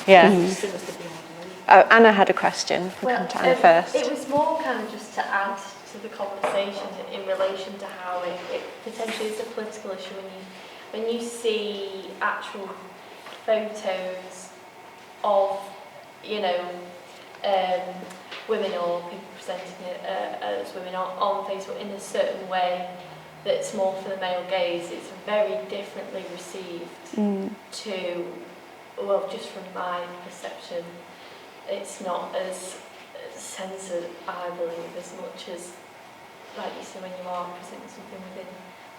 Yeah. Mm-hmm. Anna had a question. We'll come to Anna first. It was more kind of just to add to the conversation in relation to how it potentially is a political issue when you see actual photos of, women or people presenting it as women on Facebook in a certain way that's more for the male gaze. It's very differently received to, well, just from my perception, it's not as censored, I believe, as much as, like you said, when you are presenting something within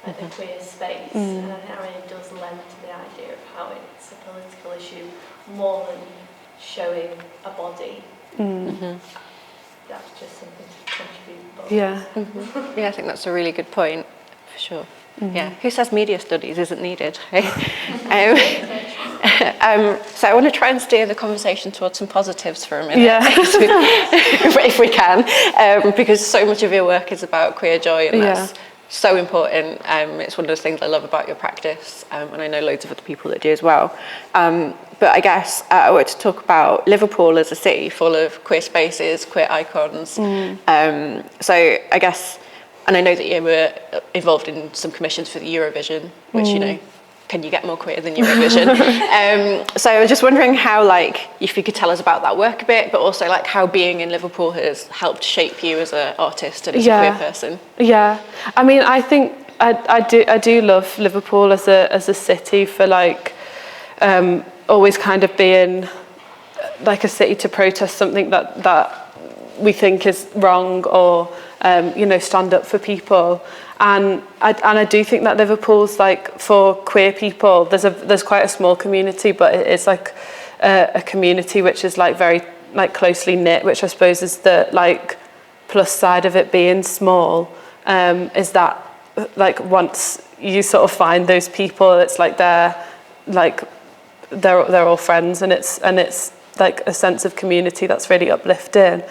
like the queer space, and I think that really does lend to the idea of how it's a political issue more than showing a body. That's just something to contribute. But Yeah. Yeah, I think that's a really good point, for sure. Yeah, who says media studies isn't needed? So I want to try and steer the conversation towards some positives for a minute, if we can, because so much of your work is about queer joy, and that's so important. It's one of the things I love about your practice, and I know loads of other people that do as well. But I guess I want to talk about Liverpool as a city full of queer spaces, queer icons. So I guess, and I know that you were involved in some commissions for the Eurovision, which, can you get more queer than Eurovision? So I was just wondering how, if you could tell us about that work a bit, but also how being in Liverpool has helped shape you as an artist and as a queer person. Yeah, I mean, I think I do love Liverpool as a city for always kind of being like a city to protest something that we think is wrong, or stand up for people. And I do think that Liverpool's for queer people, there's quite a small community, but it's a community which is very closely knit, which I suppose is the plus side of it being small, is that once you sort of find those people, it's they're all friends, and it's a sense of community that's really uplifting.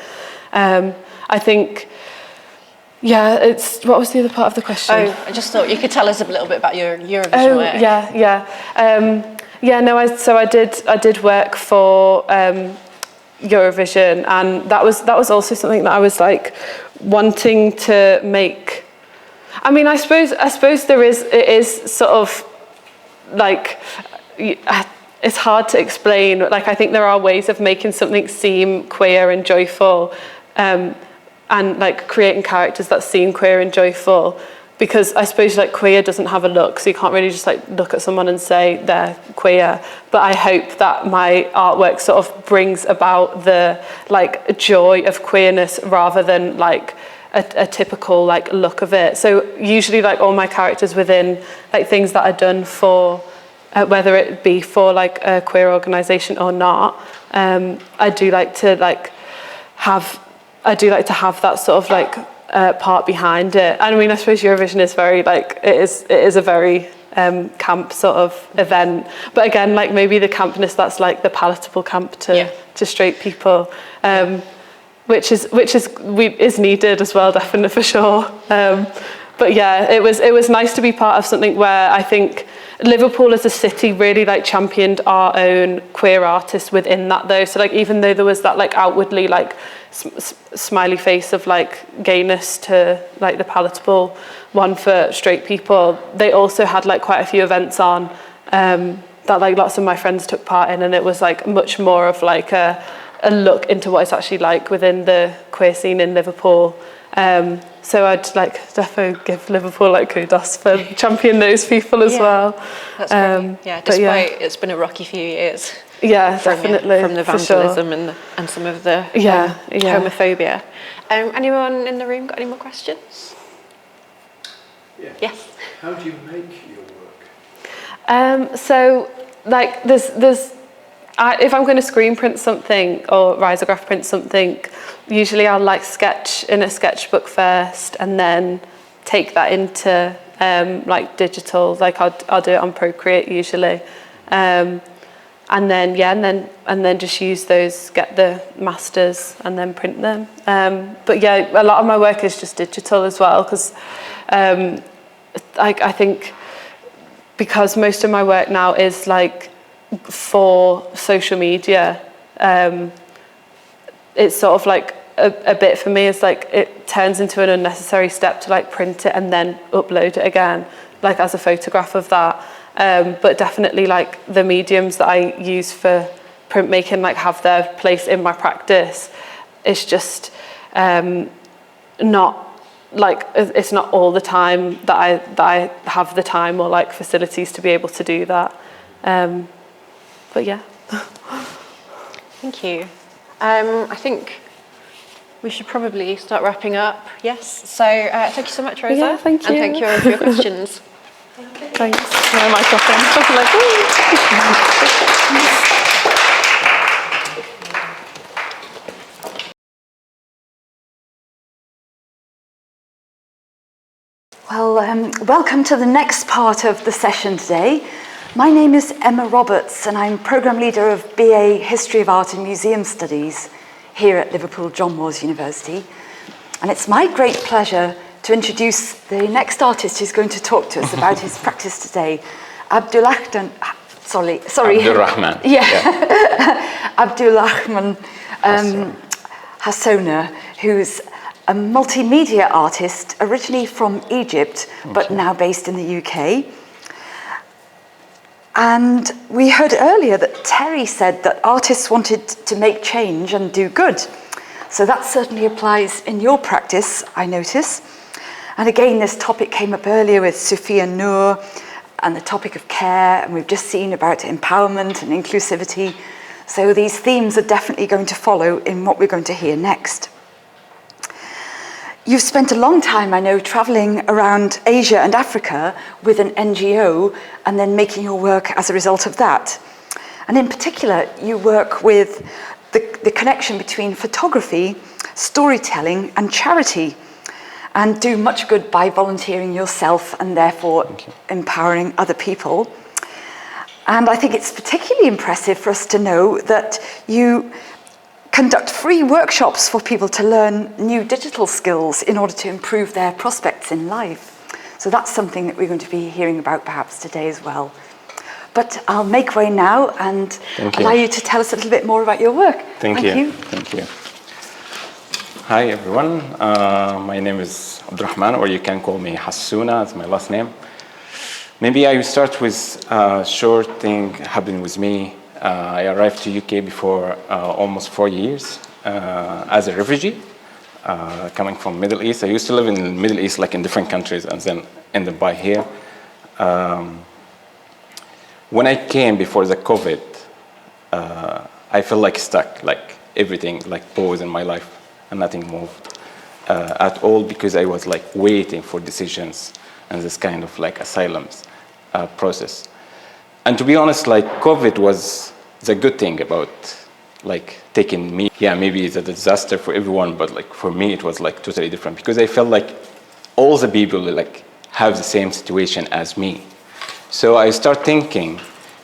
I think. Yeah, what was the other part of the question? Oh, I just thought you could tell us a little bit about your Eurovision work. I did work for Eurovision, and that was also something that I was wanting to make. I mean, I suppose it is sort of it's hard to explain. I think there are ways of making something seem queer and joyful. And creating characters that seem queer and joyful, because I suppose queer doesn't have a look, so you can't really just look at someone and say they're queer. But I hope that my artwork sort of brings about the joy of queerness rather than a typical look of it. So usually all my characters within things that are done for whether it be for like a queer organisation or not. I do like to have that sort of like part behind it. I mean, I suppose Eurovision is very like it is a very camp sort of event, but again, like maybe the campness that's like the palatable camp to straight people, which is needed as well, definitely for sure. But yeah, it was nice to be part of something where I think Liverpool as a city really like championed our own queer artists within that though. So like even though there was that like outwardly like smiley face of like gayness to like the palatable one for straight people, they also had like quite a few events on that like lots of my friends took part in, and it was like much more of like a look into what it's actually like within the queer scene in Liverpool. So I'd like defo give Liverpool like kudos for championing those people as well. That's great. Yeah, despite it's been a rocky few years. Yeah, definitely. From the vandalism and some of the homophobia. Anyone in the room got any more questions? Yeah. Yes. How do you make your work? So like if I'm going to screen print something or risograph print something, usually I'll like sketch in a sketchbook first and then take that into like digital. Like I'll do it on Procreate usually, and then just use those, get the masters and then print them. But yeah, a lot of my work is just digital as well, because I think because most of my work now is like for social media, it's sort of like a bit for me, it's like it turns into an unnecessary step to like print it and then upload it again, like as a photograph of that. But definitely like the mediums that I use for printmaking like have their place in my practice. It's just not like, it's not all the time that I have the time or like facilities to be able to do that. But yeah. Thank you. I think we should probably start wrapping up. Yes. So thank you so much, Rosa. Yeah, thank you. And thank you all for your questions. Thanks. No microphone. Well, welcome to the next part of the session today. My name is Emma Roberts and I'm Programme Leader of BA History of Art and Museum Studies here at Liverpool John Moores University. And it's my great pleasure to introduce the next artist who's going to talk to us about his practice today, Abdulrahman. Yeah. Abdulrahman Hassona, who's a multimedia artist originally from Egypt, but now based in the UK. And we heard earlier that Terry said that artists wanted to make change and do good. So that certainly applies in your practice, I notice. And again, this topic came up earlier with Sophia Noor and the topic of care, and we've just seen about empowerment and inclusivity. So these themes are definitely going to follow in what we're going to hear next. You've spent a long time, I know, travelling around Asia and Africa with an NGO and then making your work as a result of that. And in particular, you work with the connection between photography, storytelling and charity, and do much good by volunteering yourself and therefore empowering other people. And I think it's particularly impressive for us to know that you conduct free workshops for people to learn new digital skills in order to improve their prospects in life. So that's something that we're going to be hearing about perhaps today as well. But I'll make way now and allow you to tell us a little bit more about your work. Thank you. Hi everyone, my name is Abdulrahman, or you can call me Hassuna, that's my last name. Maybe I will start with a short thing happened with me. I arrived to UK before almost 4 years as a refugee, coming from Middle East. I used to live in the Middle East, like in different countries, and then ended by here. When I came before the COVID, I felt like stuck, like everything, like paused in my life, and nothing moved at all, because I was like waiting for decisions and this kind of like asylums process. And to be honest, like COVID was the good thing about like taking me. Yeah, maybe it's a disaster for everyone, but like for me it was like totally different because I felt like all the people like have the same situation as me. So I start thinking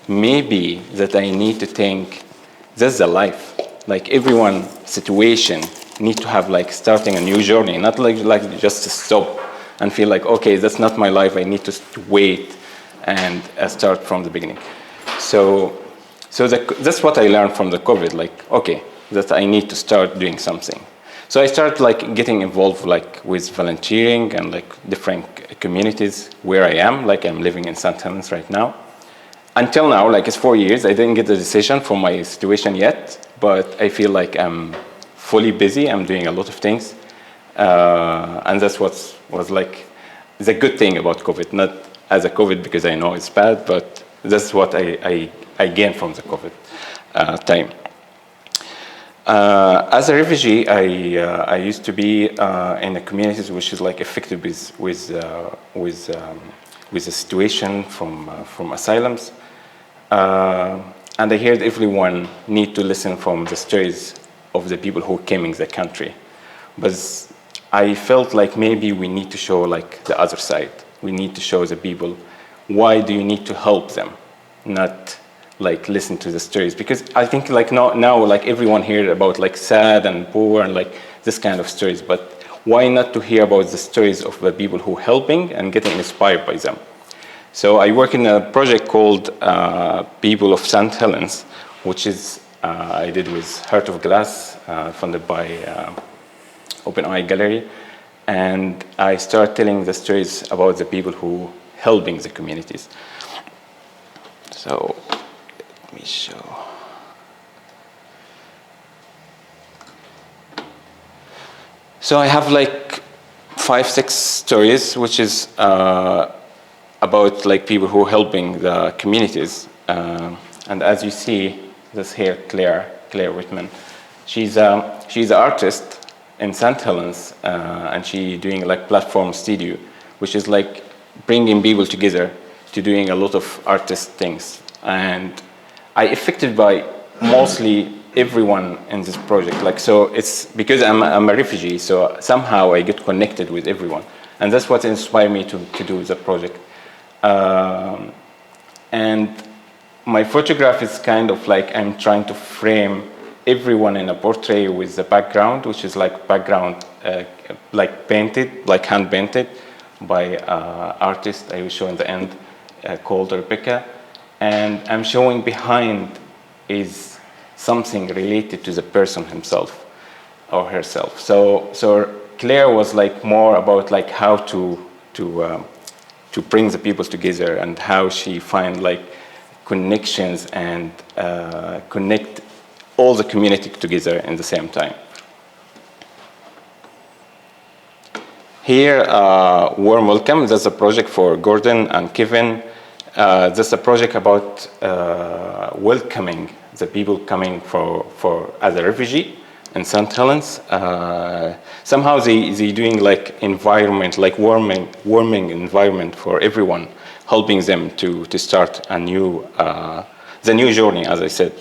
maybe that I need to think that's the life. Like everyone's situation need to have like starting a new journey, not like just to stop and feel like, okay, that's not my life. I need to wait and start from the beginning. So that's what I learned from the COVID, like, okay, that I need to start doing something. So I started like getting involved like with volunteering and like different communities where I am, like I'm living in St. Helens right now. Until now, like it's 4 years, I didn't get a decision for my situation yet, but I feel like I'm fully busy, I'm doing a lot of things. And that's what was like the good thing about COVID, not as a COVID because I know it's bad, but that's what I gained from the COVID time. As a refugee, I used to be in the communities which is like affected with the situation from asylums, and I heard everyone need to listen from the stories of the people who came in the country, but I felt like maybe we need to show like the other side. We need to show the people why do you need to help them, not like listen to the stories, because I think like now like everyone heard about like sad and poor and like this kind of stories, but why not to hear about the stories of the people who helping and getting inspired by them. So I work in a project called People of St. Helens, which is I did with Heart of Glass, funded by Open Eye Gallery, and I start telling the stories about the people who helping the communities. So let me show. So I have like 5-6 stories, which is about like people who are helping the communities. And as you see, this here, Claire Whitman, she's an artist in St. Helens, and she doing like platform studio, which is like bringing people together to doing a lot of artist things. And I affected by mostly everyone in this project. Like, so it's because I'm a refugee, so somehow I get connected with everyone. And that's what inspired me to do the project. And my photograph is kind of like I'm trying to frame everyone in a portrait with the background, which is like background like painted, like hand painted by artist I will show in the end called Rebecca. And I'm showing behind is something related to the person himself or herself. So Claire was like more about like how to bring the people together and how she find like connections and connect all the community together in the same time. Here, Warm Welcome, that's a project for Gordon and Kevin. That's a project about welcoming the people coming for as a refugee in St. Helens. Somehow they doing like environment, like warming environment for everyone, helping them to start a new, the new journey, as I said,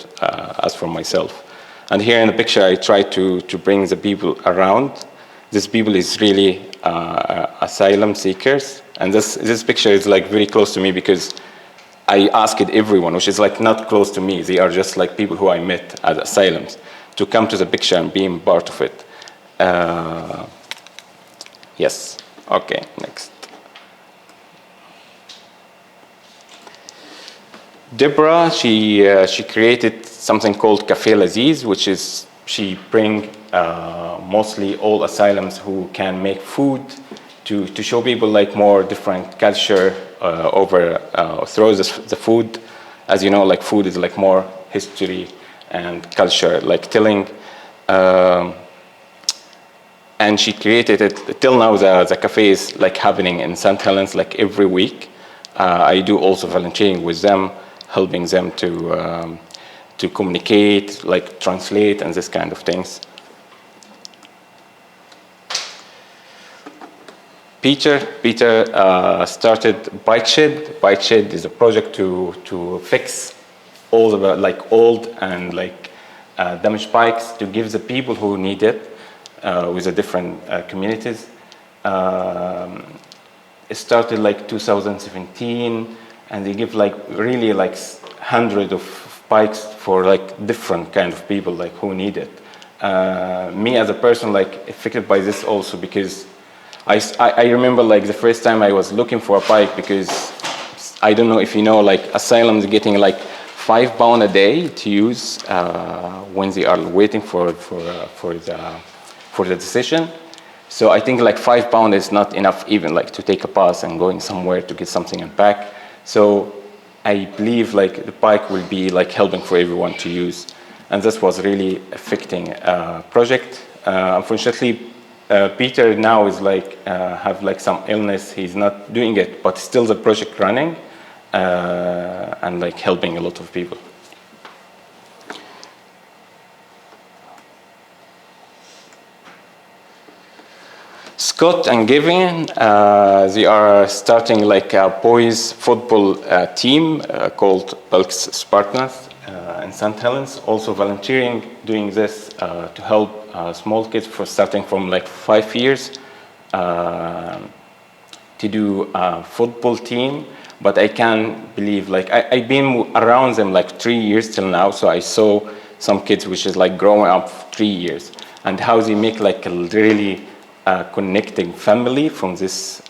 as for myself. And here in the picture, I try to bring the people around. This people is really asylum seekers. And this picture is like very close to me because I asked everyone, which is like not close to me. They are just like people who I met at asylums, to come to the picture and being part of it. Yes, okay, next. Deborah, she created something called Café Laziz, which is she bring mostly all asylums who can make food to show people like more different culture through the food. As you know, like food is like more history and culture, like telling. And she created it. Till now, the cafe is like happening in St. Helens like every week. I do also volunteering with them, helping them to communicate, like translate and this kind of things. Peter started Bike Shed. Bike Shed is a project to fix all the like old and like damaged bikes to give the people who need it with the different communities. It started like 2017, and they give like really like hundreds of bikes for like different kind of people like who need it. Me as a person like affected by this also, because I remember like the first time I was looking for a bike, because I don't know if you know, like asylums getting like £5 a day to use when they are waiting for the decision. So I think like £5 is not enough even like to take a bus and going somewhere to get something and back. So I believe like the bike will be like helping for everyone to use, and this was really affecting project. Unfortunately, Peter now is like have like some illness. He's not doing it, but still the project running and like helping a lot of people. Scott and Gavin, they are starting like a boys football team called Belks Spartans in St. Helens, also volunteering doing this to help small kids for starting from like 5 years to do a football team. But I can't believe, like I've been around them like 3 years till now, so I saw some kids which is like growing up 3 years, and how they make like a really connecting family from this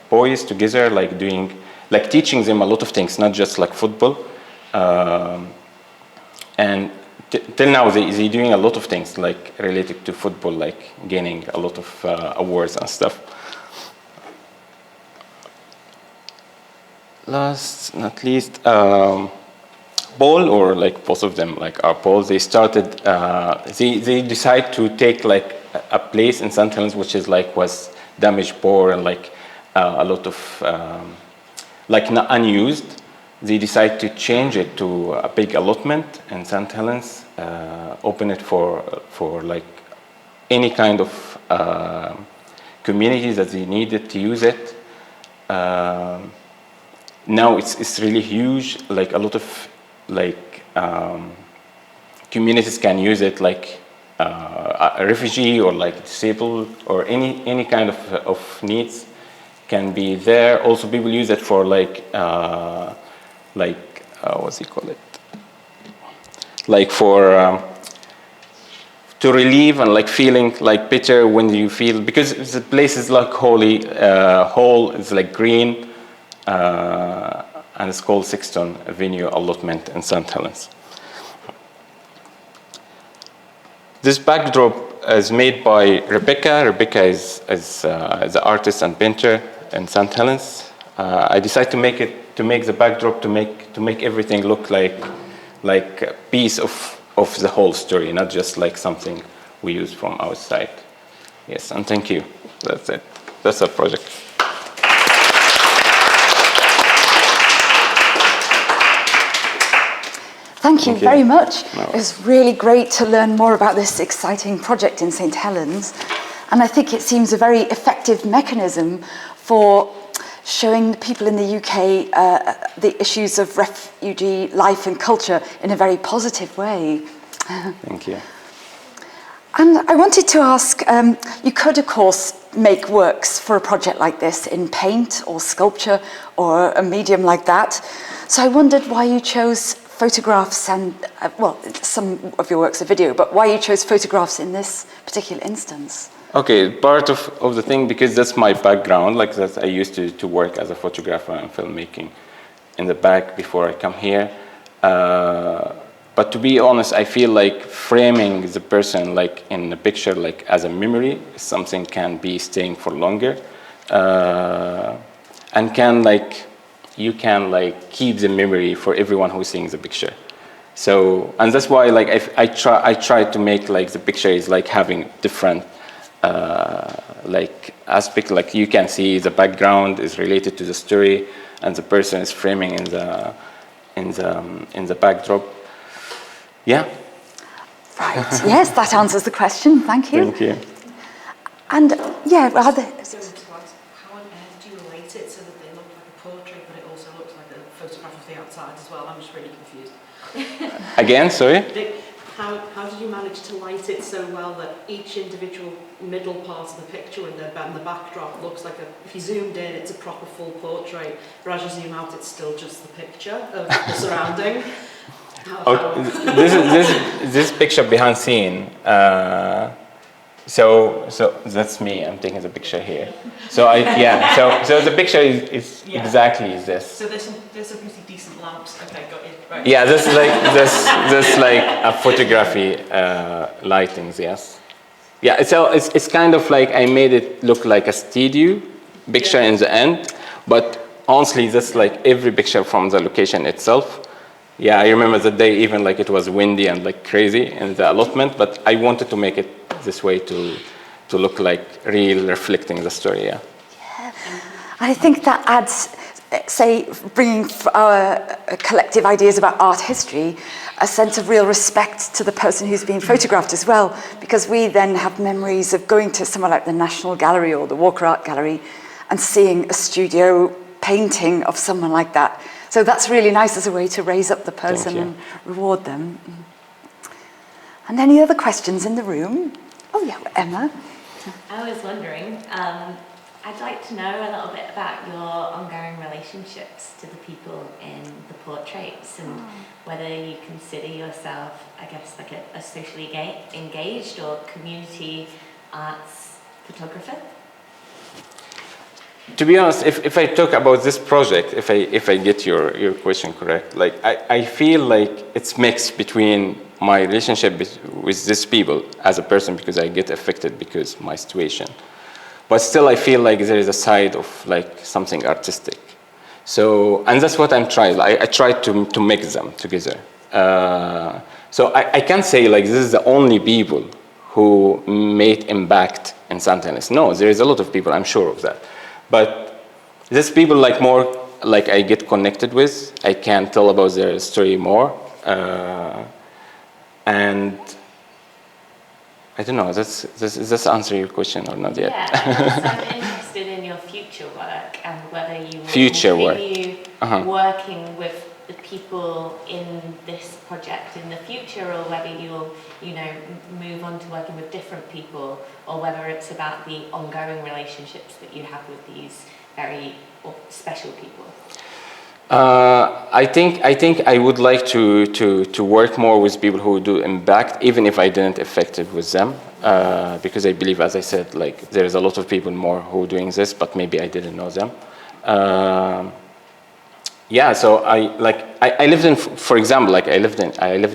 boys together, like doing, like teaching them a lot of things, not just like football. And till now they're doing a lot of things like related to football, like gaining a lot of awards and stuff. Last not least, Paul, or like both of them like are Paul, they started, they decide to take like a place in St. Helens which is like was damaged, poor, and like a lot of like not unused. They decide to change it to a big allotment in St. Helens, open it for like any kind of communities that they needed to use it. Now it's really huge, like a lot of like communities can use it, like a refugee or like disabled or any kind of needs can be there. Also people use it for like what's it called, like for to relieve and like feeling like better when you feel, because the place is like holy whole, it's like green, and it's called Sexton Avenue Allotment in St. Helens. This backdrop is made by Rebecca. Rebecca is the artist and painter in St. Helens. I decided to make the backdrop to make everything look like a piece of the whole story, not just like something we use from outside. Yes, and thank you. That's it. That's our project. Thank you very much. It was really great to learn more about this exciting project in St. Helens. And I think it seems a very effective mechanism for showing the people in the UK the issues of refugee life and culture in a very positive way. Thank you. And I wanted to ask, you could of course make works for a project like this in paint or sculpture or a medium like that. So I wondered why you chose photographs and, well, some of your works are video, but why you chose photographs in this particular instance? Okay, part of the thing, because that's my background, like that I used to work as a photographer and filmmaking in the back before I come here. But to be honest, I feel like framing the person like in the picture like as a memory is something can be staying for longer, and can like, you can like keep the memory for everyone who's seeing the picture. So, and that's why like I try to make like the picture is like having different like aspect, like you can see the background is related to the story and the person is framing in the backdrop. Yeah. Right. Yes, that answers the question. Thank you. Thank you. And yeah, rather. How Again, sorry? How did you manage to light it so well that each individual middle part of the picture and the backdrop looks like if you zoomed in, it's a proper full portrait, but as you zoom out, it's still just the picture of the surrounding? This picture behind scene. So that's me. I'm taking the picture here. So So the picture is exactly this. So there's some pretty decent lamps. Okay, got you. Right. Yeah, this like a photography lightings. Yes. Yeah. So it's kind of like I made it look like a studio picture in the end, but honestly, that's like every picture from the location itself. Yeah, I remember the day even like it was windy and like crazy in the allotment, but I wanted to make it this way to look like real reflecting the story, yeah. I think that adds, say, bringing our collective ideas about art history, a sense of real respect to the person who's being photographed as well, because we then have memories of going to somewhere like the National Gallery or the Walker Art Gallery and seeing a studio painting of someone like that. So that's really nice as a way to raise up the person and reward them. And any other questions in the room? Oh yeah, Emma. I was wondering, I'd like to know a little bit about your ongoing relationships to the people in the portraits and whether you consider yourself, I guess, like a socially engaged or community arts photographer. To be honest, if I talk about this project, if I get your question correct, like I feel like it's mixed between my relationship with these people as a person, because I get affected because of my situation, but still I feel like there is a side of like something artistic. So, and that's what I'm trying. I try to mix them together. So I can't say like this is the only people who made impact in St. Helens. No, there is a lot of people, I'm sure of that. But these people like more like I get connected with, I can tell about their story more. And I don't know, does this answer your question or not yet? Yeah, I'm interested in your future work and whether you will continue working with the people in this project in the future, or whether you'll, move on to working with different people, or whether it's about the ongoing relationships that you have with these very special people. I think I would like to work more with people who do impact, even if I didn't affect it with them, because I believe, as I said, like there is a lot of people more who are doing this, but maybe I didn't know them. Yeah, so I lived in, for example, like I lived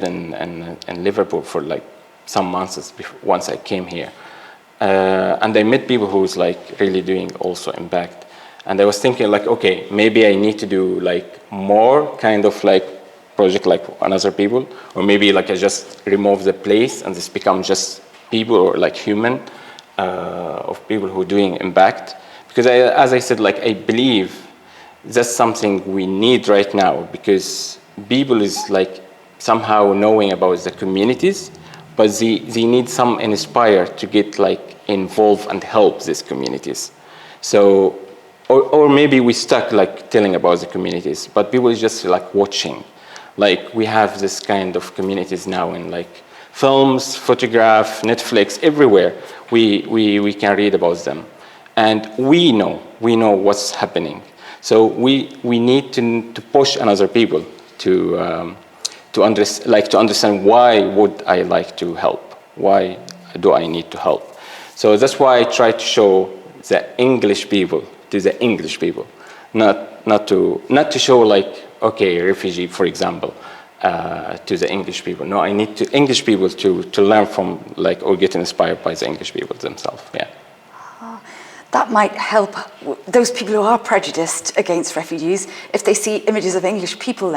in Liverpool for like some months once I came here, and I met people who was like really doing also impact. And I was thinking like, okay, maybe I need to do like more kind of like project like another people, or maybe like I just remove the place and this become just people or like human of people who are doing impact. Because as I said, like I believe that's something we need right now, because people is like somehow knowing about the communities, but they need some inspire to get like involved and help these communities. So, or maybe we stuck like telling about the communities, but people is just like watching. Like we have this kind of communities now in like films, photograph, Netflix, everywhere. We can read about them, and we know what's happening. So we need to push another people to understand why would I like to help? Why do I need to help? So that's why I try to show the English people to the English people, not to show like, okay, refugee, for example, to the English people. No, I need English people to learn from like, or get inspired by the English people themselves. Yeah. That might help those people who are prejudiced against refugees if they see images of English people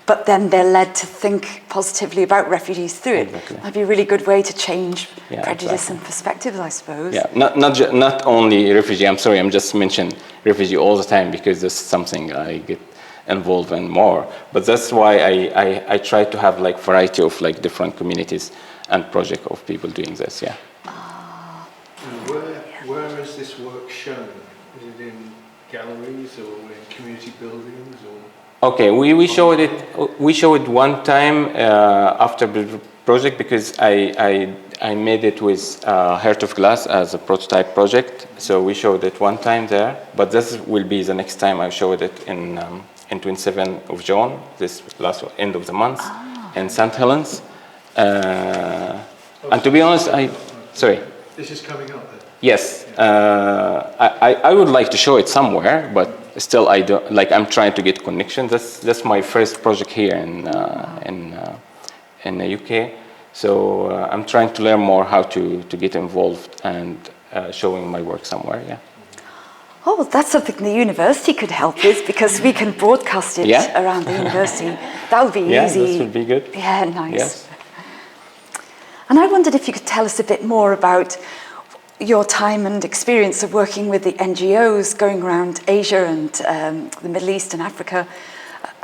but then they're led to think positively about refugees through it. Exactly. That'd be a really good way to change prejudice exactly. and perspectives, I suppose. Yeah, not only refugee. I'm sorry, I'm just mentioning refugee all the time because this is something I get involved in more. But that's why I try to have like variety of like different communities and project of people doing this. Yeah. Where is this work shown? Is it in galleries or in community buildings? Or? Okay, we showed it. We showed one time after the project because I made it with Heart of Glass as a prototype project. So we showed it one time there, but this will be the next time I showed it in 27th of June, this last end of the month, in St. Helens. And to be honest, sorry. This is coming up then? Yes, I would like to show it somewhere, but still I don't, like I'm trying to get connection. That's my first project here in the UK. So I'm trying to learn more how to get involved and showing my work somewhere, yeah. Oh, well, that's something the university could help with because we can broadcast it around the university. That would be easy. Yeah, this would be good. Yeah, nice. Yes. And I wondered if you could tell us a bit more about your time and experience of working with the NGOs going around Asia and the Middle East and Africa,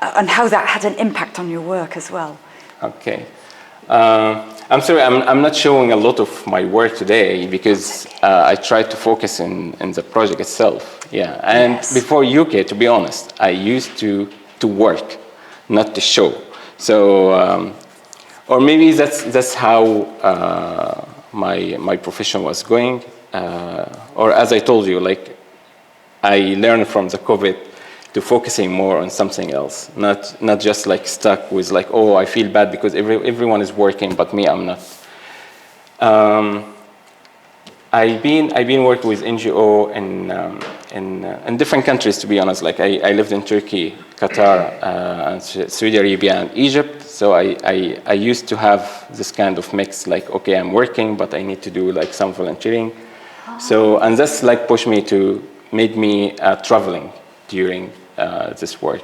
and how that had an impact on your work as well. Okay. I'm sorry, I'm not showing a lot of my work today because I tried to focus in the project itself. Yeah, and before UK, to be honest, I used to work, not to show. So, or maybe that's how my profession was going. Or as I told you, like I learned from the COVID to focusing more on something else, not just like stuck with like, oh, I feel bad because everyone is working, but me, I'm not. I've been working with NGO in different countries, to be honest. Like I lived in Turkey, Qatar, and Saudi Arabia and Egypt. So I used to have this kind of mix, like, okay, I'm working, but I need to do like some volunteering. So, and that's like pushed me to, made me traveling during this work.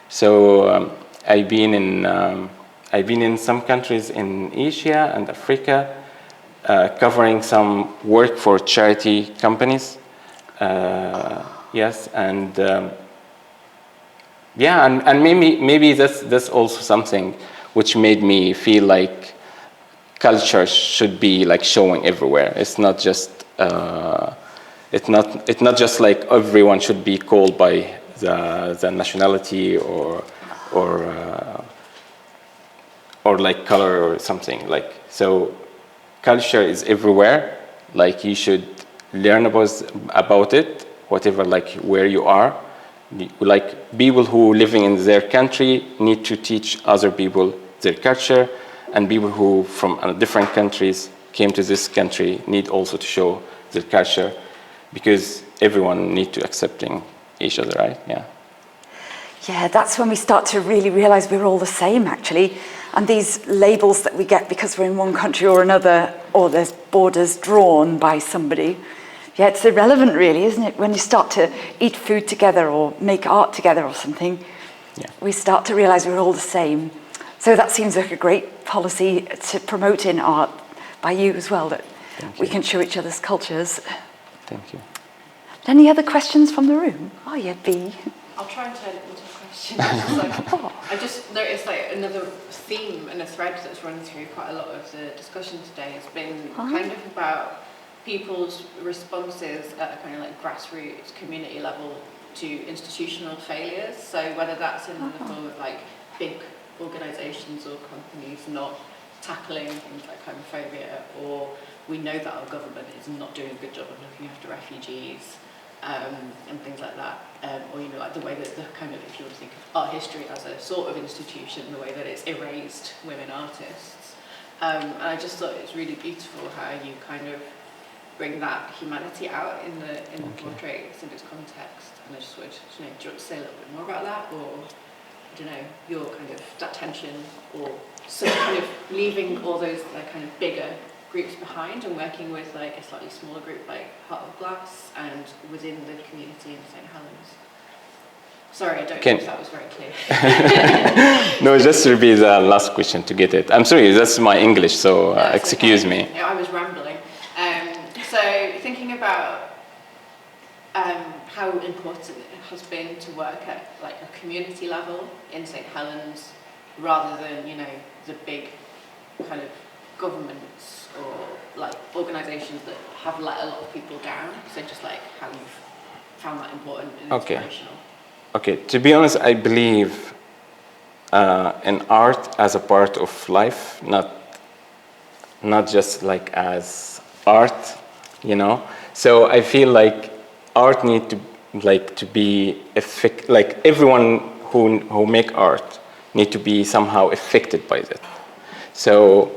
So I've been in some countries in Asia and Africa, covering some work for charity companies. Yes, and yeah, and maybe that's also something which made me feel like culture should be like showing everywhere. It's not just it's not just like everyone should be called by the nationality or like color or something. Like, so culture is everywhere. Like you should learn about it, whatever, like where you are. Like people who living in their country need to teach other people their culture, and people who from different countries came to this country need also to show their culture, because everyone need to accepting each other, right? Yeah. Yeah, that's when we start to really realize we're all the same, actually. And these labels that we get because we're in one country or another, or there's borders drawn by somebody, yeah, it's irrelevant, really, isn't it? When you start to eat food together or make art together or something, we start to realize we're all the same. So that seems like a great policy to promote in art by you as well, that we can show each other's cultures. Thank you. Any other questions from the room? Oh, yeah, B. I'll try and turn it into a question. I just noticed like another theme and a thread that's running through quite a lot of the discussion today has been kind of about people's responses at a kind of like grassroots community level to institutional failures. So whether that's in the form of like big organisations or companies not tackling things like homophobia, or we know that our government is not doing a good job of looking after refugees, and things like that, or you know, like the way that the kind of, if you want to think of art history as a sort of institution, the way that it's erased women artists, and I just thought it's really beautiful how you kind of bring that humanity out in the portraits and its context. And I just would, you know, do you want to say a little bit more about that, or I don't know, your kind of that tension, or some kind of leaving all those like kind of bigger groups behind and working with like a slightly smaller group like Heart of Glass and within the community in St. Helens. Sorry, I don't know if that was very clear. No, just repeat the last question to get it. I'm sorry, that's my English, so excuse me. Yeah, I was rambling. So thinking about how important it has been to work at like a community level in St. Helens, rather than, you know, the big kind of governments or like organisations that have let a lot of people down. So just like how you've found that important and inspirational. Okay, to be honest, I believe in art as a part of life, not just like as art, you know. So I feel like art need to be like everyone who make art need to be somehow affected by that. So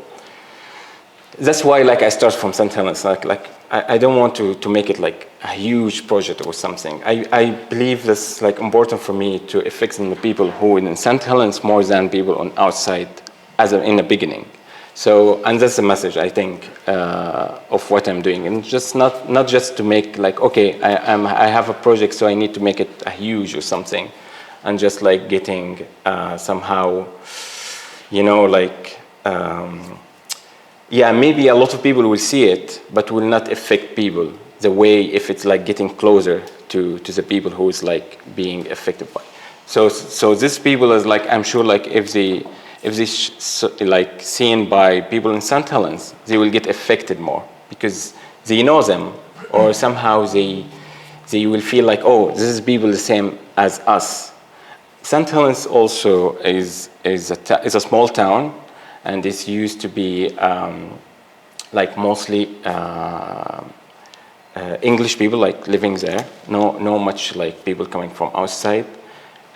that's why like I start from St. Helens. Like I don't want to make it like a huge project or something. I believe that's like important for me to affect the people who in St. Helens more than people on outside in the beginning. So, and that's the message I think of what I'm doing, and just not just to make like, okay, I have a project, so I need to make it a huge or something, and just like getting somehow, you know, like. Yeah, maybe a lot of people will see it, but will not affect people the way if it's like getting closer to the people who is like being affected by. So these people is like, I'm sure like if they like seen by people in St. Helens, they will get affected more because they know them, or somehow they will feel like, oh, this is people the same as us. St. Helens also is a small town. And this used to be like mostly English people like living there. No much like people coming from outside.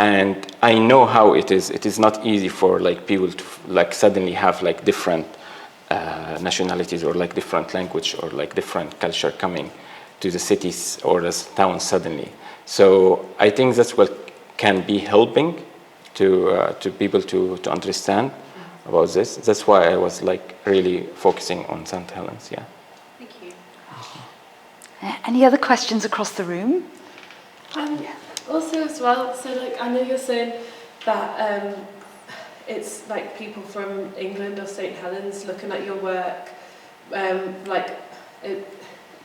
And I know how it is. It is not easy for like people to like suddenly have like different nationalities or like different language or like different culture coming to the cities or the towns suddenly. So I think that's what can be helping to people to understand about this. That's why I was like really focusing on St. Helens, yeah. Thank you. Any other questions across the room? Also as well, so like I know you're saying that it's like people from England or St. Helens looking at your work, like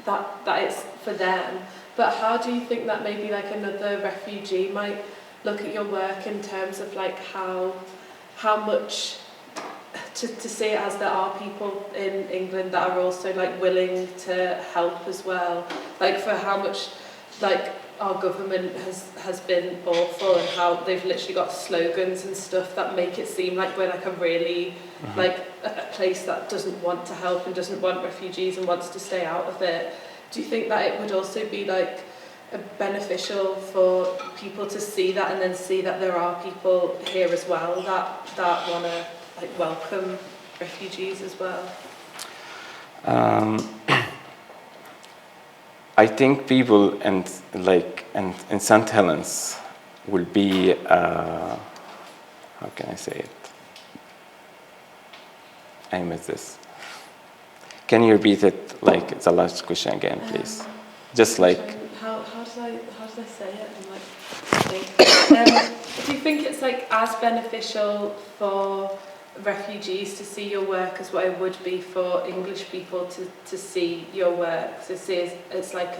that it's for them. But how do you think that maybe like another refugee might look at your work in terms of like how much to see it as there are people in England that are also like willing to help as well, like for how much like our government has been awful and how they've literally got slogans and stuff that make it seem like we're like a really like a place that doesn't want to help and doesn't want refugees and wants to stay out of it. Do you think that it would also be like beneficial for people to see that and then see that there are people here as well that want to like welcome refugees as well? I think people in St. Helens will be how can I say it? I missed this. Can you repeat it like the last question again, please? Just like how did I say it? I'm like think. Do you think it's like as beneficial for refugees to see your work as what it would be for English people to see your work? So see it's like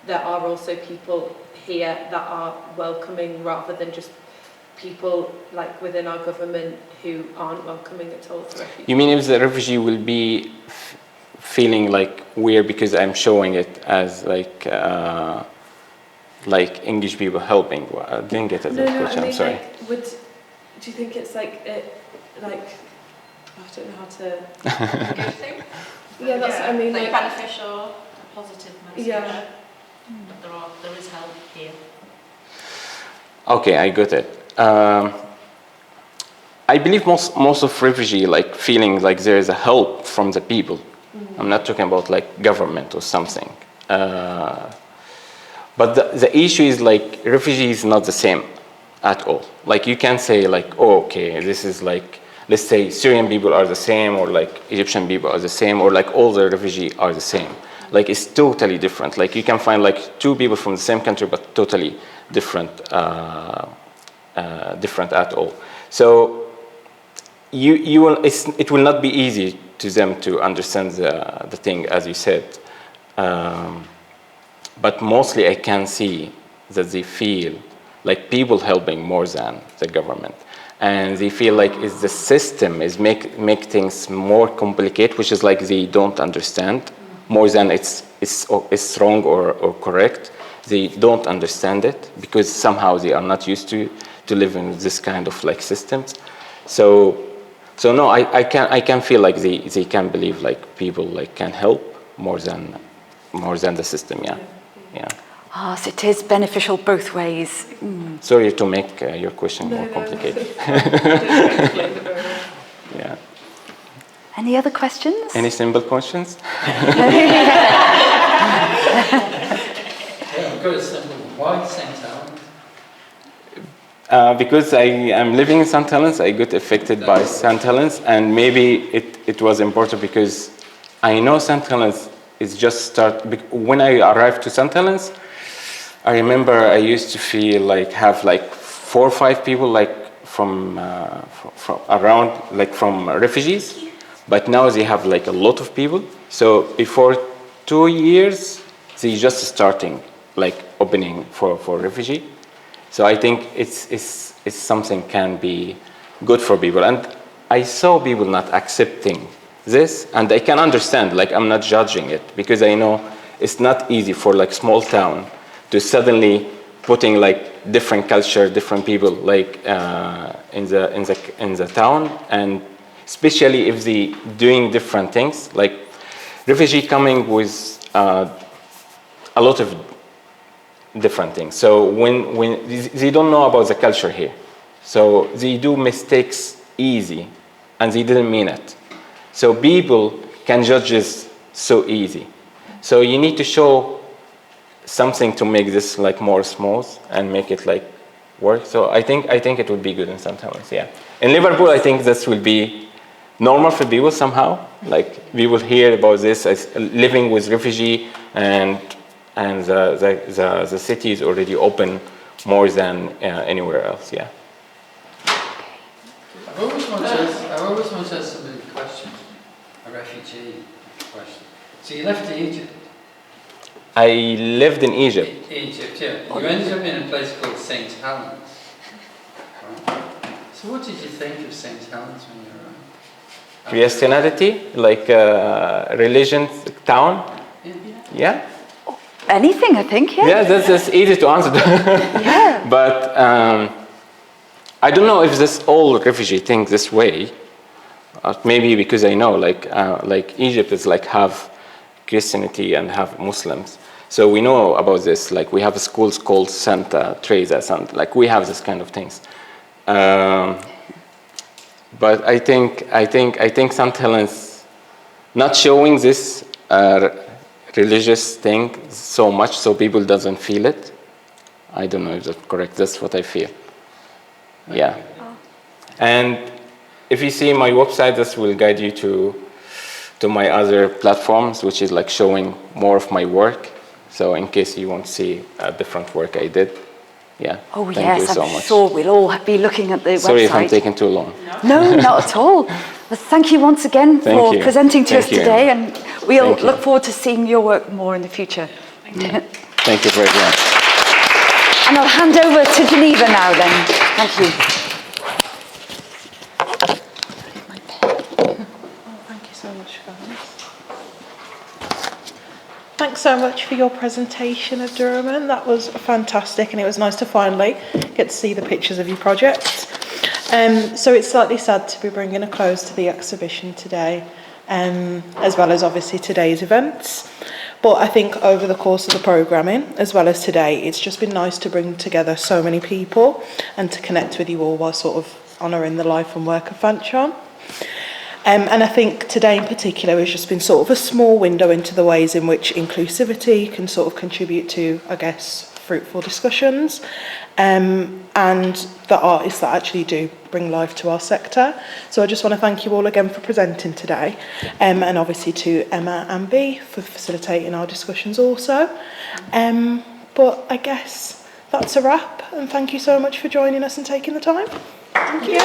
there are also people here that are welcoming rather than just people like within our government who aren't welcoming at all to refugees. You mean if the refugee will be feeling like weird because I'm showing it as like English people helping? Well, I didn't get at that question. I mean, I'm sorry. Like, do you think it's like I don't know how to. Good thing. Yeah, that's what I mean. Like beneficial, positive message. Yeah. But there is help here. Okay, I got it. I believe most of refugee like feeling like there is a help from the people. I'm not talking about like government or something. But the issue is like refugee is not the same at all. Like you can say like, oh, okay, this is like, let's say Syrian people are the same, or like Egyptian people are the same, or like all the refugees are the same. Like it's totally different. Like you can find like two people from the same country, but totally different, different at all. So it will not be easy to them to understand the thing, as you said. But mostly I can see that they feel like people helping more than the government. And they feel like it's the system is make things more complicated, which is like they don't understand more than it's wrong or correct. they don't understand it because somehow they are not used to live in this kind of like systems. So no, I can feel like they can believe like people like can help more than the system. Yeah. Ah, so it is beneficial both ways. Sorry to make your question more complicated. Yeah. Any other questions? Any simple questions? I've got a simple. Why St. Helens? Because I am living in St. Helens, I got affected by St. Helens, and maybe it was important because I know St. Helens is just start. When I arrived to St. Helens, I remember I used to feel like have like 4 or 5 people like from around, like from refugees, but now they have like a lot of people. So before 2 years, they just starting like opening for refugee. So I think it's something can be good for people. And I saw people not accepting this, and I can understand, like I'm not judging it, because I know it's not easy for like small town to suddenly putting like different culture, different people like in the town, and especially if they doing different things, like refugee coming with a lot of different things. So when they don't know about the culture here, so they do mistakes easy, and they didn't mean it. So people can judge this so easy. So you need to show something to make this like more smooth and make it like work. So I think it would be good in St. Helens. Yeah. In Liverpool, I think this will be normal for people somehow. Like we will hear about this as living with refugee, and the city is already open more than anywhere else. Yeah. I've always wanted to ask somebody a question, a refugee question. So you left Egypt. I lived in Egypt. Egypt, yeah. You ended up in a place called St. Helens. Right. So what did you think of St. Helens when you were around? Christianity, like religion, town. Yeah. Anything, I think, yeah. Yeah, that's easy to answer. Yeah. But I don't know if this all refugee think this way. Maybe because I know, like Egypt is like half Christianity and half Muslims. So we know about this. Like we have schools called Santa Teresa, like we have this kind of things. But I think St. Helens not showing this religious thing so much, so people doesn't feel it. I don't know if that's correct. That's what I feel. Yeah. And if you see my website, this will guide you to my other platforms, which is like showing more of my work. So in case you want to see a different work I did, yeah. Oh Thank yes, you so I'm much. sure we'll all be looking at the website. Sorry if I'm taking too long. No, not at all. Well, thank you once again for presenting to us today, and we'll look forward to seeing your work more in the future. Thank you very much. And I'll hand over to Geneva now then. Thank you. Thank you so much, guys. Thanks so much for your presentation, Abdurrahman. That was fantastic, and it was nice to finally get to see the pictures of your project. So it's slightly sad to be bringing a close to the exhibition today, as well as obviously today's events. But I think over the course of the programming, as well as today, it's just been nice to bring together so many people and to connect with you all while sort of honouring the life and work of Fanchon. And I think today in particular has just been sort of a small window into the ways in which inclusivity can sort of contribute to, I guess, fruitful discussions, and the artists that actually do bring life to our sector. So I just want to thank you all again for presenting today, and obviously to Emma and Bea for facilitating our discussions also. But I guess that's a wrap, and thank you so much for joining us and taking the time. Thank you.